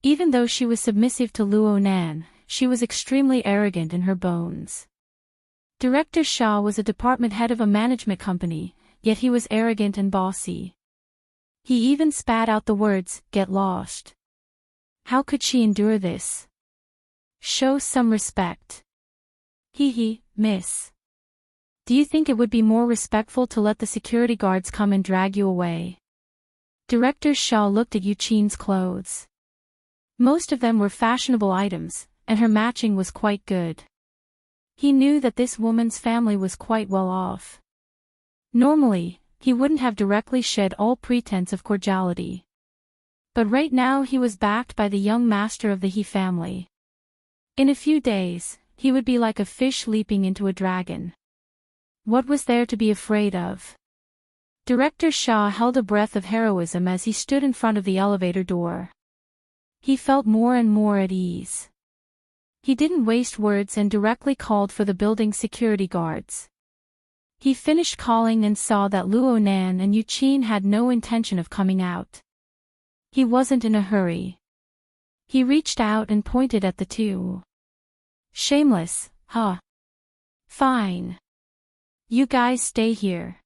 Even though she was submissive to Luo Nan, she was extremely arrogant in her bones. Director Shaw was a department head of a management company, yet he was arrogant and bossy. He even spat out the words, "Get lost." How could she endure this? Show some respect. Miss. Do you think it would be more respectful to let the security guards come and drag you away? Director Shaw looked at Eugene's clothes. Most of them were fashionable items, and her matching was quite good. He knew that this woman's family was quite well off. Normally, he wouldn't have directly shed all pretense of cordiality. But right now he was backed by the young master of the He family. In a few days, he would be like a fish leaping into a dragon. What was there to be afraid of? Director Shaw held a breath of heroism as he stood in front of the elevator door. He felt more and more at ease. He didn't waste words and directly called for the building's security guards. He finished calling and saw that Luo Nan and Eugene had no intention of coming out. He wasn't in a hurry. He reached out and pointed at the two. Shameless, huh? Fine. You guys stay here.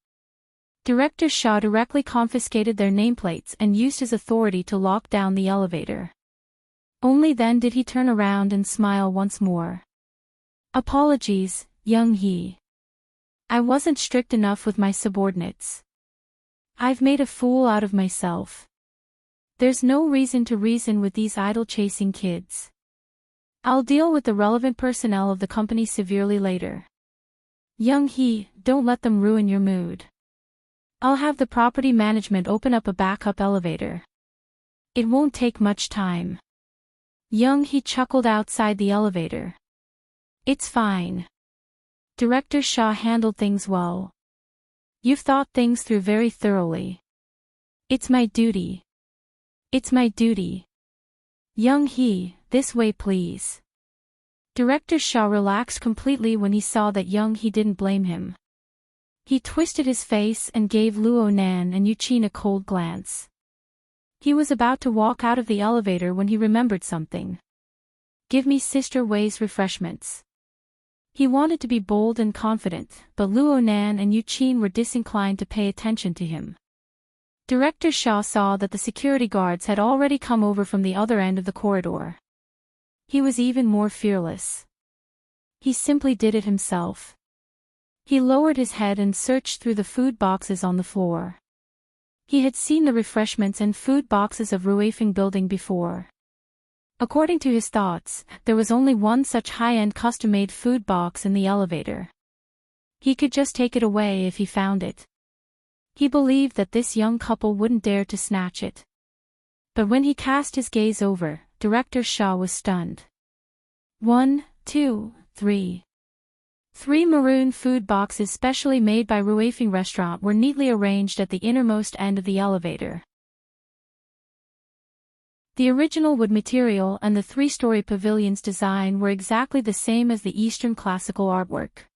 Director Shaw directly confiscated their nameplates and used his authority to lock down the elevator. Only then did he turn around and smile once more. Apologies, young He. I wasn't strict enough with my subordinates. I've made a fool out of myself. There's no reason to reason with these idle-chasing kids. I'll deal with the relevant personnel of the company severely later. Young He, don't let them ruin your mood. I'll have the property management open up a backup elevator. It won't take much time. Young He chuckled outside the elevator. It's fine. Director Shaw handled things well. You've thought things through very thoroughly. It's my duty. It's my duty. Young He, this way please. Director Shaw relaxed completely when he saw that Young He didn't blame him. He twisted his face and gave Luo Nan and Eugene a cold glance. He was about to walk out of the elevator when he remembered something. Give me Sister Wei's refreshments. He wanted to be bold and confident, but Luo Nan and Eugene were disinclined to pay attention to him. Director Shaw saw that the security guards had already come over from the other end of the corridor. He was even more fearless. He simply did it himself. He lowered his head and searched through the food boxes on the floor. He had seen the refreshments and food boxes of Ruifeng building before. According to his thoughts, there was only one such high-end custom-made food box in the elevator. He could just take it away if he found it. He believed that this young couple wouldn't dare to snatch it. But when he cast his gaze over, Director Shaw was stunned. 1, 2, 3. 3 maroon food boxes specially made by Ruifeng restaurant were neatly arranged at the innermost end of the elevator. The original wood material and the 3-story pavilion's design were exactly the same as the Eastern classical artwork.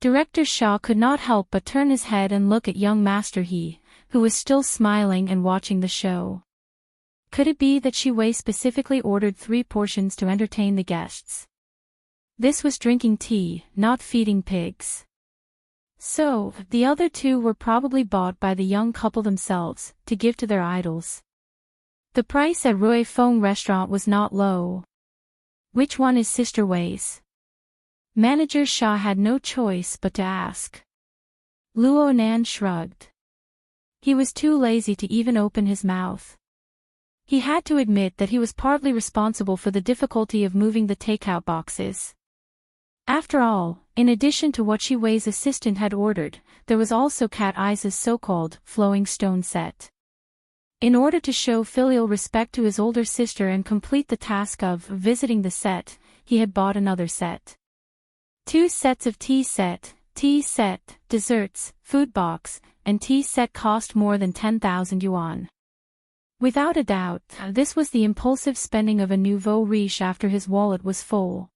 Director Shaw could not help but turn his head and look at young Master He, who was still smiling and watching the show. Could it be that Shi Wei specifically ordered 3 portions to entertain the guests? This was drinking tea, not feeding pigs. So, the other 2 were probably bought by the young couple themselves, to give to their idols. The price at Ruifeng restaurant was not low. Which one is Sister Wei's? Manager Shaw had no choice but to ask. Luo Nan shrugged. He was too lazy to even open his mouth. He had to admit that he was partly responsible for the difficulty of moving the takeout boxes. After all, in addition to what Wei's assistant had ordered, there was also Cat Eye's so-called flowing stone set. In order to show filial respect to his older sister and complete the task of visiting the set, he had bought another set. 2 sets of tea set, desserts, food box, and tea set cost more than 10,000 yuan. Without a doubt, this was the impulsive spending of a nouveau riche after his wallet was full.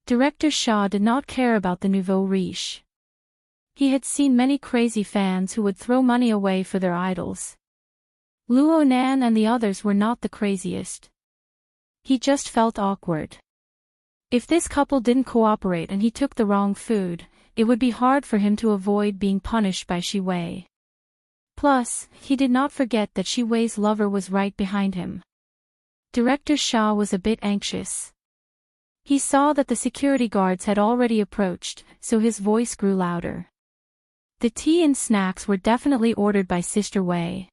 Director Shaw did not care about the nouveau riche. He had seen many crazy fans who would throw money away for their idols. Luo Nan and the others were not the craziest. He just felt awkward. If this couple didn't cooperate and he took the wrong food, it would be hard for him to avoid being punished by Wei. Plus, he did not forget that Wei's lover was right behind him. Director Shaw was a bit anxious. He saw that the security guards had already approached, so his voice grew louder. The tea and snacks were definitely ordered by Sister Wei.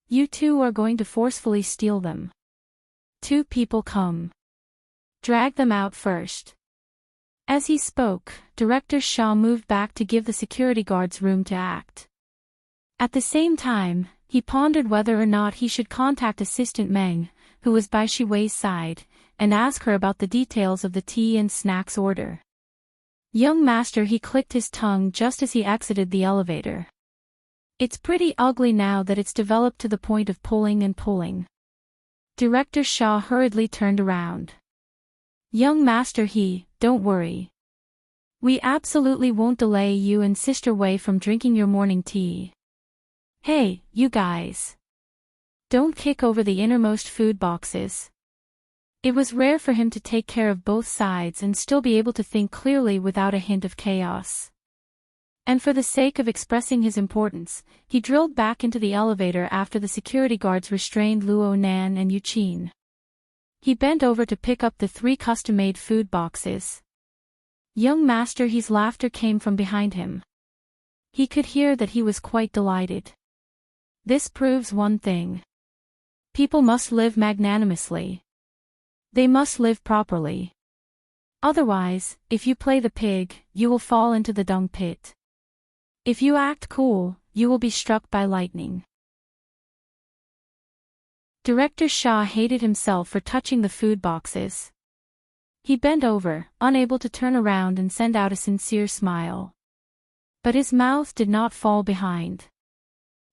You two are going to forcefully steal them. 2 people come. Drag them out first. As he spoke, Director Shaw moved back to give the security guards room to act. At the same time, he pondered whether or not he should contact Assistant Meng, who was by Wei's side, and ask her about the details of the tea and snacks order. Young master, he clicked his tongue just as he exited the elevator. It's pretty ugly now that it's developed to the point of pulling and pulling. Director Shaw hurriedly turned around. Young master, don't worry. We absolutely won't delay you and Sister Wei from drinking your morning tea. Hey, you guys. Don't kick over the innermost food boxes. It was rare for him to take care of both sides and still be able to think clearly without a hint of chaos. And for the sake of expressing his importance, he drilled back into the elevator after the security guards restrained Luo Nan and Yu Qin. He bent over to pick up the 3 custom-made food boxes. Young master, his laughter came from behind him. He could hear that he was quite delighted. This proves one thing. People must live magnanimously. They must live properly. Otherwise, if you play the pig, you will fall into the dung pit. If you act cool, you will be struck by lightning. Director Shaw hated himself for touching the food boxes. He bent over, unable to turn around and send out a sincere smile. But his mouth did not fall behind.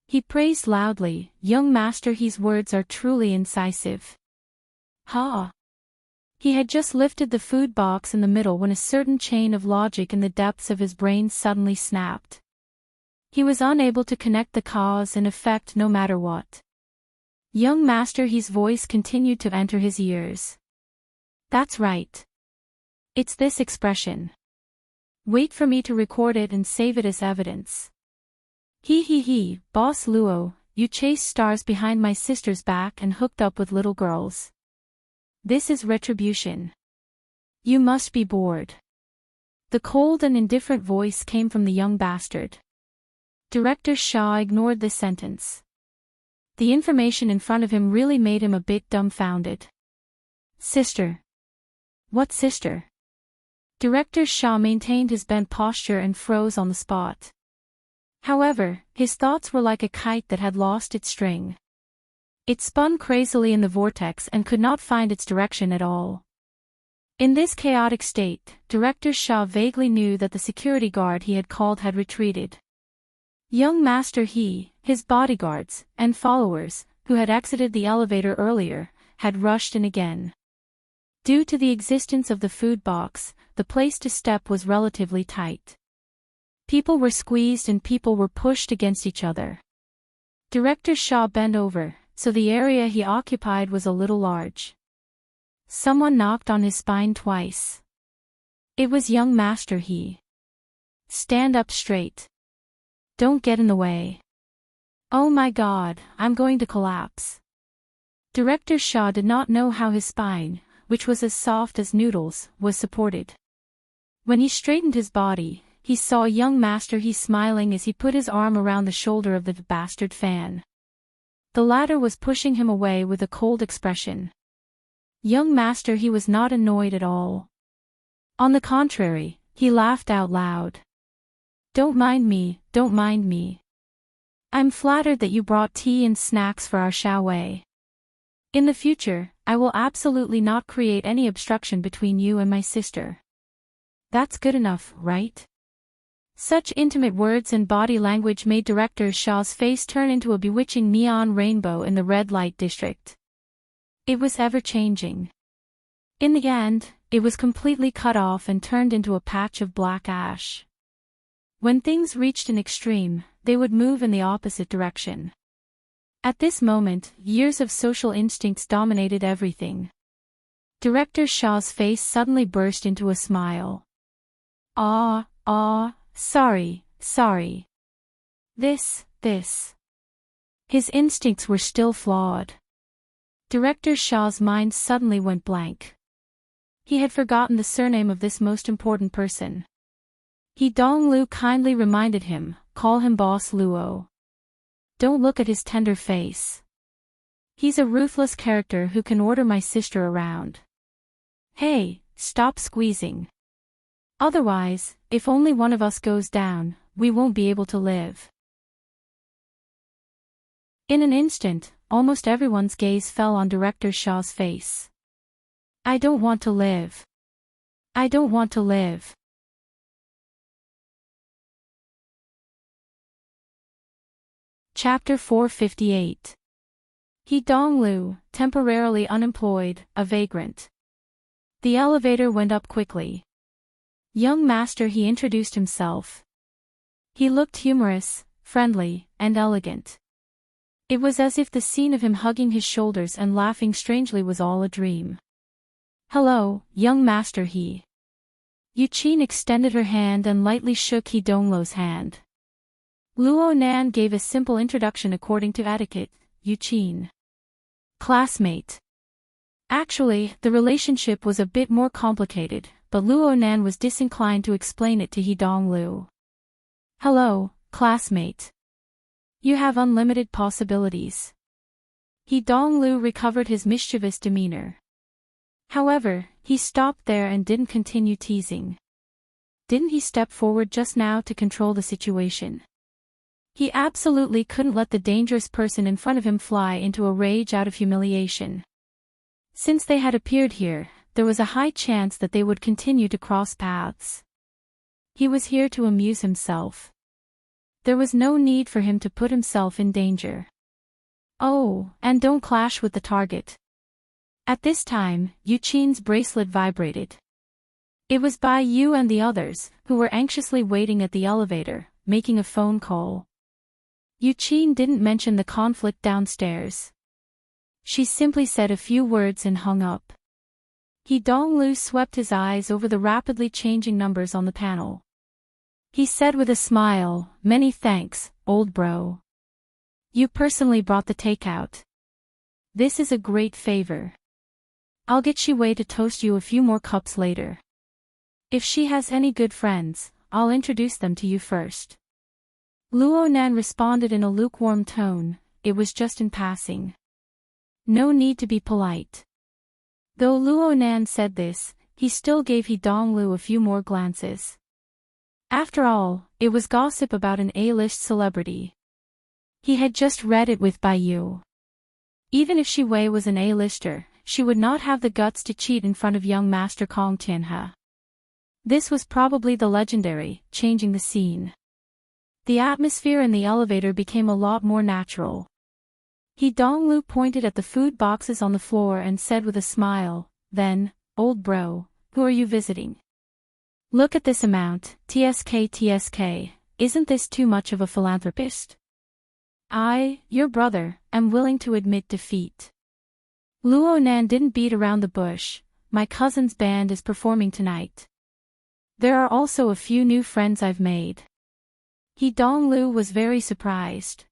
He praised loudly, young master, his words are truly incisive. Ha! He had just lifted the food box in the middle when a certain chain of logic in the depths of his brain suddenly snapped. He was unable to connect the cause and effect no matter what. Young master, his voice continued to enter his ears. That's right. It's this expression. Wait for me to record it and save it as evidence. Boss Luo, you chased stars behind my sister's back and hooked up with little girls. This is retribution. You must be bored. The cold and indifferent voice came from the young bastard. Director Shaw ignored this sentence. The information in front of him really made him a bit dumbfounded. Sister. What sister? Director Shaw maintained his bent posture and froze on the spot. However, his thoughts were like a kite that had lost its string. It spun crazily in the vortex and could not find its direction at all. In this chaotic state, Director Shaw vaguely knew that the security guard he had called had retreated. Young master, his bodyguards, and followers, who had exited the elevator earlier, had rushed in again. Due to the existence of the food box, the place to step was relatively tight. People were squeezed and people were pushed against each other. Director Shaw bent over, so the area he occupied was a little large. Someone knocked on his spine twice. It was young master. Stand up straight. Don't get in the way. Oh my God, I'm going to collapse. Director Shaw did not know how his spine, which was as soft as noodles, was supported. When he straightened his body, he saw young master smiling as he put his arm around the shoulder of the bastard fan. The latter was pushing him away with a cold expression. Young master was not annoyed at all. On the contrary, he laughed out loud. Don't mind me, don't mind me. I'm flattered that you brought tea and snacks for our Xiaowei. In the future, I will absolutely not create any obstruction between you and my sister. That's good enough, right? Such intimate words and body language made Director Shaw's face turn into a bewitching neon rainbow in the red light district. It was ever-changing. In the end, it was completely cut off and turned into a patch of black ash. When things reached an extreme, they would move in the opposite direction. At this moment, years of social instincts dominated everything. Director Shaw's face suddenly burst into a smile. Sorry. This. His instincts were still flawed. Director Shaw's mind suddenly went blank. He had forgotten the surname of this most important person. He Donglu kindly reminded him, call him Boss Luo. Don't look at his tender face. He's a ruthless character who can order my sister around. Hey, stop squeezing. Otherwise, if only one of us goes down, we won't be able to live. In an instant, almost everyone's gaze fell on Director Shaw's face. I don't want to live. I don't want to live. Chapter 458. He Donglu, temporarily unemployed, a vagrant. The elevator went up quickly. Young master, he introduced himself. He looked humorous, friendly, and elegant. It was as if the scene of him hugging his shoulders and laughing strangely was all a dream. Hello, young master, he. Yuqin extended her hand and lightly shook He Donglu's hand. Luo Nan gave a simple introduction according to etiquette, Yuqin. Classmate. Actually, the relationship was a bit more complicated, but Luo Nan was disinclined to explain it to He Donglu. Hello, classmate. You have unlimited possibilities. He Donglu recovered his mischievous demeanor. However, he stopped there and didn't continue teasing. Didn't he step forward just now to control the situation? He absolutely couldn't let the dangerous person in front of him fly into a rage out of humiliation. Since they had appeared here, there was a high chance that they would continue to cross paths. He was here to amuse himself. There was no need for him to put himself in danger. Oh, and don't clash with the target. At this time, Yuqin's bracelet vibrated. It was Bai Yu and the others, who were anxiously waiting at the elevator, making a phone call. Yuqin didn't mention the conflict downstairs. She simply said a few words and hung up. He Donglu swept his eyes over the rapidly changing numbers on the panel. He said with a smile, many thanks, old bro. You personally brought the takeout. This is a great favor. I'll get Shiwei to toast you a few more cups later. If she has any good friends, I'll introduce them to you first. Luo Nan responded in a lukewarm tone, it was just in passing. No need to be polite. Though Luo Nan said this, he still gave He Donglu a few more glances. After all, it was gossip about an A-list celebrity. He had just read it with Bai Yu. Even if Shiwei was an A-lister, she would not have the guts to cheat in front of young Master Kong Tianhe. This was probably the legendary, changing the scene. The atmosphere in the elevator became a lot more natural. He Donglu pointed at the food boxes on the floor and said with a smile, then, old bro, who are you visiting? Look at this amount, TSK, isn't this too much of a philanthropist? I, your brother, am willing to admit defeat. Luo Nan didn't beat around the bush, my cousin's band is performing tonight. There are also a few new friends I've made. He Donglu was very surprised.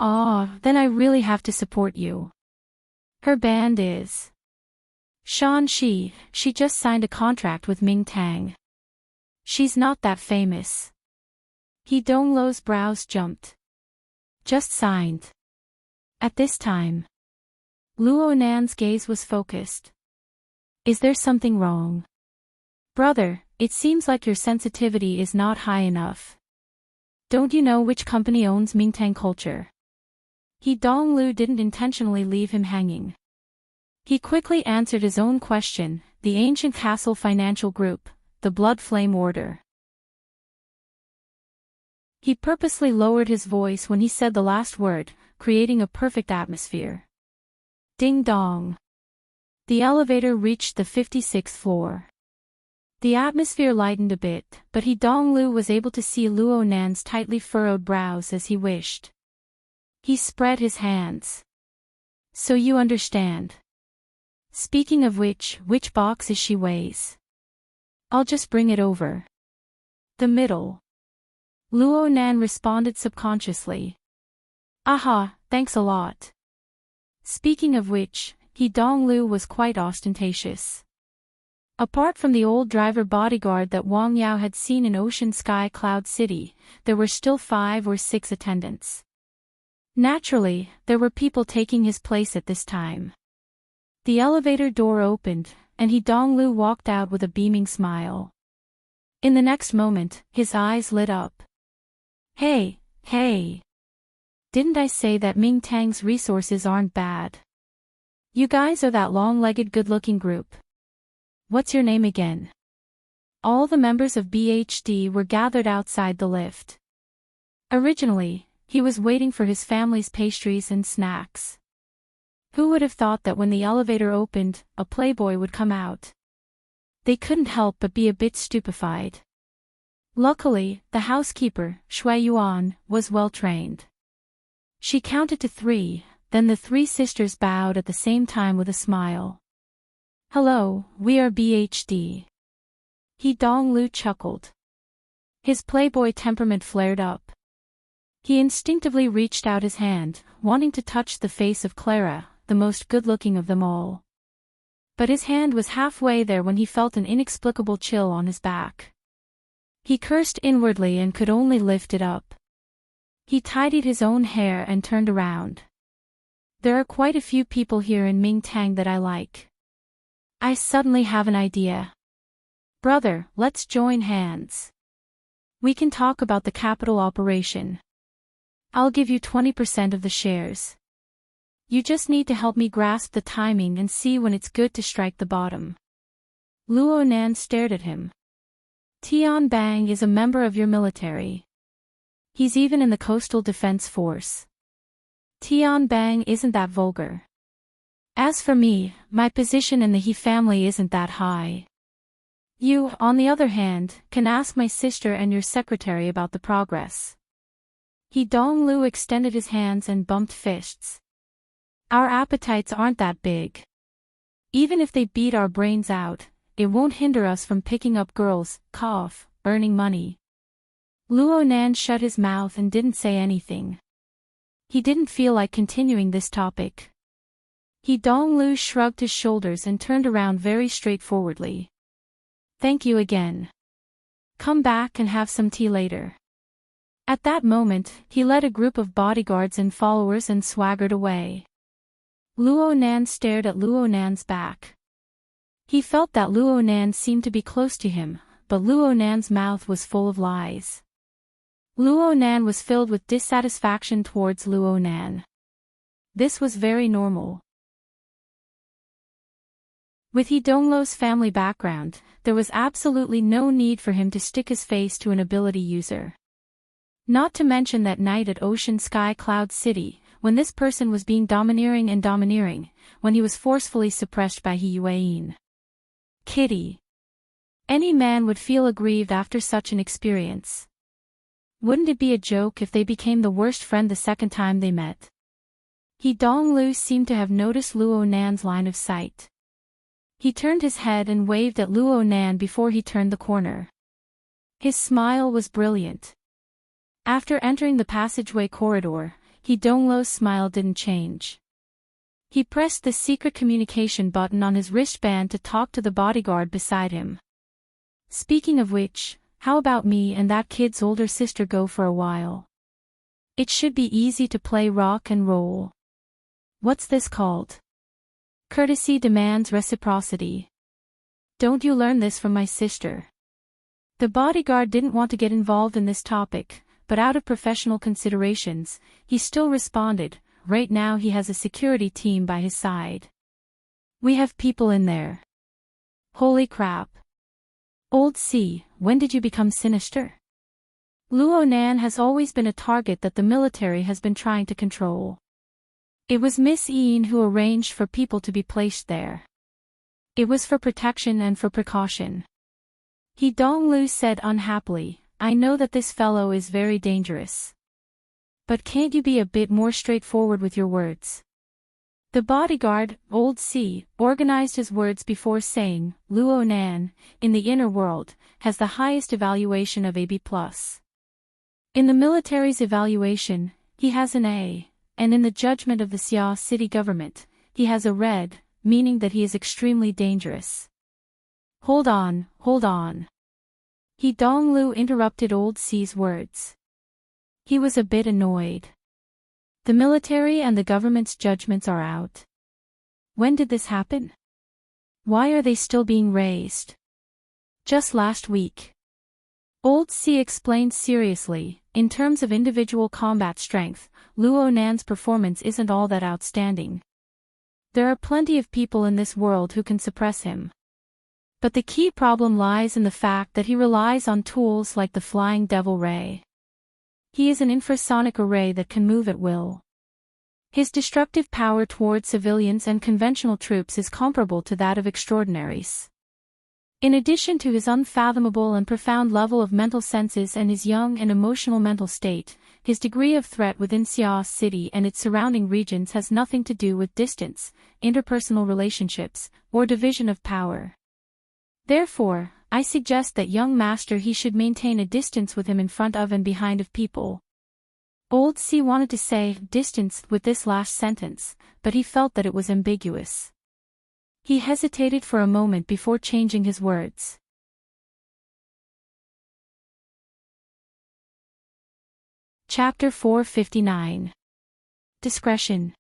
Then I really have to support you. Her band is Shan Shi, she just signed a contract with Ming Tang. She's not that famous. He Donglu's brows jumped. Just signed. At this time, Luo Nan's gaze was focused. Is there something wrong? Brother, it seems like your sensitivity is not high enough. Don't you know which company owns Mingtang Culture? He Donglu didn't intentionally leave him hanging. He quickly answered his own question, the Ancient Castle Financial Group, the Blood Flame Order. He purposely lowered his voice when he said the last word, creating a perfect atmosphere. Ding dong. The elevator reached the 56th floor. The atmosphere lightened a bit, but He Donglu was able to see Luo Nan's tightly furrowed brows as he wished. He spread his hands. So you understand. Speaking of which box is she weighs? I'll just bring it over. The middle. Luo Nan responded subconsciously. Aha, thanks a lot. Speaking of which, He Donglu was quite ostentatious. Apart from the old driver bodyguard that Wang Yao had seen in Ocean Sky Cloud City, there were still 5 or 6 attendants. Naturally, there were people taking his place at this time. The elevator door opened, and He Donglu walked out with a beaming smile. In the next moment, his eyes lit up. Hey. Didn't I say that Mingtang's resources aren't bad? You guys are that long-legged good-looking group. What's your name again? All the members of BHD were gathered outside the lift. Originally, he was waiting for his family's pastries and snacks. Who would have thought that when the elevator opened, a playboy would come out? They couldn't help but be a bit stupefied. Luckily, the housekeeper, Shui Yuan, was well trained. She counted to 3, then the 3 sisters bowed at the same time with a smile. Hello, we are BHD. He Donglu chuckled. His playboy temperament flared up. He instinctively reached out his hand, wanting to touch the face of Clara, the most good-looking of them all. But his hand was halfway there when he felt an inexplicable chill on his back. He cursed inwardly and could only lift it up. He tidied his own hair and turned around. There are quite a few people here in Mingtang that I like. I suddenly have an idea. Brother, let's join hands. We can talk about the capital operation. I'll give you 20% of the shares. You just need to help me grasp the timing and see when it's good to strike the bottom. Luo Nan stared at him. Tian Bang is a member of your military. He's even in the Coastal Defense Force. Tian Bang isn't that vulgar. As for me, my position in the He family isn't that high. You, on the other hand, can ask my sister and your secretary about the progress. He Donglu extended his hands and bumped fists. Our appetites aren't that big. Even if they beat our brains out, it won't hinder us from picking up girls, earning money. Luo Nan shut his mouth and didn't say anything. He didn't feel like continuing this topic. He Donglu shrugged his shoulders and turned around very straightforwardly. Thank you again. Come back and have some tea later. At that moment, he led a group of bodyguards and followers and swaggered away. Luo Nan stared at Luo Nan's back. He felt that Luo Nan seemed to be close to him, but Luo Nan's mouth was full of lies. Luo Nan was filled with dissatisfaction towards Luo Nan. This was very normal. With He Donglu's family background, there was absolutely no need for him to stick his face to an ability user. Not to mention that night at Ocean Sky Cloud City, when this person was being domineering, when he was forcefully suppressed by He Yuan. Kitty. Any man would feel aggrieved after such an experience. Wouldn't it be a joke if they became the worst friend the second time they met? He Donglu seemed to have noticed Luo Nan's line of sight. He turned his head and waved at Luo Nan before he turned the corner. His smile was brilliant. After entering the passageway corridor, He Donglu's smile didn't change. He pressed the secret communication button on his wristband to talk to the bodyguard beside him. Speaking of which, how about me and that kid's older sister go for a while? It should be easy to play rock and roll. What's this called? Courtesy demands reciprocity. Don't you learn this from my sister? The bodyguard didn't want to get involved in this topic, but out of professional considerations, he still responded, right now he has a security team by his side. We have people in there. Holy crap. Old C, when did you become sinister? Luo Nan has always been a target that the military has been trying to control. It was Miss Ian who arranged for people to be placed there. It was for protection and for precaution. He Donglu said unhappily, I know that this fellow is very dangerous. But can't you be a bit more straightforward with your words? The bodyguard, Old C, organized his words before saying, Luo Nan, in the inner world, has the highest evaluation of AB+. In the military's evaluation, he has an A, and in the judgment of the Xia city government, he has a red, meaning that he is extremely dangerous. Hold on. He Donglu interrupted Old C's words. He was a bit annoyed. The military and the government's judgments are out. When did this happen? Why are they still being raised? Just last week. Old C explained seriously, in terms of individual combat strength, Luo Nan's performance isn't all that outstanding. There are plenty of people in this world who can suppress him. But the key problem lies in the fact that he relies on tools like the Flying Devil Ray. He is an infrasonic array that can move at will. His destructive power towards civilians and conventional troops is comparable to that of extraordinaries. In addition to his unfathomable and profound level of mental senses and his young and emotional mental state, his degree of threat within Xia City and its surrounding regions has nothing to do with distance, interpersonal relationships, or division of power. Therefore, I suggest that young master he should maintain a distance with him in front of and behind of people. Old C wanted to say distance with this last sentence, but he felt that it was ambiguous. He hesitated for a moment before changing his words. Chapter 459. Discretion.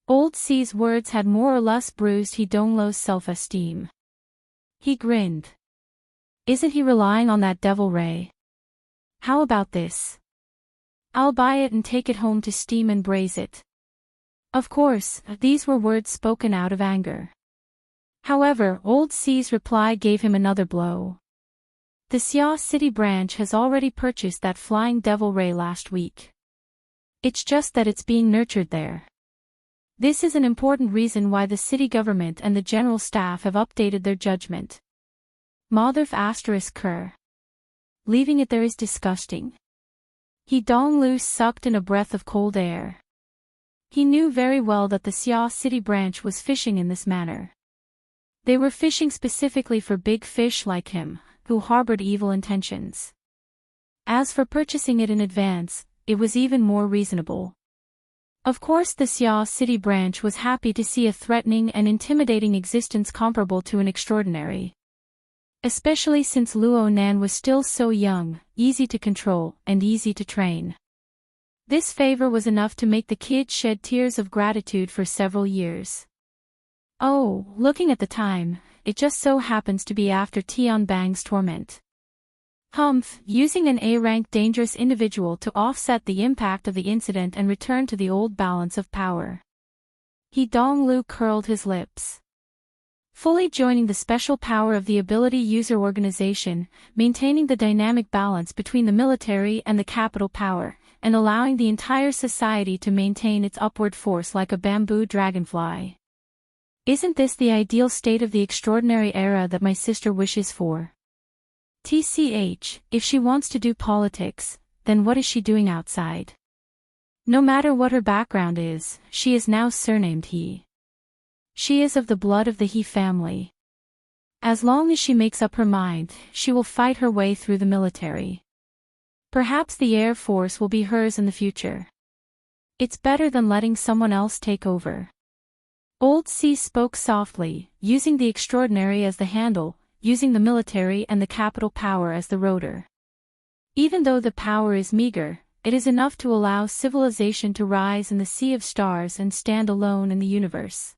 Old C's words had more or less bruised He Donglo's self-esteem. He grinned. Isn't he relying on that devil ray? How about this? I'll buy it and take it home to steam and braise it. Of course, these were words spoken out of anger. However, Old C's reply gave him another blow. The Xia City branch has already purchased that Flying Devil Ray last week. It's just that it's being nurtured there. This is an important reason why the city government and the general staff have updated their judgment. Motherf *Ker. Leaving it there is disgusting. He Donglu sucked in a breath of cold air. He knew very well that the Xia City branch was fishing in this manner. They were fishing specifically for big fish like him, who harbored evil intentions. As for purchasing it in advance, it was even more reasonable. Of course the Xia City branch was happy to see a threatening and intimidating existence comparable to an extraordinary. Especially since Luo Nan was still so young, easy to control, and easy to train. This favor was enough to make the kid shed tears of gratitude for several years. Oh, looking at the time, it just so happens to be after Tian Bang's torment. Humph, using an A-rank dangerous individual to offset the impact of the incident and return to the old balance of power. He Donglu curled his lips. Fully joining the special power of the ability user organization, maintaining the dynamic balance between the military and the capital power, and allowing the entire society to maintain its upward force like a bamboo dragonfly. Isn't this the ideal state of the extraordinary era that my sister wishes for? TCH, if she wants to do politics, then what is she doing outside? No matter what her background is, she is now surnamed He. She is of the blood of the He family. As long as she makes up her mind, she will fight her way through the military. Perhaps the Air Force will be hers in the future. It's better than letting someone else take over. Old C spoke softly, using the extraordinary as the handle, using the military and the capital power as the rotor. Even though the power is meager, it is enough to allow civilization to rise in the sea of stars and stand alone in the universe.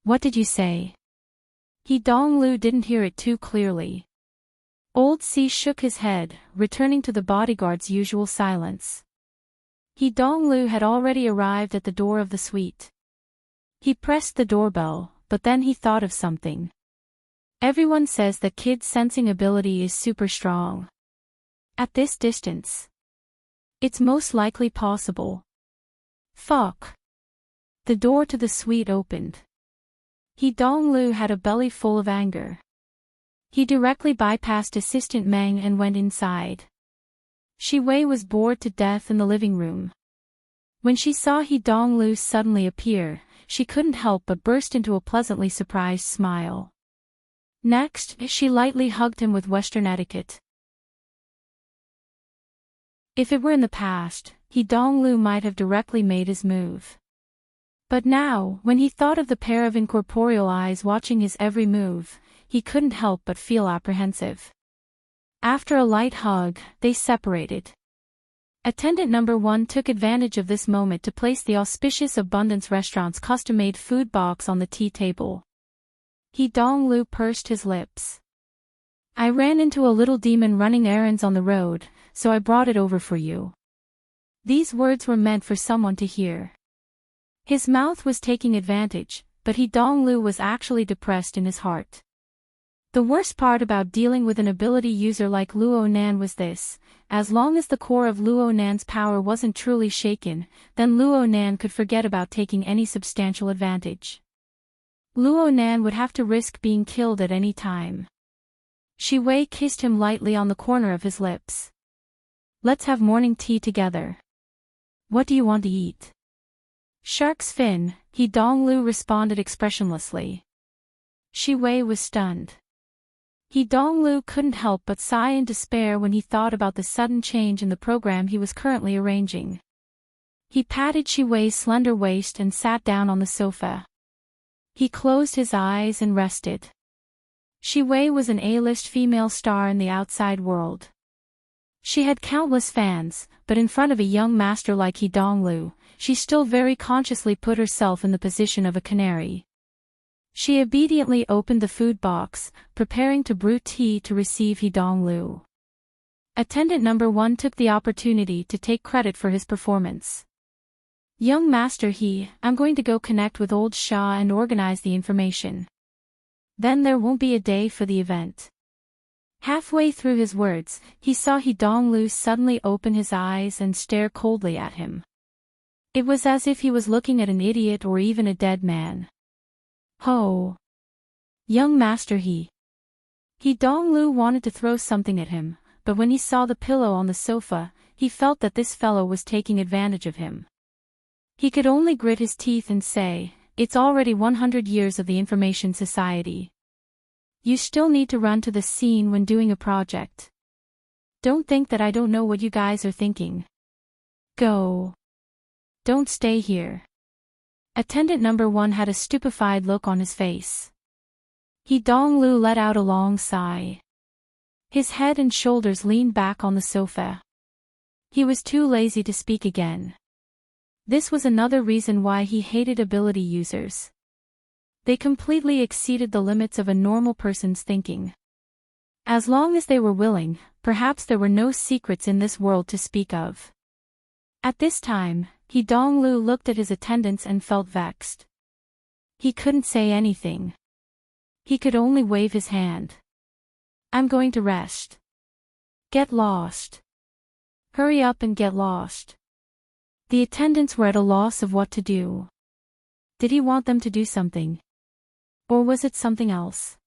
What did you say? He Donglu didn't hear it too clearly. Old C shook his head, returning to the bodyguard's usual silence. He Donglu had already arrived at the door of the suite. He pressed the doorbell, but then he thought of something. Everyone says that kids' sensing ability is super strong. At this distance, it's most likely possible. Fuck. The door to the suite opened. He Donglu had a belly full of anger. He directly bypassed Assistant Meng and went inside. Shi Wei was bored to death in the living room. When she saw He Donglu suddenly appear, she couldn't help but burst into a pleasantly surprised smile. Next, she lightly hugged him with Western etiquette. If it were in the past, He Donglu might have directly made his move. But now, when he thought of the pair of incorporeal eyes watching his every move, he couldn't help but feel apprehensive. After a light hug, they separated. Attendant number 1 took advantage of this moment to place the auspicious Abundance Restaurant's custom-made food box on the tea table. He Donglu pursed his lips. I ran into a little demon running errands on the road, so I brought it over for you. These words were meant for someone to hear. His mouth was taking advantage, but He Donglu was actually depressed in his heart. The worst part about dealing with an ability user like Luo Nan was this: as long as the core of Luo Nan's power wasn't truly shaken, then Luo Nan could forget about taking any substantial advantage. Luo Nan would have to risk being killed at any time. Shi Wei kissed him lightly on the corner of his lips. Let's have morning tea together. What do you want to eat? Shark's fin, He Donglu responded expressionlessly. Shi Wei was stunned. He Donglu couldn't help but sigh in despair when he thought about the sudden change in the program he was currently arranging. He patted Shi Wei's slender waist and sat down on the sofa. He closed his eyes and rested. Shi Wei was an A-list female star in the outside world. She had countless fans, but in front of a young master like He Donglu, she still very consciously put herself in the position of a canary. She obediently opened the food box, preparing to brew tea to receive He Donglu. Attendant number 1 took the opportunity to take credit for his performance. Young Master He, I'm going to go connect with old Shah and organize the information. Then there won't be a day for the event. Halfway through his words, he saw He Donglu suddenly open his eyes and stare coldly at him. It was as if he was looking at an idiot or even a dead man. Ho! Young Master He. He Donglu wanted to throw something at him, but when he saw the pillow on the sofa, he felt that this fellow was taking advantage of him. He could only grit his teeth and say, it's already 100 years of the Information Society. You still need to run to the scene when doing a project. Don't think that I don't know what you guys are thinking. Go. Don't stay here. Attendant number 1 had a stupefied look on his face. He Donglu let out a long sigh. His head and shoulders leaned back on the sofa. He was too lazy to speak again. This was another reason why he hated ability users. They completely exceeded the limits of a normal person's thinking. As long as they were willing, perhaps there were no secrets in this world to speak of. At this time, He Donglu looked at his attendants and felt vexed. He couldn't say anything. He could only wave his hand. I'm going to rest. Get lost. Hurry up and get lost. The attendants were at a loss of what to do. Did he want them to do something? Or was it something else?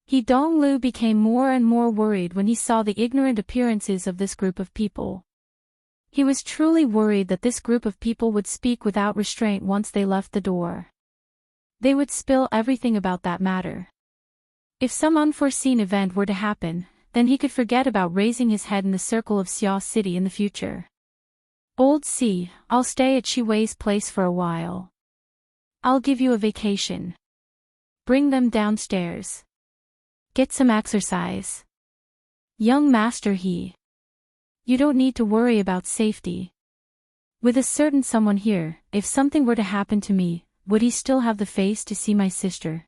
He Donglu became more and more worried when he saw the ignorant appearances of this group of people. He was truly worried that this group of people would speak without restraint once they left the door. They would spill everything about that matter. If some unforeseen event were to happen, then he could forget about raising his head in the circle of Xia City in the future. Old C, I'll stay at Shi Wei's place for a while. I'll give you a vacation. Bring them downstairs. Get some exercise. Young Master He. You don't need to worry about safety. With a certain someone here, if something were to happen to me, would he still have the face to see my sister?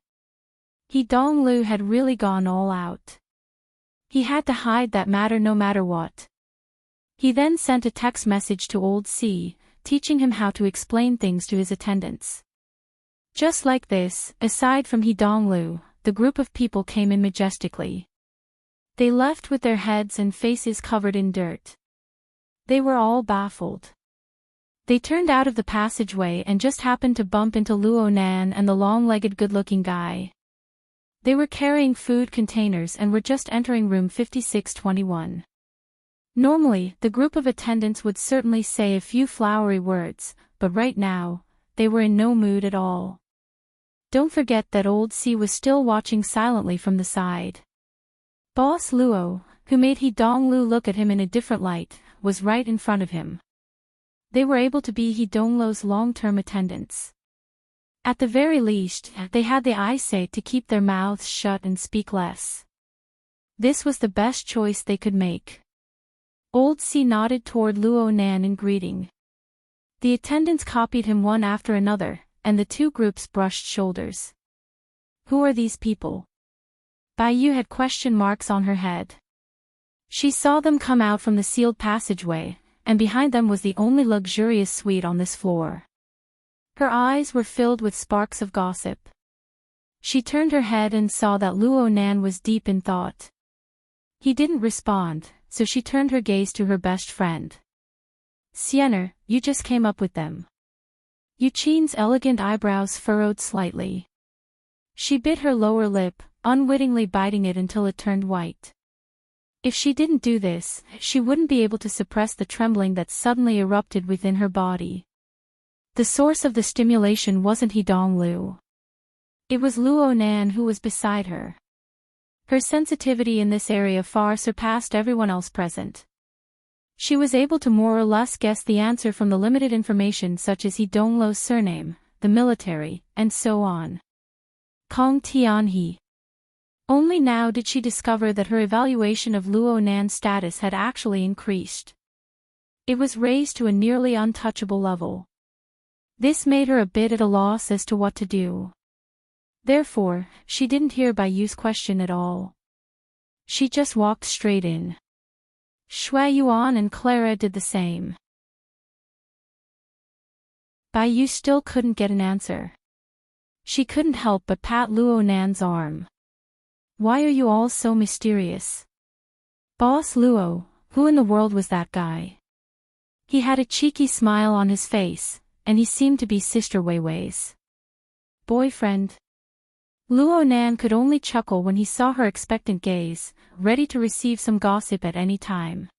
He Donglu had really gone all out. He had to hide that matter no matter what. He then sent a text message to Old C, teaching him how to explain things to his attendants. Just like this, aside from He Donglu, the group of people came in majestically. They left with their heads and faces covered in dirt. They were all baffled. They turned out of the passageway and just happened to bump into Luo Nan and the long-legged good-looking guy. They were carrying food containers and were just entering room 5621. Normally, the group of attendants would certainly say a few flowery words, but right now, they were in no mood at all. Don't forget that Old C was still watching silently from the side. Boss Luo, who made He Donglu look at him in a different light, was right in front of him. They were able to be He Donglu's long-term attendants. At the very least, they had the eyesight to keep their mouths shut and speak less. This was the best choice they could make. Old C nodded toward Luo Nan in greeting. The attendants copied him one after another, and the two groups brushed shoulders. Who are these people? Bai Yu had question marks on her head. She saw them come out from the sealed passageway, and behind them was the only luxurious suite on this floor. Her eyes were filled with sparks of gossip. She turned her head and saw that Luo Nan was deep in thought. He didn't respond, so she turned her gaze to her best friend. Sienna, you just came up with them. Yu Qin's elegant eyebrows furrowed slightly. She bit her lower lip, unwittingly biting it until it turned white. If she didn't do this, she wouldn't be able to suppress the trembling that suddenly erupted within her body. The source of the stimulation wasn't He Donglu. It was Luo Nan who was beside her. Her sensitivity in this area far surpassed everyone else present. She was able to more or less guess the answer from the limited information such as He Donglu's surname, the military, and so on. Kong Tianhe. Only now did she discover that her evaluation of Luo Nan's status had actually increased. It was raised to a nearly untouchable level. This made her a bit at a loss as to what to do. Therefore, she didn't hear Bai Yu's question at all. She just walked straight in. Shui Yuan and Clara did the same. Bai Yu still couldn't get an answer. She couldn't help but pat Luo Nan's arm. Why are you all so mysterious? Boss Luo, who in the world was that guy? He had a cheeky smile on his face, and he seemed to be Sister Weiwei's boyfriend. Luo Nan could only chuckle when he saw her expectant gaze, ready to receive some gossip at any time.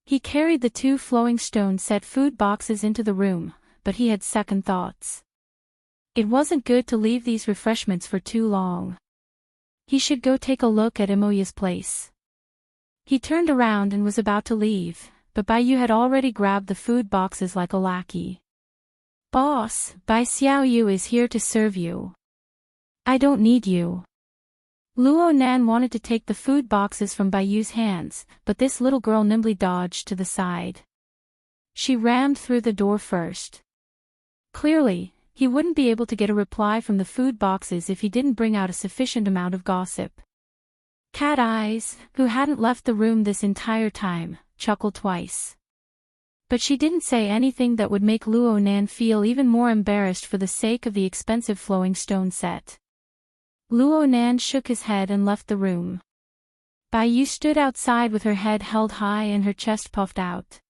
He carried the two flowing stone-set food boxes into the room, but he had second thoughts. It wasn't good to leave these refreshments for too long. He should go take a look at Imoya's place. He turned around and was about to leave, but Bai Yu had already grabbed the food boxes like a lackey. Boss, Bai Xiaoyu is here to serve you. I don't need you. Luo Nan wanted to take the food boxes from Bai Yu's hands, but this little girl nimbly dodged to the side. She rammed through the door first. Clearly, he wouldn't be able to get a reply from the food boxes if he didn't bring out a sufficient amount of gossip. Cat Eyes, who hadn't left the room this entire time, chuckled twice. But she didn't say anything that would make Luo Nan feel even more embarrassed for the sake of the expensive flowing stone set. Luo Nan shook his head and left the room. Bai Yu stood outside with her head held high and her chest puffed out.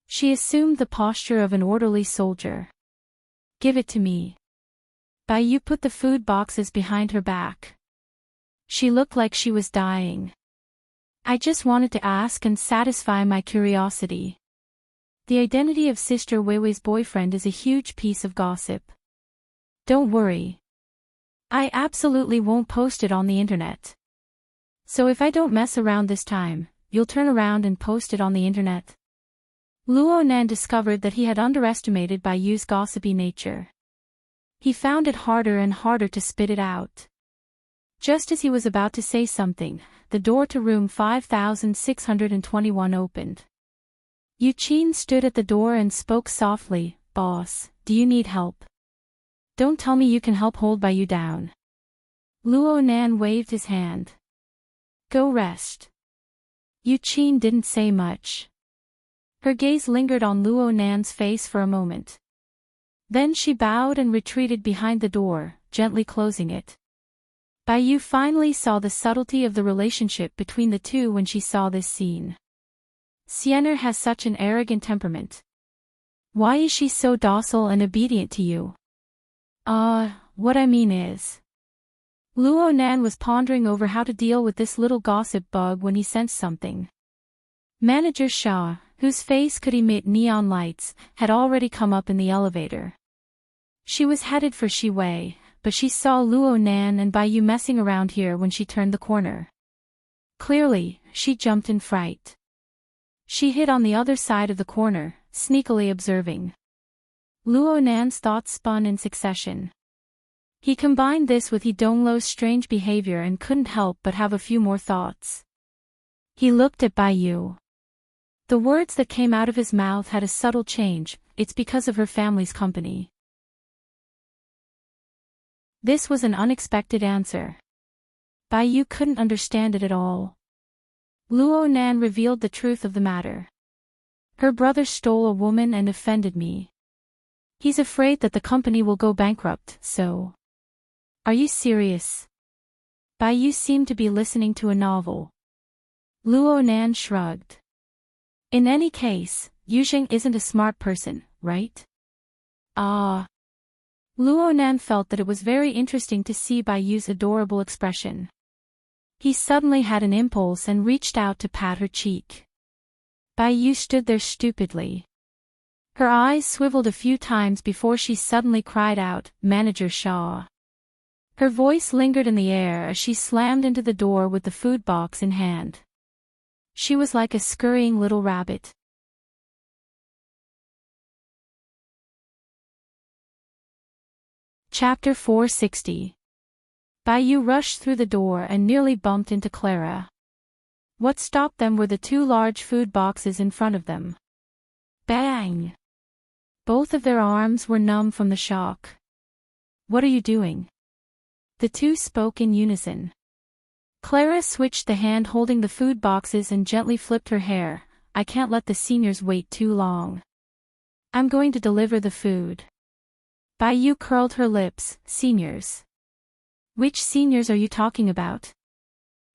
She assumed the posture of an orderly soldier. Give it to me. Bai Yu put the food boxes behind her back. She looked like she was dying. I just wanted to ask and satisfy my curiosity. The identity of Sister Weiwei's boyfriend is a huge piece of gossip. Don't worry. I absolutely won't post it on the internet. So if I don't mess around this time, you'll turn around and post it on the internet? Luo Nan discovered that he had underestimated Bai Yu's gossipy nature. He found it harder and harder to spit it out. Just as he was about to say something, the door to room 5621 opened. Yu Qin stood at the door and spoke softly, Boss, do you need help? Don't tell me you can help hold Baiyu down. Luo Nan waved his hand. Go rest. Yu Qin didn't say much. Her gaze lingered on Luo Nan's face for a moment. Then she bowed and retreated behind the door, gently closing it. Baiyu finally saw the subtlety of the relationship between the two when she saw this scene. Xiener has such an arrogant temperament. Why is she so docile and obedient to you? What I mean is... Luo Nan was pondering over how to deal with this little gossip bug when he sensed something. Manager Shaw, whose face could emit neon lights, had already come up in the elevator. She was headed for Shi Wei, but she saw Luo Nan and Baiyu messing around here when she turned the corner. Clearly, she jumped in fright. She hid on the other side of the corner, sneakily observing. Luo Nan's thoughts spun in succession. He combined this with He Donglo's strange behavior and couldn't help but have a few more thoughts. He looked at Baiyu. The words that came out of his mouth had a subtle change. It's because of her family's company. This was an unexpected answer. Baiyu couldn't understand it at all. Luo Nan revealed the truth of the matter. Her brother stole a woman and offended me. He's afraid that the company will go bankrupt, so... Are you serious? Baiyu seemed to be listening to a novel. Luo Nan shrugged. In any case, Yuzheng isn't a smart person, right? Luo Nan felt that it was very interesting to see Baiyu's adorable expression. He suddenly had an impulse and reached out to pat her cheek. Baiyu stood there stupidly. Her eyes swiveled a few times before she suddenly cried out, Manager Shaw. Her voice lingered in the air as she slammed into the door with the food box in hand. She was like a scurrying little rabbit. Chapter 460. Baiyu rushed through the door and nearly bumped into Clara. What stopped them were the two large food boxes in front of them. Bang! Both of their arms were numb from the shock. What are you doing? The two spoke in unison. Clara switched the hand holding the food boxes and gently flipped her hair. I can't let the seniors wait too long. I'm going to deliver the food. Baiyu curled her lips. Seniors? Which seniors are you talking about?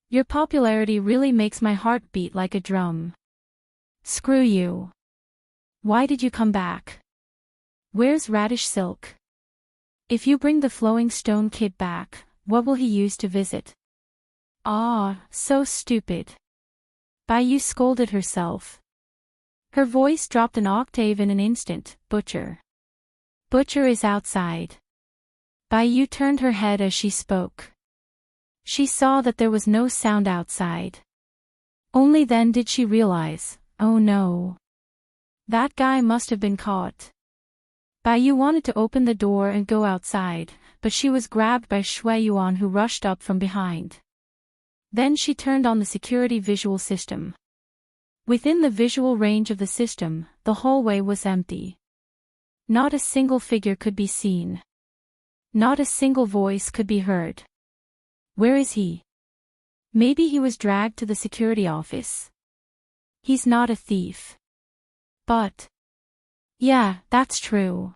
Your popularity really makes my heart beat like a drum. Screw you. Why did you come back? Where's Radish Silk? If you bring the Flowing Stone kid back, what will he use to visit? So stupid. Baiyu scolded herself. Her voice dropped an octave in an instant. Butcher. Butcher is outside. Baiyu turned her head as she spoke. She saw that there was no sound outside. Only then did she realize, oh no. That guy must have been caught. Baiyu wanted to open the door and go outside, but she was grabbed by Shui Yuan who rushed up from behind. Then she turned on the security visual system. Within the visual range of the system, the hallway was empty. Not a single figure could be seen. Not a single voice could be heard. Where is he? Maybe he was dragged to the security office. He's not a thief. But... yeah, that's true.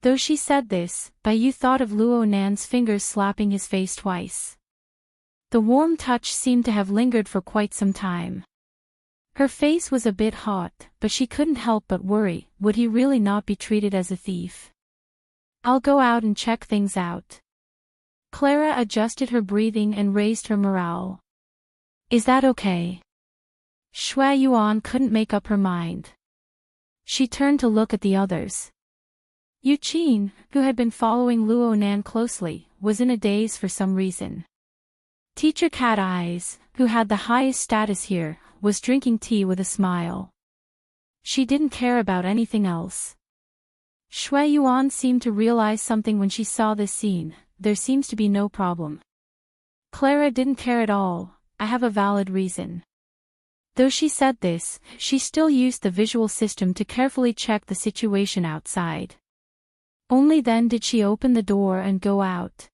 Though she said this, Baiyu thought of Luo Nan's fingers slapping his face twice. The warm touch seemed to have lingered for quite some time. Her face was a bit hot, but she couldn't help but worry, would he really not be treated as a thief? I'll go out and check things out. Clara adjusted her breathing and raised her morale. Is that okay? Shui Yuan couldn't make up her mind. She turned to look at the others. Yu Qin, who had been following Luo Nan closely, was in a daze for some reason. Teacher Cat Eyes, who had the highest status here, was drinking tea with a smile. She didn't care about anything else. Shui Yuan seemed to realize something when she saw this scene. There seems to be no problem. Clara didn't care at all. I have a valid reason. Though she said this, she still used the visual system to carefully check the situation outside. Only then did she open the door and go out.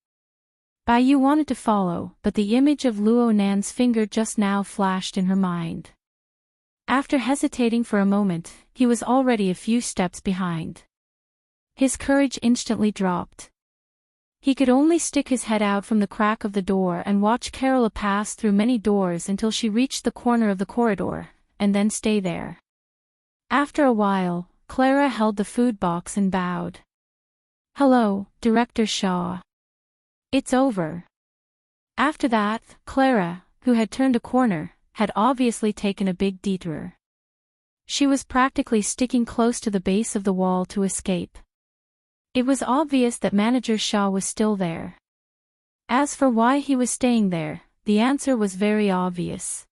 Bai wanted to follow, but the image of Luo Nan's finger just now flashed in her mind. After hesitating for a moment, he was already a few steps behind. His courage instantly dropped. He could only stick his head out from the crack of the door and watch Carola pass through many doors until she reached the corner of the corridor, and then stay there. After a while, Clara held the food box and bowed. "Hello, Director Shaw. It's over." After that, Clara, who had turned a corner, had obviously taken a big detour. She was practically sticking close to the base of the wall to escape. It was obvious that Manager Shaw was still there. As for why he was staying there, the answer was very obvious.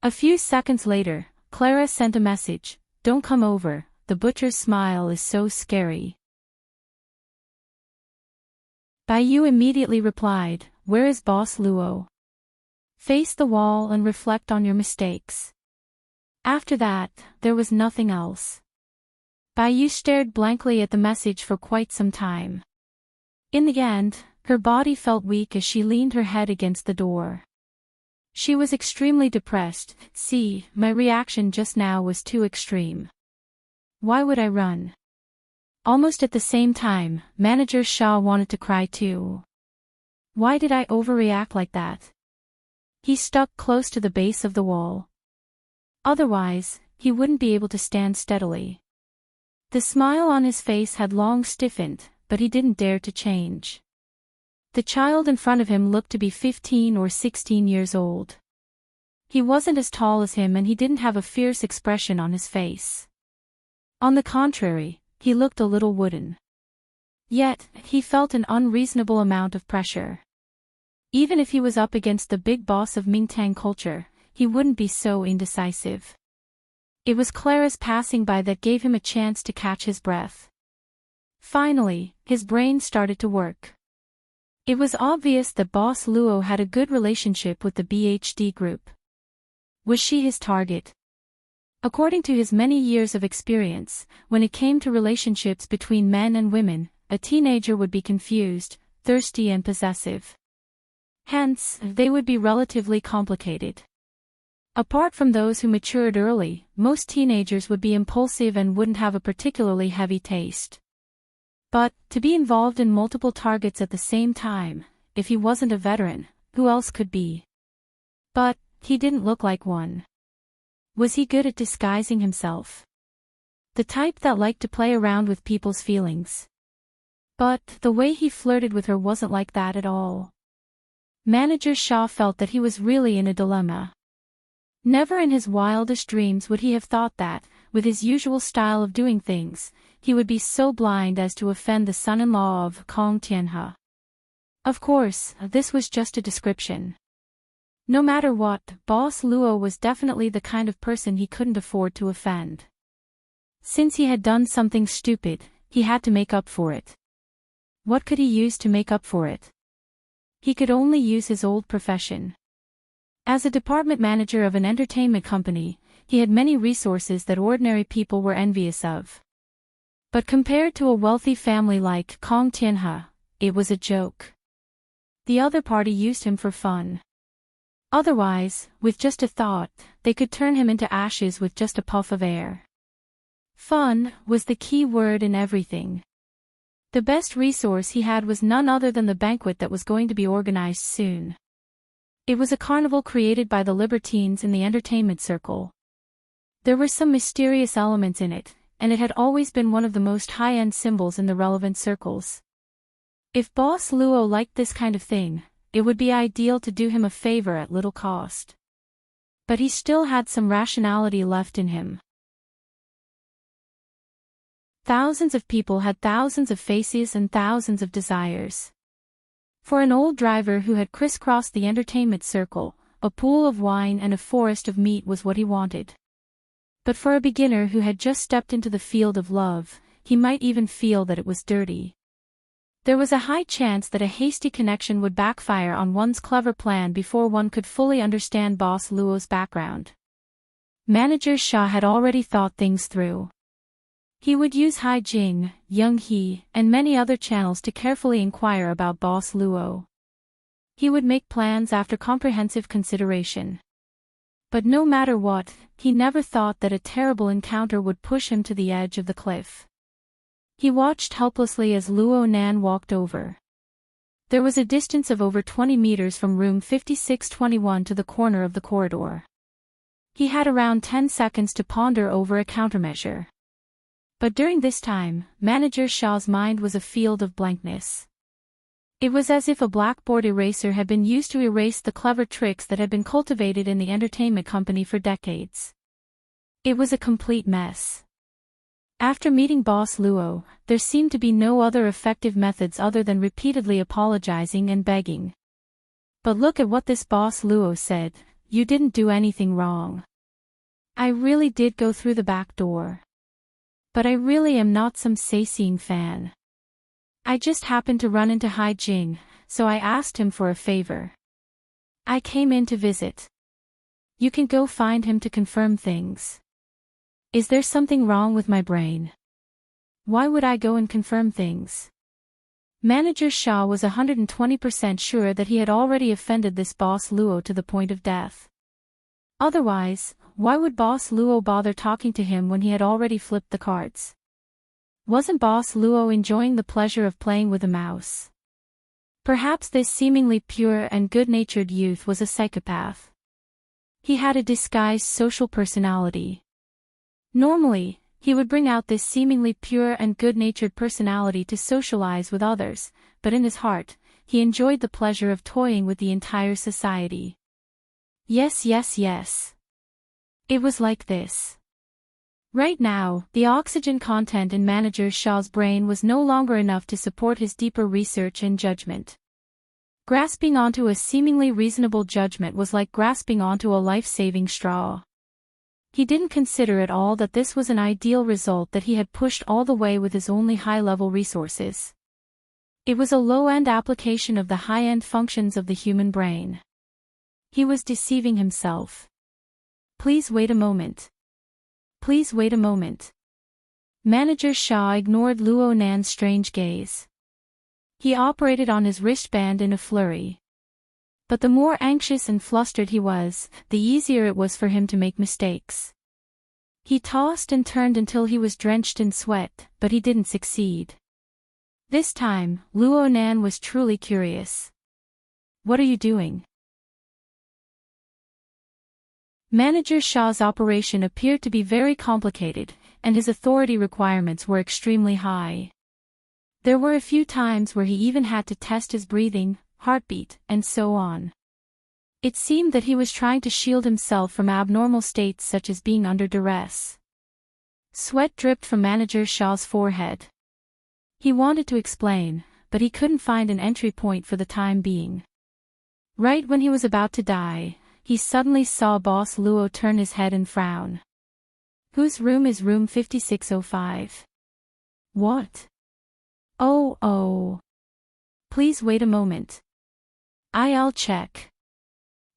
A few seconds later, Clara sent a message, "Don't come over, the butcher's smile is so scary." Bai immediately replied, "Where is Boss Luo? Face the wall and reflect on your mistakes." After that, there was nothing else. Bai stared blankly at the message for quite some time. In the end, her body felt weak as she leaned her head against the door. She was extremely depressed. "See, my reaction just now was too extreme. Why would I run?" Almost at the same time, Manager Shaw wanted to cry too. Why did I overreact like that? He stuck close to the base of the wall. Otherwise, he wouldn't be able to stand steadily. The smile on his face had long stiffened, but he didn't dare to change. The child in front of him looked to be 15 or 16 years old. He wasn't as tall as him and he didn't have a fierce expression on his face. On the contrary, he looked a little wooden. Yet, he felt an unreasonable amount of pressure. Even if he was up against the big boss of Mingtang culture, he wouldn't be so indecisive. It was Clara's passing by that gave him a chance to catch his breath. Finally, his brain started to work. It was obvious that Boss Luo had a good relationship with the BHD group. Was she his target? According to his many years of experience, when it came to relationships between men and women, a teenager would be confused, thirsty and possessive. Hence, they would be relatively complicated. Apart from those who matured early, most teenagers would be impulsive and wouldn't have a particularly heavy taste. But, to be involved in multiple targets at the same time, if he wasn't a veteran, who else could be? But, he didn't look like one. Was he good at disguising himself? The type that liked to play around with people's feelings. But, the way he flirted with her wasn't like that at all. Manager Shaw felt that he was really in a dilemma. Never in his wildest dreams would he have thought that, with his usual style of doing things, he would be so blind as to offend the son-in-law of Kong Tianhe. Of course, this was just a description. No matter what, Boss Luo was definitely the kind of person he couldn't afford to offend. Since he had done something stupid, he had to make up for it. What could he use to make up for it? He could only use his old profession. As a department manager of an entertainment company, he had many resources that ordinary people were envious of. But compared to a wealthy family like Kong Tianhe, it was a joke. The other party used him for fun. Otherwise, with just a thought, they could turn him into ashes with just a puff of air. Fun was the key word in everything. The best resource he had was none other than the banquet that was going to be organized soon. It was a carnival created by the libertines in the entertainment circle. There were some mysterious elements in it, and it had always been one of the most high-end symbols in the relevant circles. If Boss Luo liked this kind of thing, it would be ideal to do him a favor at little cost. But he still had some rationality left in him. Thousands of people had thousands of faces and thousands of desires. For an old driver who had crisscrossed the entertainment circle, a pool of wine and a forest of meat was what he wanted. But for a beginner who had just stepped into the field of love, he might even feel that it was dirty. There was a high chance that a hasty connection would backfire on one's clever plan before one could fully understand Boss Luo's background. Manager Shaw had already thought things through. He would use Hai Jing, Young He, and many other channels to carefully inquire about Boss Luo. He would make plans after comprehensive consideration. But no matter what, he never thought that a terrible encounter would push him to the edge of the cliff. He watched helplessly as Luo Nan walked over. There was a distance of over 20 meters from room 5621 to the corner of the corridor. He had around 10 seconds to ponder over a countermeasure. But during this time, Manager Shaw's mind was a field of blankness. It was as if a blackboard eraser had been used to erase the clever tricks that had been cultivated in the entertainment company for decades. It was a complete mess. After meeting Boss Luo, there seemed to be no other effective methods other than repeatedly apologizing and begging. But look at what this Boss Luo said, "You didn't do anything wrong. I really did go through the back door. But I really am not some sightseeing fan. I just happened to run into Hai Jing, so I asked him for a favor. I came in to visit. You can go find him to confirm things." Is there something wrong with my brain? Why would I go and confirm things? Manager Shaw was 120% sure that he had already offended this Boss Luo to the point of death. Otherwise, why would Boss Luo bother talking to him when he had already flipped the cards? Wasn't Boss Luo enjoying the pleasure of playing with a mouse? Perhaps this seemingly pure and good-natured youth was a psychopath. He had a disguised social personality. Normally, he would bring out this seemingly pure and good-natured personality to socialize with others, but in his heart, he enjoyed the pleasure of toying with the entire society. Yes. It was like this. Right now, the oxygen content in Manager Shaw's brain was no longer enough to support his deeper research and judgment. Grasping onto a seemingly reasonable judgment was like grasping onto a life-saving straw. He didn't consider at all that this was an ideal result that he had pushed all the way with his only high-level resources. It was a low-end application of the high-end functions of the human brain. He was deceiving himself. Please wait a moment. Please wait a moment. Manager Shaw ignored Luo Nan's strange gaze. He operated on his wristband in a flurry. But the more anxious and flustered he was, the easier it was for him to make mistakes. He tossed and turned until he was drenched in sweat, but he didn't succeed. This time, Luo Nan was truly curious. What are you doing? Manager Shaw's operation appeared to be very complicated, and his authority requirements were extremely high. There were a few times where he even had to test his breathing, heartbeat, and so on. It seemed that he was trying to shield himself from abnormal states such as being under duress. Sweat dripped from Manager Shaw's forehead. He wanted to explain, but he couldn't find an entry point for the time being. Right when he was about to die, he suddenly saw Boss Luo turn his head and frown. Whose room is room 5605? What? Oh. Please wait a moment. I'll check.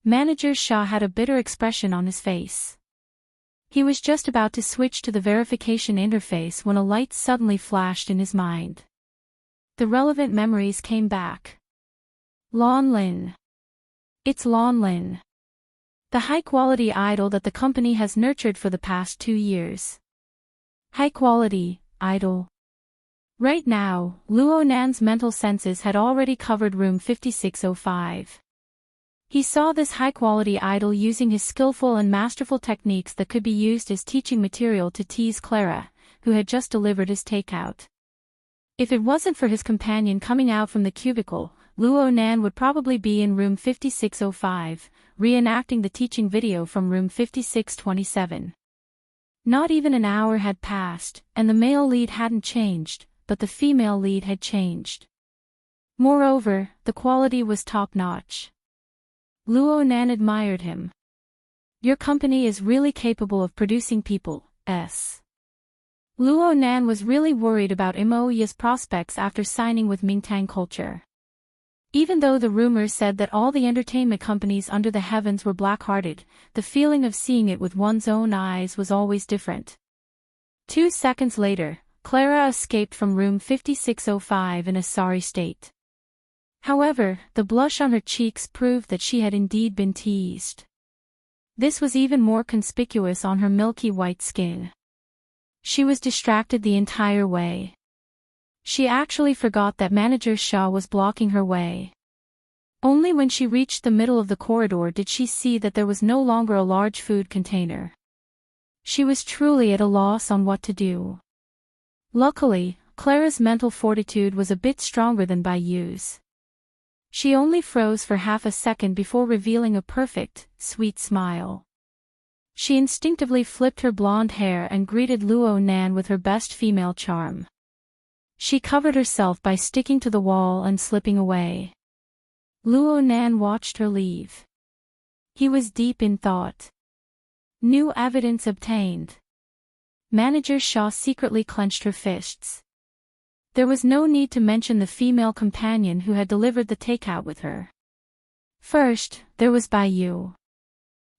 Manager Shaw had a bitter expression on his face. He was just about to switch to the verification interface when a light suddenly flashed in his mind. The relevant memories came back. Lon Lin. It's Lon Lin. The high-quality idol that the company has nurtured for the past 2 years. High-quality idol. Right now, Luo Nan's mental senses had already covered room 5605. He saw this high-quality idol using his skillful and masterful techniques that could be used as teaching material to tease Clara, who had just delivered his takeout. If it wasn't for his companion coming out from the cubicle, Luo Nan would probably be in room 5605, reenacting the teaching video from room 5627. Not even an hour had passed, and the male lead hadn't changed, but the female lead had changed. Moreover, the quality was top-notch. Luo Nan admired him. Your company is really capable of producing people, s. Luo Nan was really worried about Immerse's prospects after signing with Mingtang Culture. Even though the rumors said that all the entertainment companies under the heavens were black-hearted, the feeling of seeing it with one's own eyes was always different. 2 seconds later, Clara escaped from room 5605 in a sorry state. However, the blush on her cheeks proved that she had indeed been teased. This was even more conspicuous on her milky white skin. She was distracted the entire way. She actually forgot that Manager Shaw was blocking her way. Only when she reached the middle of the corridor did she see that there was no longer a large food container. She was truly at a loss on what to do. Luckily, Clara's mental fortitude was a bit stronger than Bayou's. She only froze for half a second before revealing a perfect, sweet smile. She instinctively flipped her blonde hair and greeted Luo Nan with her best female charm. She covered herself by sticking to the wall and slipping away. Luo Nan watched her leave. He was deep in thought. New evidence obtained. Manager Shaw secretly clenched her fists. There was no need to mention the female companion who had delivered the takeout with her. First, there was Bayou.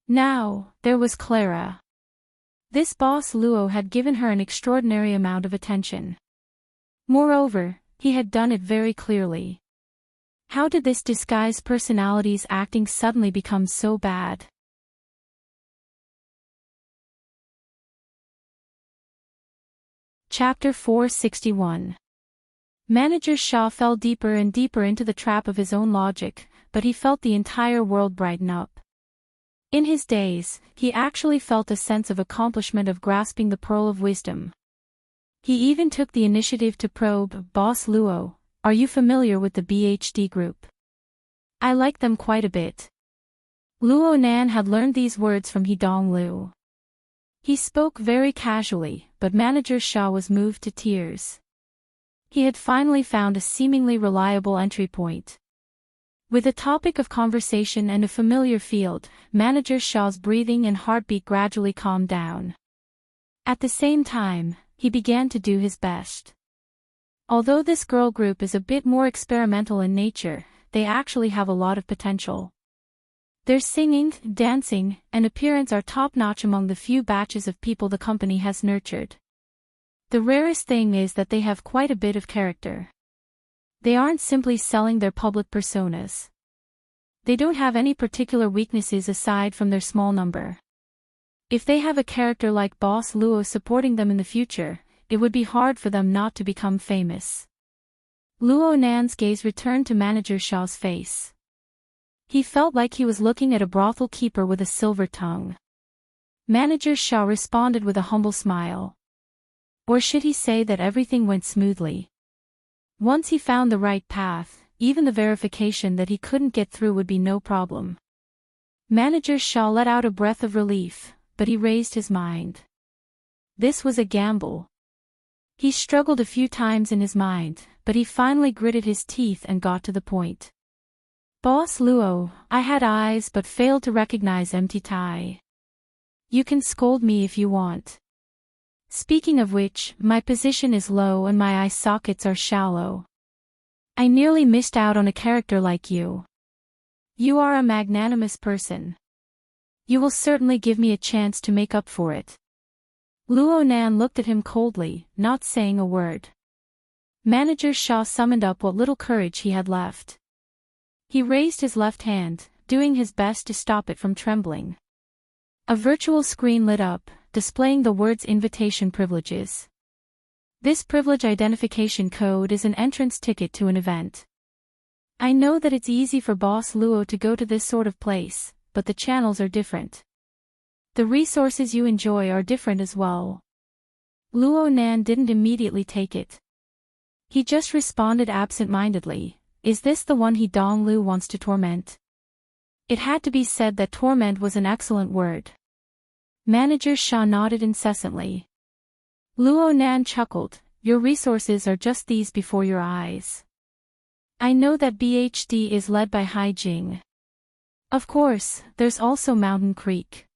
Now, there was Clara. This boss Luo had given her an extraordinary amount of attention. Moreover, he had done it very clearly. How did this disguised personality's acting suddenly become so bad? Chapter 461. Manager Shaw fell deeper and deeper into the trap of his own logic, but he felt the entire world brighten up. In his days, he actually felt a sense of accomplishment of grasping the pearl of wisdom. He even took the initiative to probe, "Boss Luo, are you familiar with the BHD group? I like them quite a bit." Luo Nan had learned these words from Hidong Lu. He spoke very casually, but Manager Shaw was moved to tears. He had finally found a seemingly reliable entry point. With a topic of conversation and a familiar field, Manager Shaw's breathing and heartbeat gradually calmed down. At the same time, he began to do his best. Although this girl group is a bit more experimental in nature, they actually have a lot of potential. Their singing, dancing, and appearance are top-notch among the few batches of people the company has nurtured. The rarest thing is that they have quite a bit of character. They aren't simply selling their public personas. They don't have any particular weaknesses aside from their small number. If they have a character like Boss Luo supporting them in the future, it would be hard for them not to become famous. Luo Nan's gaze returned to Manager Shaw's face. He felt like he was looking at a brothel keeper with a silver tongue. Manager Shaw responded with a humble smile. Or should he say that everything went smoothly? Once he found the right path, even the verification that he couldn't get through would be no problem. Manager Shaw let out a breath of relief, but he raised his mind. This was a gamble. He struggled a few times in his mind, but he finally gritted his teeth and got to the point. "Boss Luo, I had eyes but failed to recognize empty tie. You can scold me if you want. Speaking of which, my position is low and my eye sockets are shallow. I nearly missed out on a character like you. You are a magnanimous person. You will certainly give me a chance to make up for it." Luo Nan looked at him coldly, not saying a word. Manager Shaw summoned up what little courage he had left. He raised his left hand, doing his best to stop it from trembling. A virtual screen lit up, displaying the words "Invitation Privileges." This privilege identification code is an entrance ticket to an event. I know that it's easy for Boss Luo to go to this sort of place, but the channels are different. The resources you enjoy are different as well. Luo Nan didn't immediately take it. He just responded absent-mindedly, "Is this the one Hidong Lu wants to torment?" It had to be said that torment was an excellent word. Manager Shaw nodded incessantly. Luo Nan chuckled, "Your resources are just these before your eyes. I know that BHD is led by Hai Jing. Of course, there's also Mountain Creek."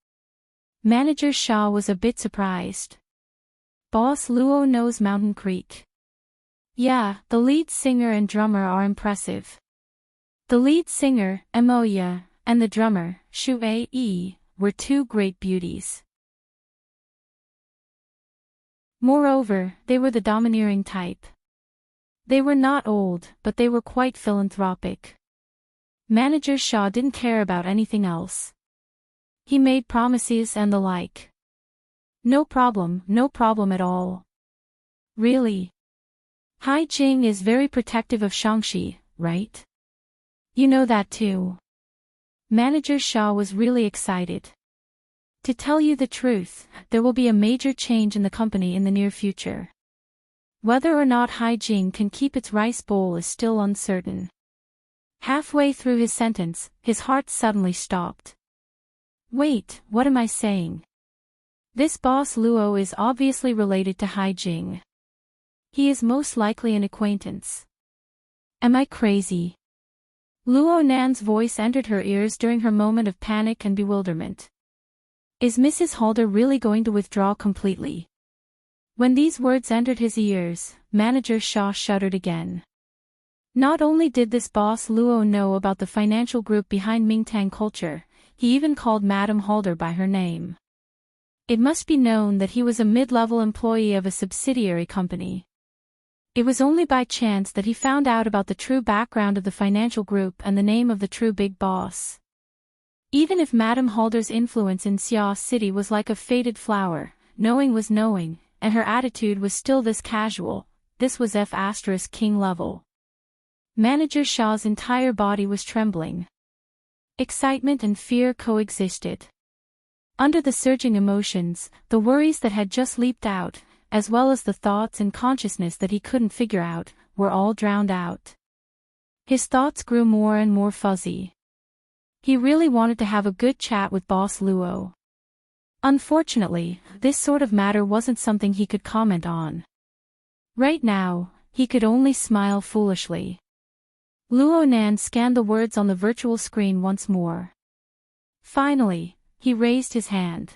Manager Shaw was a bit surprised. Boss Luo knows Mountain Creek. Yeah, the lead singer and drummer are impressive. The lead singer, Emoya, and the drummer, Shu Yi, were two great beauties. Moreover, they were the domineering type. They were not old, but they were quite philanthropic. Manager Shaw didn't care about anything else. He made promises and the like. No problem at all. Really? Hai Jing is very protective of Shangxi, right? You know that too. Manager Shaw was really excited. To tell you the truth, there will be a major change in the company in the near future. Whether or not Hai Jing can keep its rice bowl is still uncertain. Halfway through his sentence, his heart suddenly stopped. Wait, what am I saying? This boss Luo is obviously related to Hai Jing. He is most likely an acquaintance. Am I crazy? Luo Nan's voice entered her ears during her moment of panic and bewilderment. Is Mrs. Halder really going to withdraw completely? When these words entered his ears, Manager Shaw shuddered again. Not only did this boss Luo know about the financial group behind Mingtang culture, he even called Madame Halder by her name. It must be known that he was a mid-level employee of a subsidiary company. It was only by chance that he found out about the true background of the financial group and the name of the true big boss. Even if Madame Halder's influence in Xia City was like a faded flower, knowing was knowing, and her attitude was still this casual, this was F*King level. Manager Shaw's entire body was trembling. Excitement and fear coexisted. Under the surging emotions, the worries that had just leaped out, as well as the thoughts and consciousness that he couldn't figure out, were all drowned out. His thoughts grew more and more fuzzy. He really wanted to have a good chat with Boss Luo. Unfortunately, this sort of matter wasn't something he could comment on. Right now, he could only smile foolishly. Luo Nan scanned the words on the virtual screen once more. Finally, he raised his hand.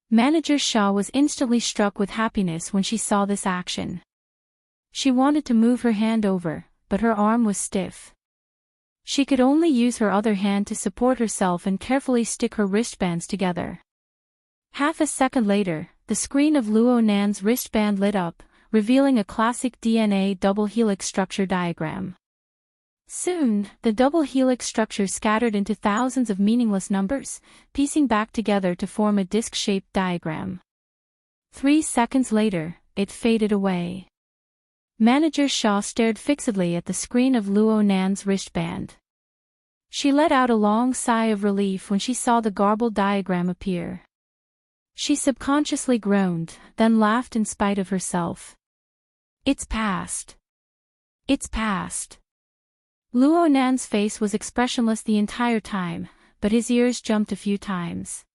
Manager Shaw was instantly struck with happiness when she saw this action. She wanted to move her hand over, but her arm was stiff. She could only use her other hand to support herself and carefully stick her wristbands together. Half a second later, the screen of Luo Nan's wristband lit up, revealing a classic DNA double helix structure diagram. Soon, the double helix structure scattered into thousands of meaningless numbers, piecing back together to form a disc-shaped diagram. 3 seconds later, it faded away. Manager Shaw stared fixedly at the screen of Luo Nan's wristband. She let out a long sigh of relief when she saw the garbled diagram appear. She subconsciously groaned, then laughed in spite of herself. It's past. It's past. Luo Nan's face was expressionless the entire time, but his ears jumped a few times.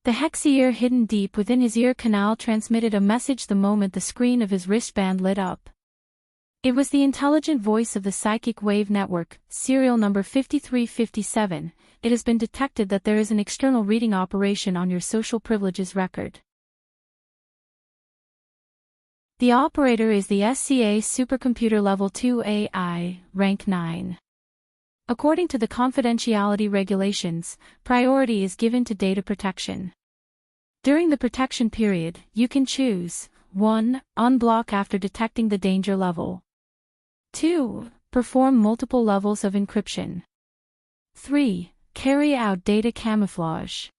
The hex ear hidden deep within his ear canal transmitted a message the moment the screen of his wristband lit up. It was the intelligent voice of the Psychic Wave Network, serial number 5357. It has been detected that there is an external reading operation on your social privileges record. The operator is the SCA Supercomputer Level 2 AI, Rank 9. According to the confidentiality regulations, priority is given to data protection. During the protection period, you can choose 1. Unblock after detecting the danger level. 2. Perform multiple levels of encryption. 3. Carry out data camouflage.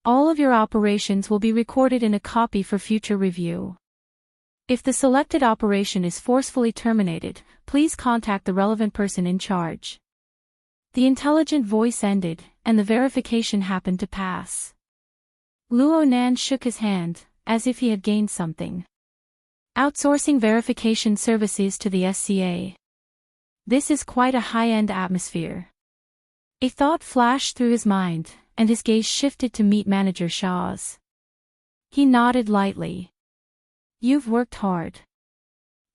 All of your operations will be recorded in a copy for future review. If the selected operation is forcefully terminated, please contact the relevant person in charge. The intelligent voice ended, and the verification happened to pass. Luo Nan shook his hand, as if he had gained something. Outsourcing verification services to the SCA. This is quite a high-end atmosphere. A thought flashed through his mind, and his gaze shifted to meet Manager Shaw's. He nodded lightly. You've worked hard.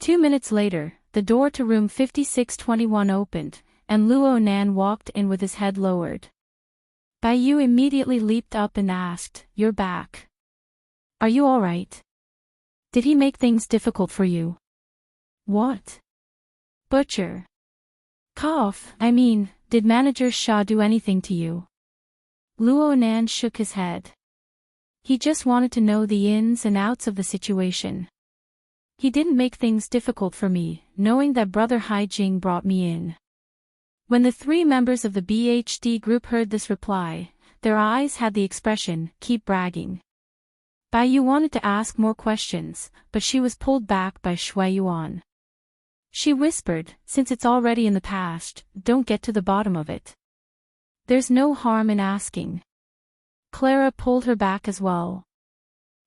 2 minutes later, the door to room 5621 opened, and Luo Nan walked in with his head lowered. Bai Yu immediately leaped up and asked, "You're back. Are you all right? Did he make things difficult for you?" "What? Butcher. Did Manager Shaw do anything to you?" Luo Nan shook his head. He just wanted to know the ins and outs of the situation. He didn't make things difficult for me, knowing that Brother Haijing brought me in. When the three members of the BHD group heard this reply, their eyes had the expression, "Keep bragging." Bai Yu wanted to ask more questions, but she was pulled back by Shui Yuan. She whispered, "Since it's already in the past, don't get to the bottom of it. There's no harm in asking." Clara pulled her back as well.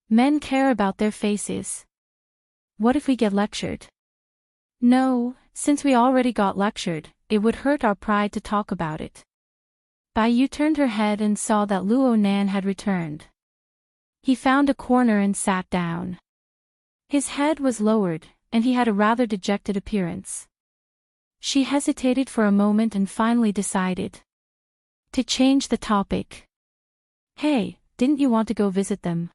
Men care about their faces. What if we get lectured? No, since we already got lectured, it would hurt our pride to talk about it. Bai Yu turned her head and saw that Luo Nan had returned. He found a corner and sat down. His head was lowered, and he had a rather dejected appearance. She hesitated for a moment and finally decided to change the topic. "Hey, didn't you want to go visit them?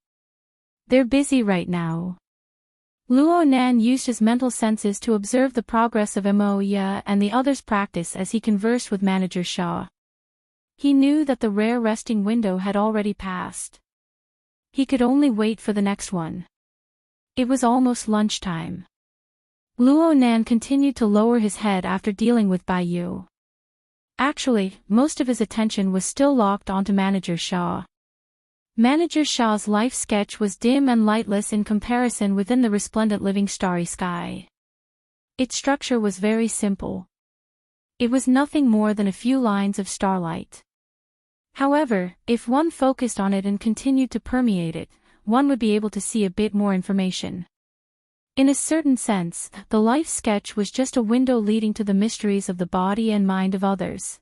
They're busy right now." Luo Nan used his mental senses to observe the progress of Mo Ya and the others' practice as he conversed with Manager Shaw. He knew that the rare resting window had already passed. He could only wait for the next one. It was almost lunchtime. Luo Nan continued to lower his head after dealing with Bai Yu. Actually, most of his attention was still locked onto Manager Shaw. Manager Shaw's life sketch was dim and lightless in comparison within the resplendent living starry sky. Its structure was very simple. It was nothing more than a few lines of starlight. However, if one focused on it and continued to permeate it, one would be able to see a bit more information. In a certain sense, the life sketch was just a window leading to the mysteries of the body and mind of others.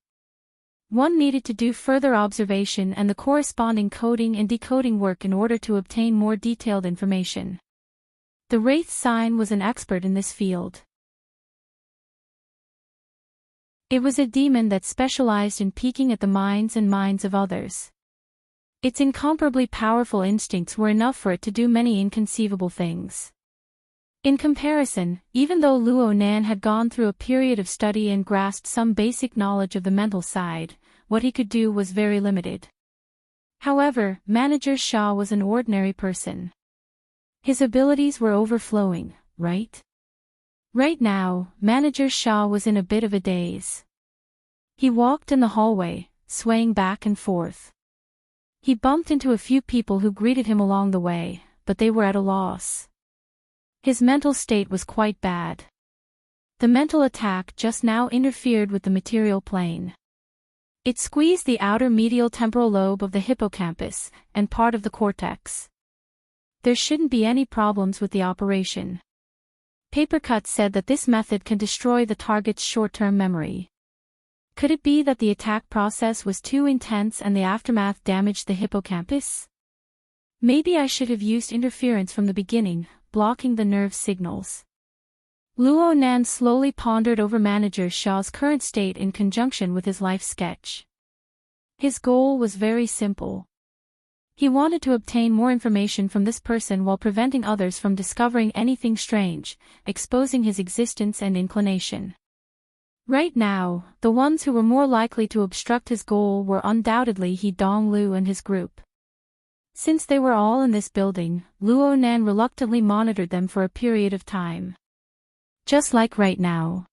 One needed to do further observation and the corresponding coding and decoding work in order to obtain more detailed information. The Wraith Sign was an expert in this field. It was a demon that specialized in peeking at the minds and minds of others. Its incomparably powerful instincts were enough for it to do many inconceivable things. In comparison, even though Luo Nan had gone through a period of study and grasped some basic knowledge of the mental side, what he could do was very limited. However, Manager Shaw was an ordinary person. His abilities were overflowing, right? Right now, Manager Shaw was in a bit of a daze. He walked in the hallway, swaying back and forth. He bumped into a few people who greeted him along the way, but they were at a loss. His mental state was quite bad. The mental attack just now interfered with the material plane. It squeezed the outer medial temporal lobe of the hippocampus, and part of the cortex. There shouldn't be any problems with the operation. Papercut said that this method can destroy the target's short-term memory. Could it be that the attack process was too intense and the aftermath damaged the hippocampus? Maybe I should have used interference from the beginning, blocking the nerve signals. Luo Nan slowly pondered over Manager Shaw's current state in conjunction with his life sketch. His goal was very simple. He wanted to obtain more information from this person while preventing others from discovering anything strange, exposing his existence and inclination. Right now, the ones who were more likely to obstruct his goal were undoubtedly He Donglu and his group. Since they were all in this building, Luo Nan reluctantly monitored them for a period of time. Just like right now.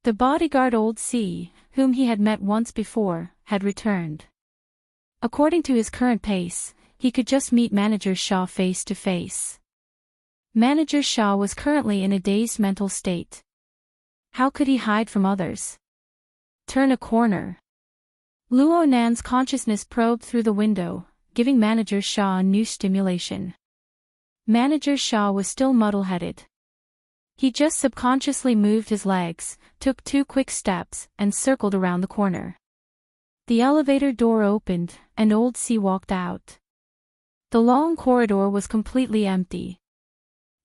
The bodyguard Old C, whom he had met once before, had returned. According to his current pace, he could just meet Manager Shaw face to face. Manager Shaw was currently in a dazed mental state. How could he hide from others? Turn a corner. Luo Nan's consciousness probed through the window, giving Manager Shaw a new stimulation. Manager Shaw was still muddle-headed. He just subconsciously moved his legs, took 2 quick steps, and circled around the corner. The elevator door opened, and Old C walked out. The long corridor was completely empty.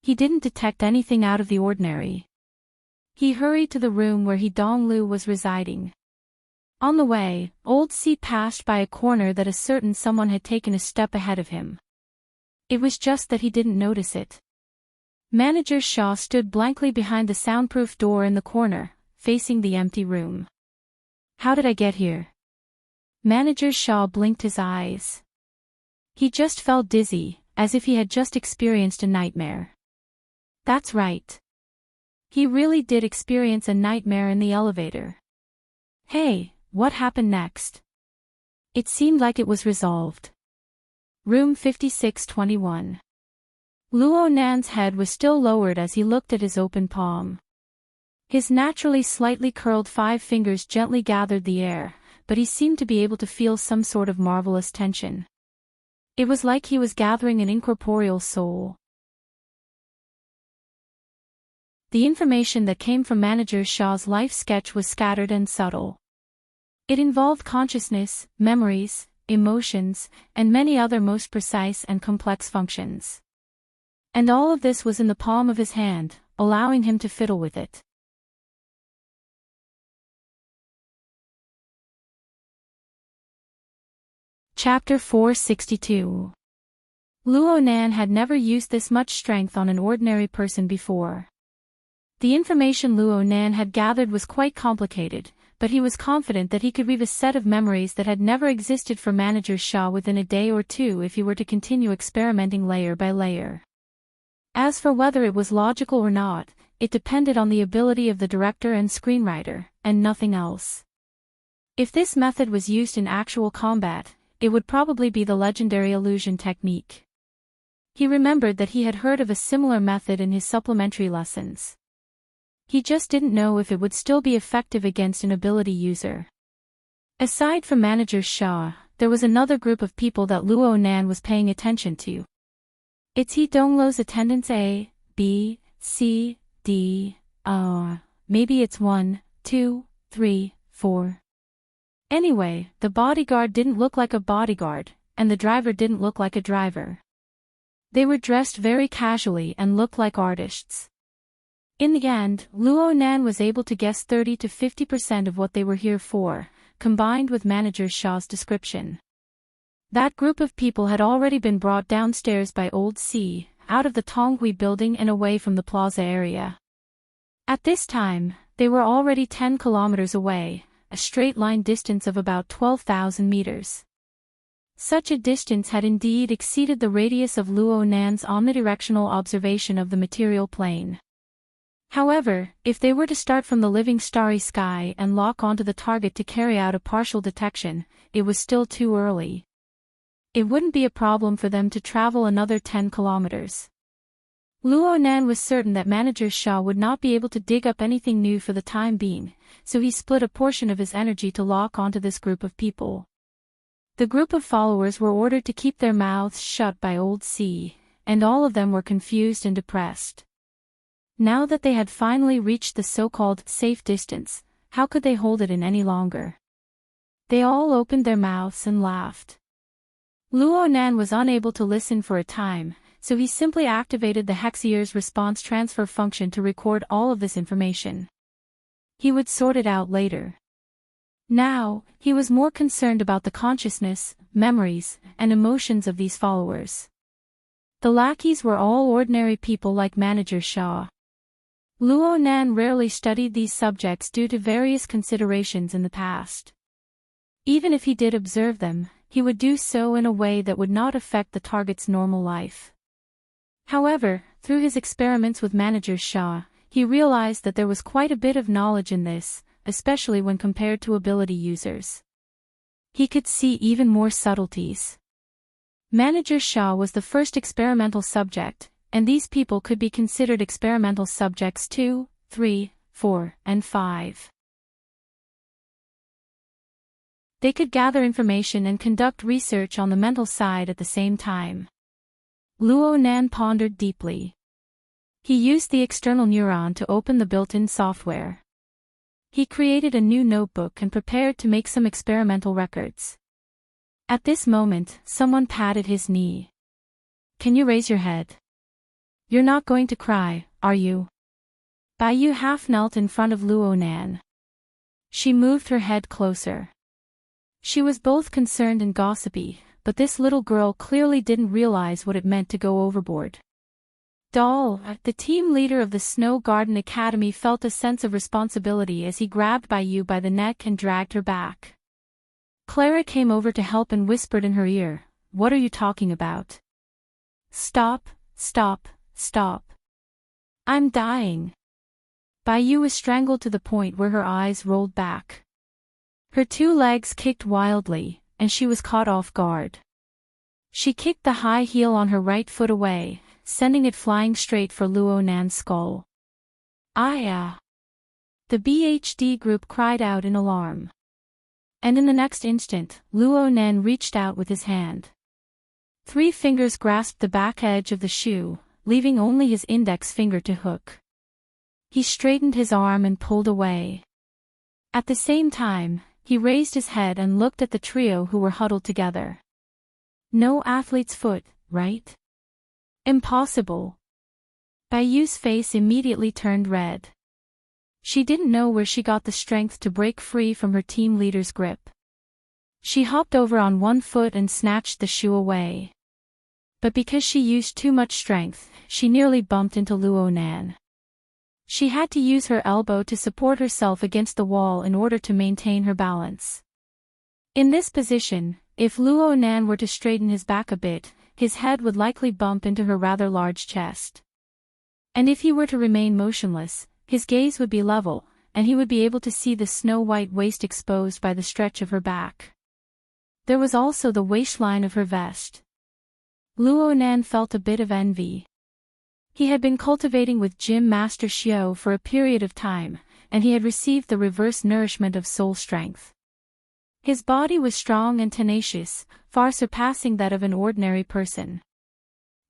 He didn't detect anything out of the ordinary. He hurried to the room where He Donglu was residing. On the way, Old C passed by a corner that a certain someone had taken a step ahead of him. It was just that he didn't notice it. Manager Shaw stood blankly behind the soundproof door in the corner, facing the empty room. How did I get here? Manager Shaw blinked his eyes. He just felt dizzy, as if he had just experienced a nightmare. That's right. He really did experience a nightmare in the elevator. Hey, what happened next? It seemed like it was resolved. Room 5621. Luo Nan's head was still lowered as he looked at his open palm. His naturally slightly curled 5 fingers gently gathered the air, but he seemed to be able to feel some sort of marvelous tension. It was like he was gathering an incorporeal soul. The information that came from Manager Shaw's life sketch was scattered and subtle. It involved consciousness, memories, emotions, and many other most precise and complex functions. And all of this was in the palm of his hand, allowing him to fiddle with it. Chapter 462. Luo Nan had never used this much strength on an ordinary person before. The information Luo Nan had gathered was quite complicated, but he was confident that he could weave a set of memories that had never existed for Manager Shaw within a day or two if he were to continue experimenting layer by layer. As for whether it was logical or not, it depended on the ability of the director and screenwriter, and nothing else. If this method was used in actual combat, it would probably be the legendary illusion technique. He remembered that he had heard of a similar method in his supplementary lessons. He just didn't know if it would still be effective against an ability user. Aside from Manager Shaw, there was another group of people that Luo Nan was paying attention to. It's He Donglo's attendants A, B, C, D, maybe it's 1, 2, 3, 4. Anyway, the bodyguard didn't look like a bodyguard, and the driver didn't look like a driver. They were dressed very casually and looked like artists. In the end, Luo Nan was able to guess 30 to 50% of what they were here for, combined with Manager Shaw's description. That group of people had already been brought downstairs by Old C, out of the Tonghui building and away from the plaza area. At this time, they were already 10 kilometers away, a straight line distance of about 12,000 meters. Such a distance had indeed exceeded the radius of Luo Nan's omnidirectional observation of the material plane. However, if they were to start from the living starry sky and lock onto the target to carry out a partial detection, it was still too early. It wouldn't be a problem for them to travel another 10 kilometers. Luo Nan was certain that Manager Shaw would not be able to dig up anything new for the time being, so he split a portion of his energy to lock onto this group of people. The group of followers were ordered to keep their mouths shut by Old C, and all of them were confused and depressed. Now that they had finally reached the so-called safe distance, how could they hold it in any longer? They all opened their mouths and laughed. Luo Nan was unable to listen for a time, so he simply activated the Hexier's response transfer function to record all of this information. He would sort it out later. Now, he was more concerned about the consciousness, memories, and emotions of these followers. The lackeys were all ordinary people like Manager Shaw. Luo Nan rarely studied these subjects due to various considerations in the past. Even if he did observe them, he would do so in a way that would not affect the target's normal life. However, through his experiments with Manager Shaw, he realized that there was quite a bit of knowledge in this, especially when compared to ability users. He could see even more subtleties. Manager Shaw was the first experimental subject, and these people could be considered experimental subjects 2, 3, 4, and 5. They could gather information and conduct research on the mental side at the same time. Luo Nan pondered deeply. He used the external neuron to open the built-in software. He created a new notebook and prepared to make some experimental records. At this moment, someone patted his knee. "Can you raise your head? You're not going to cry, are you?" Baiyu half knelt in front of Luo Nan. She moved her head closer. She was both concerned and gossipy, but this little girl clearly didn't realize what it meant to go overboard. Doll, the team leader of the Snow Garden Academy, felt a sense of responsibility as he grabbed Baiyu by the neck and dragged her back. Clara came over to help and whispered in her ear, what are you talking about? Stop, stop, stop. I'm dying. Baiyu was strangled to the point where her eyes rolled back. Her two legs kicked wildly, and she was caught off guard. She kicked the high heel on her right foot away, sending it flying straight for Luo Nan's skull. Ah! The BHD group cried out in alarm. And in the next instant, Luo Nan reached out with his hand. 3 fingers grasped the back edge of the shoe, leaving only his index finger to hook. He straightened his arm and pulled away. At the same time, he raised his head and looked at the trio who were huddled together. No athlete's foot, right? Impossible. Baiyu's face immediately turned red. She didn't know where she got the strength to break free from her team leader's grip. She hopped over on one foot and snatched the shoe away. But because she used too much strength, she nearly bumped into Luo Nan. She had to use her elbow to support herself against the wall in order to maintain her balance. In this position, if Luo Nan were to straighten his back a bit, his head would likely bump into her rather large chest. And if he were to remain motionless, his gaze would be level, and he would be able to see the snow-white waist exposed by the stretch of her back. There was also the waistline of her vest. Luo Nan felt a bit of envy. He had been cultivating with Gym Master Xiao for a period of time, and he had received the reverse nourishment of soul strength. His body was strong and tenacious, far surpassing that of an ordinary person.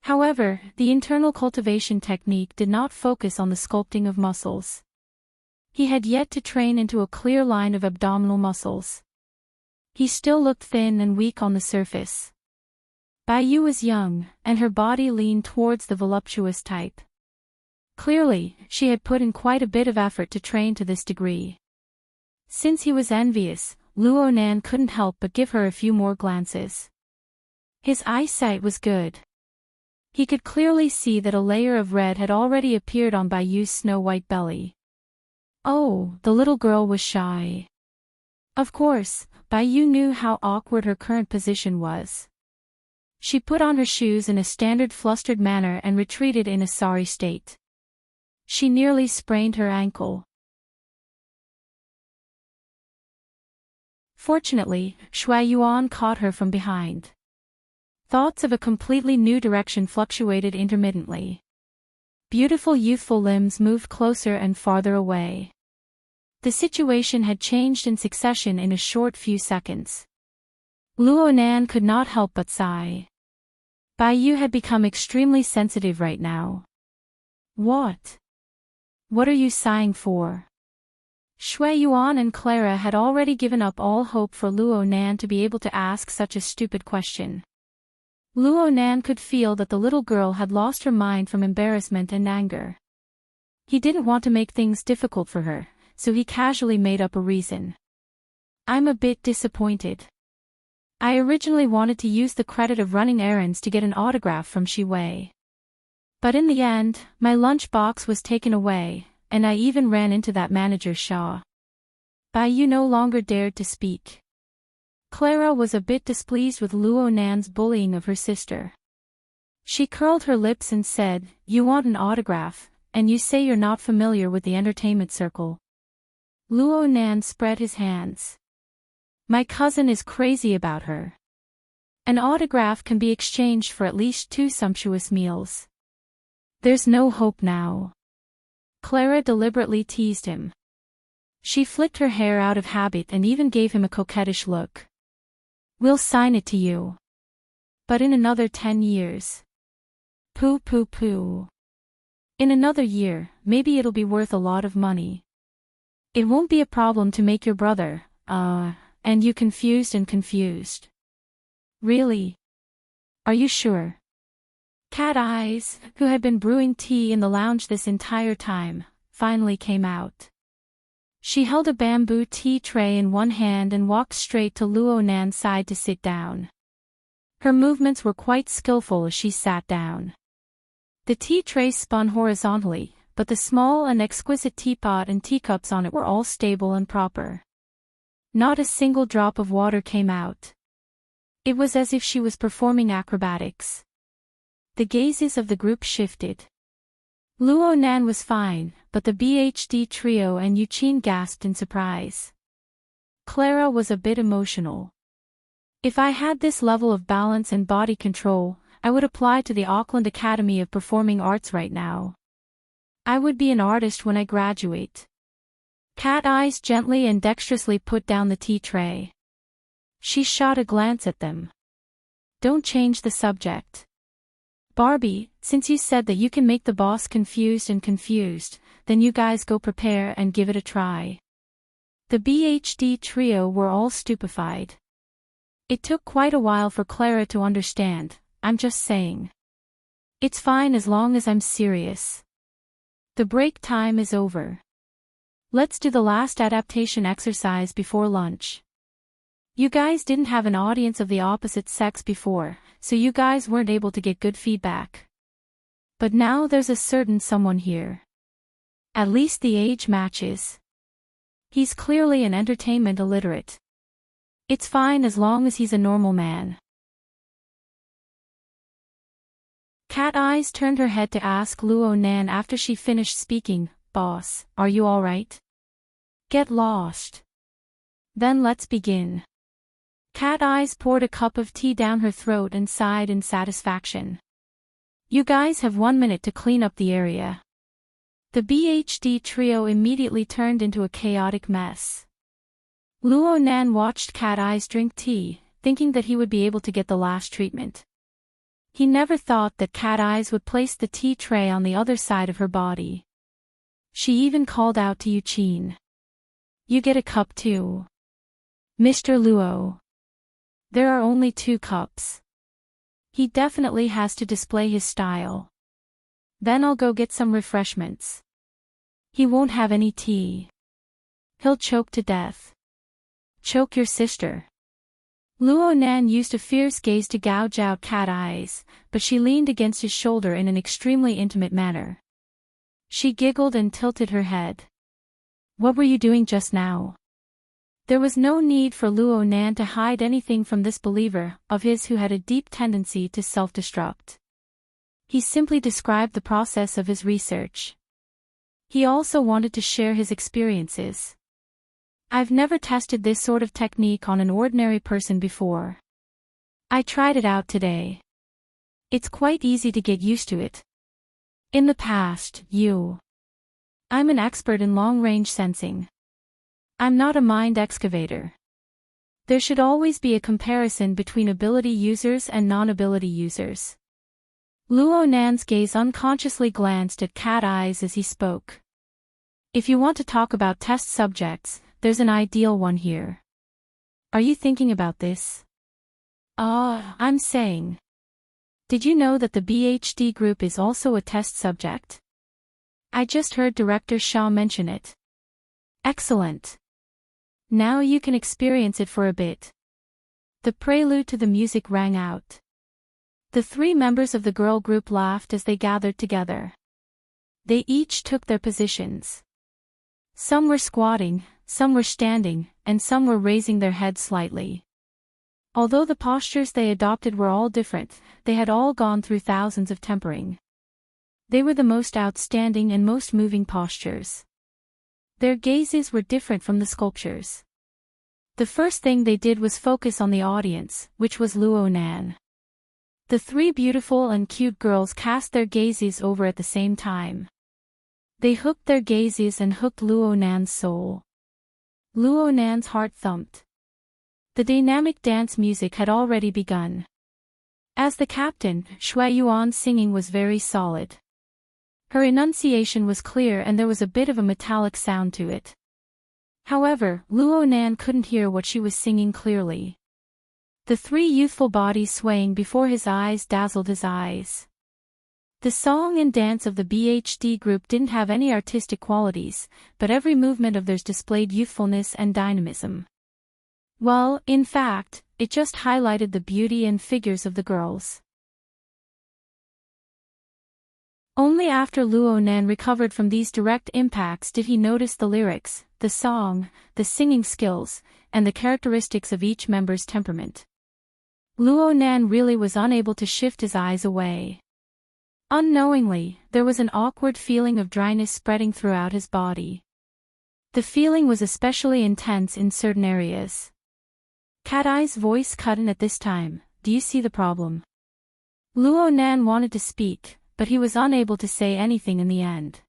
However, the internal cultivation technique did not focus on the sculpting of muscles. He had yet to train into a clear line of abdominal muscles. He still looked thin and weak on the surface. Baiyu was young, and her body leaned towards the voluptuous type. Clearly, she had put in quite a bit of effort to train to this degree. Since he was envious, Luo Nan couldn't help but give her a few more glances. His eyesight was good. He could clearly see that a layer of red had already appeared on Baiyu's snow-white belly. Oh, the little girl was shy. Of course, Baiyu knew how awkward her current position was. She put on her shoes in a standard flustered manner and retreated in a sorry state. She nearly sprained her ankle. Fortunately, Shui Yuan caught her from behind. Thoughts of a completely new direction fluctuated intermittently. Beautiful youthful limbs moved closer and farther away. The situation had changed in succession in a short few seconds. Luo Nan could not help but sigh. Baiyu had become extremely sensitive right now. What? What are you sighing for? Shui Yuan and Clara had already given up all hope for Luo Nan to be able to ask such a stupid question. Luo Nan could feel that the little girl had lost her mind from embarrassment and anger. He didn't want to make things difficult for her, so he casually made up a reason. I'm a bit disappointed. I originally wanted to use the credit of running errands to get an autograph from Shi Wei. But in the end, my lunchbox was taken away, and I even ran into that manager Shaw. Baiyu no longer dared to speak. Clara was a bit displeased with Luo Nan's bullying of her sister. She curled her lips and said, "You want an autograph, and you say you're not familiar with the entertainment circle." Luo Nan spread his hands. My cousin is crazy about her. An autograph can be exchanged for at least 2 sumptuous meals. There's no hope now. Clara deliberately teased him. She flicked her hair out of habit and even gave him a coquettish look. We'll sign it to you. But in another 10 years. Pooh pooh pooh. In another year, maybe it'll be worth a lot of money. It won't be a problem to make your brother, and you confused. Really? Are you sure? Cat Eyes, who had been brewing tea in the lounge this entire time, finally came out. She held a bamboo tea tray in one hand and walked straight to Luo Nan's side to sit down. Her movements were quite skillful as she sat down. The tea tray spun horizontally, but the small and exquisite teapot and teacups on it were all stable and proper. Not a single drop of water came out. It was as if she was performing acrobatics. The gazes of the group shifted. Luo Nan was fine, but the BHD trio and Eugene gasped in surprise. Clara was a bit emotional. If I had this level of balance and body control, I would apply to the Auckland Academy of Performing Arts right now. I would be an artist when I graduate. Cat Eyes gently and dexterously put down the tea tray. She shot a glance at them. Don't change the subject. Barbie, since you said that you can make the boss confused, then you guys go prepare and give it a try. The BHD trio were all stupefied. It took quite a while for Clara to understand. I'm just saying. It's fine as long as I'm serious. The break time is over. Let's do the last adaptation exercise before lunch. You guys didn't have an audience of the opposite sex before, so you guys weren't able to get good feedback. But now there's a certain someone here. At least the age matches. He's clearly an entertainment illiterate. It's fine as long as he's a normal man. Cat Eyes turned her head to ask Luo Nan after she finished speaking, "Boss, are you alright? Get lost. Then let's begin." Cat Eyes poured a cup of tea down her throat and sighed in satisfaction. You guys have 1 minute to clean up the area. The BHD trio immediately turned into a chaotic mess. Luo Nan watched Cat Eyes drink tea, thinking that he would be able to get the last treatment. He never thought that Cat Eyes would place the tea tray on the other side of her body. She even called out to Eugene. You get a cup too. Mr. Luo. There are only 2 cups. He definitely has to display his style. Then I'll go get some refreshments. He won't have any tea. He'll choke to death. Choke your sister. Luo Nan used a fierce gaze to gouge out Cat Eyes, but she leaned against his shoulder in an extremely intimate manner. She giggled and tilted her head. What were you doing just now? There was no need for Luo Nan to hide anything from this believer of his who had a deep tendency to self-destruct. He simply described the process of his research. He also wanted to share his experiences. I've never tested this sort of technique on an ordinary person before. I tried it out today. It's quite easy to get used to it. In the past, I'm an expert in long-range sensing. I'm not a mind excavator. There should always be a comparison between ability users and non-ability users. Luo Nan's gaze unconsciously glanced at Cat Eyes as he spoke. If you want to talk about test subjects, there's an ideal one here. Are you thinking about this? I'm saying. Did you know that the BHD group is also a test subject? I just heard Director Shaw mention it. Excellent. Now you can experience it for a bit. The prelude to the music rang out. The 3 members of the girl group laughed as they gathered together. They each took their positions. Some were squatting, some were standing, and some were raising their heads slightly. Although the postures they adopted were all different, they had all gone through thousands of tempering. They were the most outstanding and most moving postures. Their gazes were different from the sculptures. The first thing they did was focus on the audience, which was Luo Nan. The 3 beautiful and cute girls cast their gazes over at the same time. They hooked their gazes and hooked Luo Nan's soul. Luo Nan's heart thumped. The dynamic dance music had already begun. As the captain, Shui Yuan's singing was very solid. Her enunciation was clear and there was a bit of a metallic sound to it. However, Luo Nan couldn't hear what she was singing clearly. The 3 youthful bodies swaying before his eyes dazzled his eyes. The song and dance of the BHD group didn't have any artistic qualities, but every movement of theirs displayed youthfulness and dynamism. Well, in fact, it just highlighted the beauty and figures of the girls. Only after Luo Nan recovered from these direct impacts did he notice the lyrics, the song, the singing skills, and the characteristics of each member's temperament. Luo Nan really was unable to shift his eyes away. Unknowingly, there was an awkward feeling of dryness spreading throughout his body. The feeling was especially intense in certain areas. Cat Eye's voice cut in at this time. Do you see the problem? Luo Nan wanted to speak, but he was unable to say anything in the end.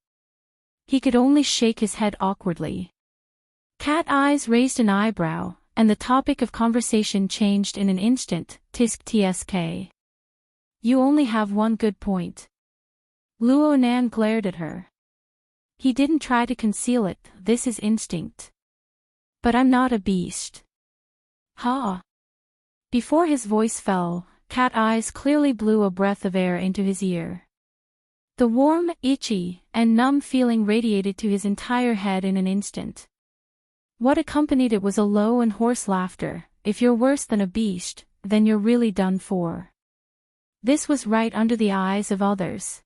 He could only shake his head awkwardly. Cat Eyes raised an eyebrow, and the topic of conversation changed in an instant. Tsk. You only have one good point. Luo Nan glared at her. He didn't try to conceal it, this is instinct. But I'm not a beast. Ha! Before his voice fell, Cat Eyes clearly blew a breath of air into his ear. The warm, itchy, and numb feeling radiated to his entire head in an instant. What accompanied it was a low and hoarse laughter. If you're worse than a beast, then you're really done for. This was right under the eyes of others.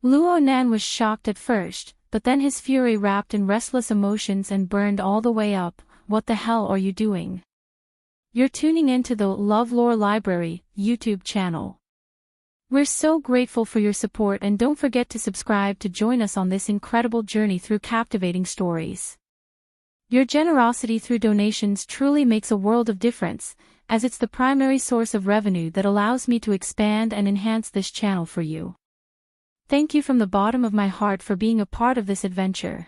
Luo Nan was shocked at first, but then his fury wrapped in restless emotions and burned all the way up. What the hell are you doing? You're tuning into the LoveLore Library YouTube channel. We're so grateful for your support, and don't forget to subscribe to join us on this incredible journey through captivating stories. Your generosity through donations truly makes a world of difference, as it's the primary source of revenue that allows me to expand and enhance this channel for you. Thank you from the bottom of my heart for being a part of this adventure.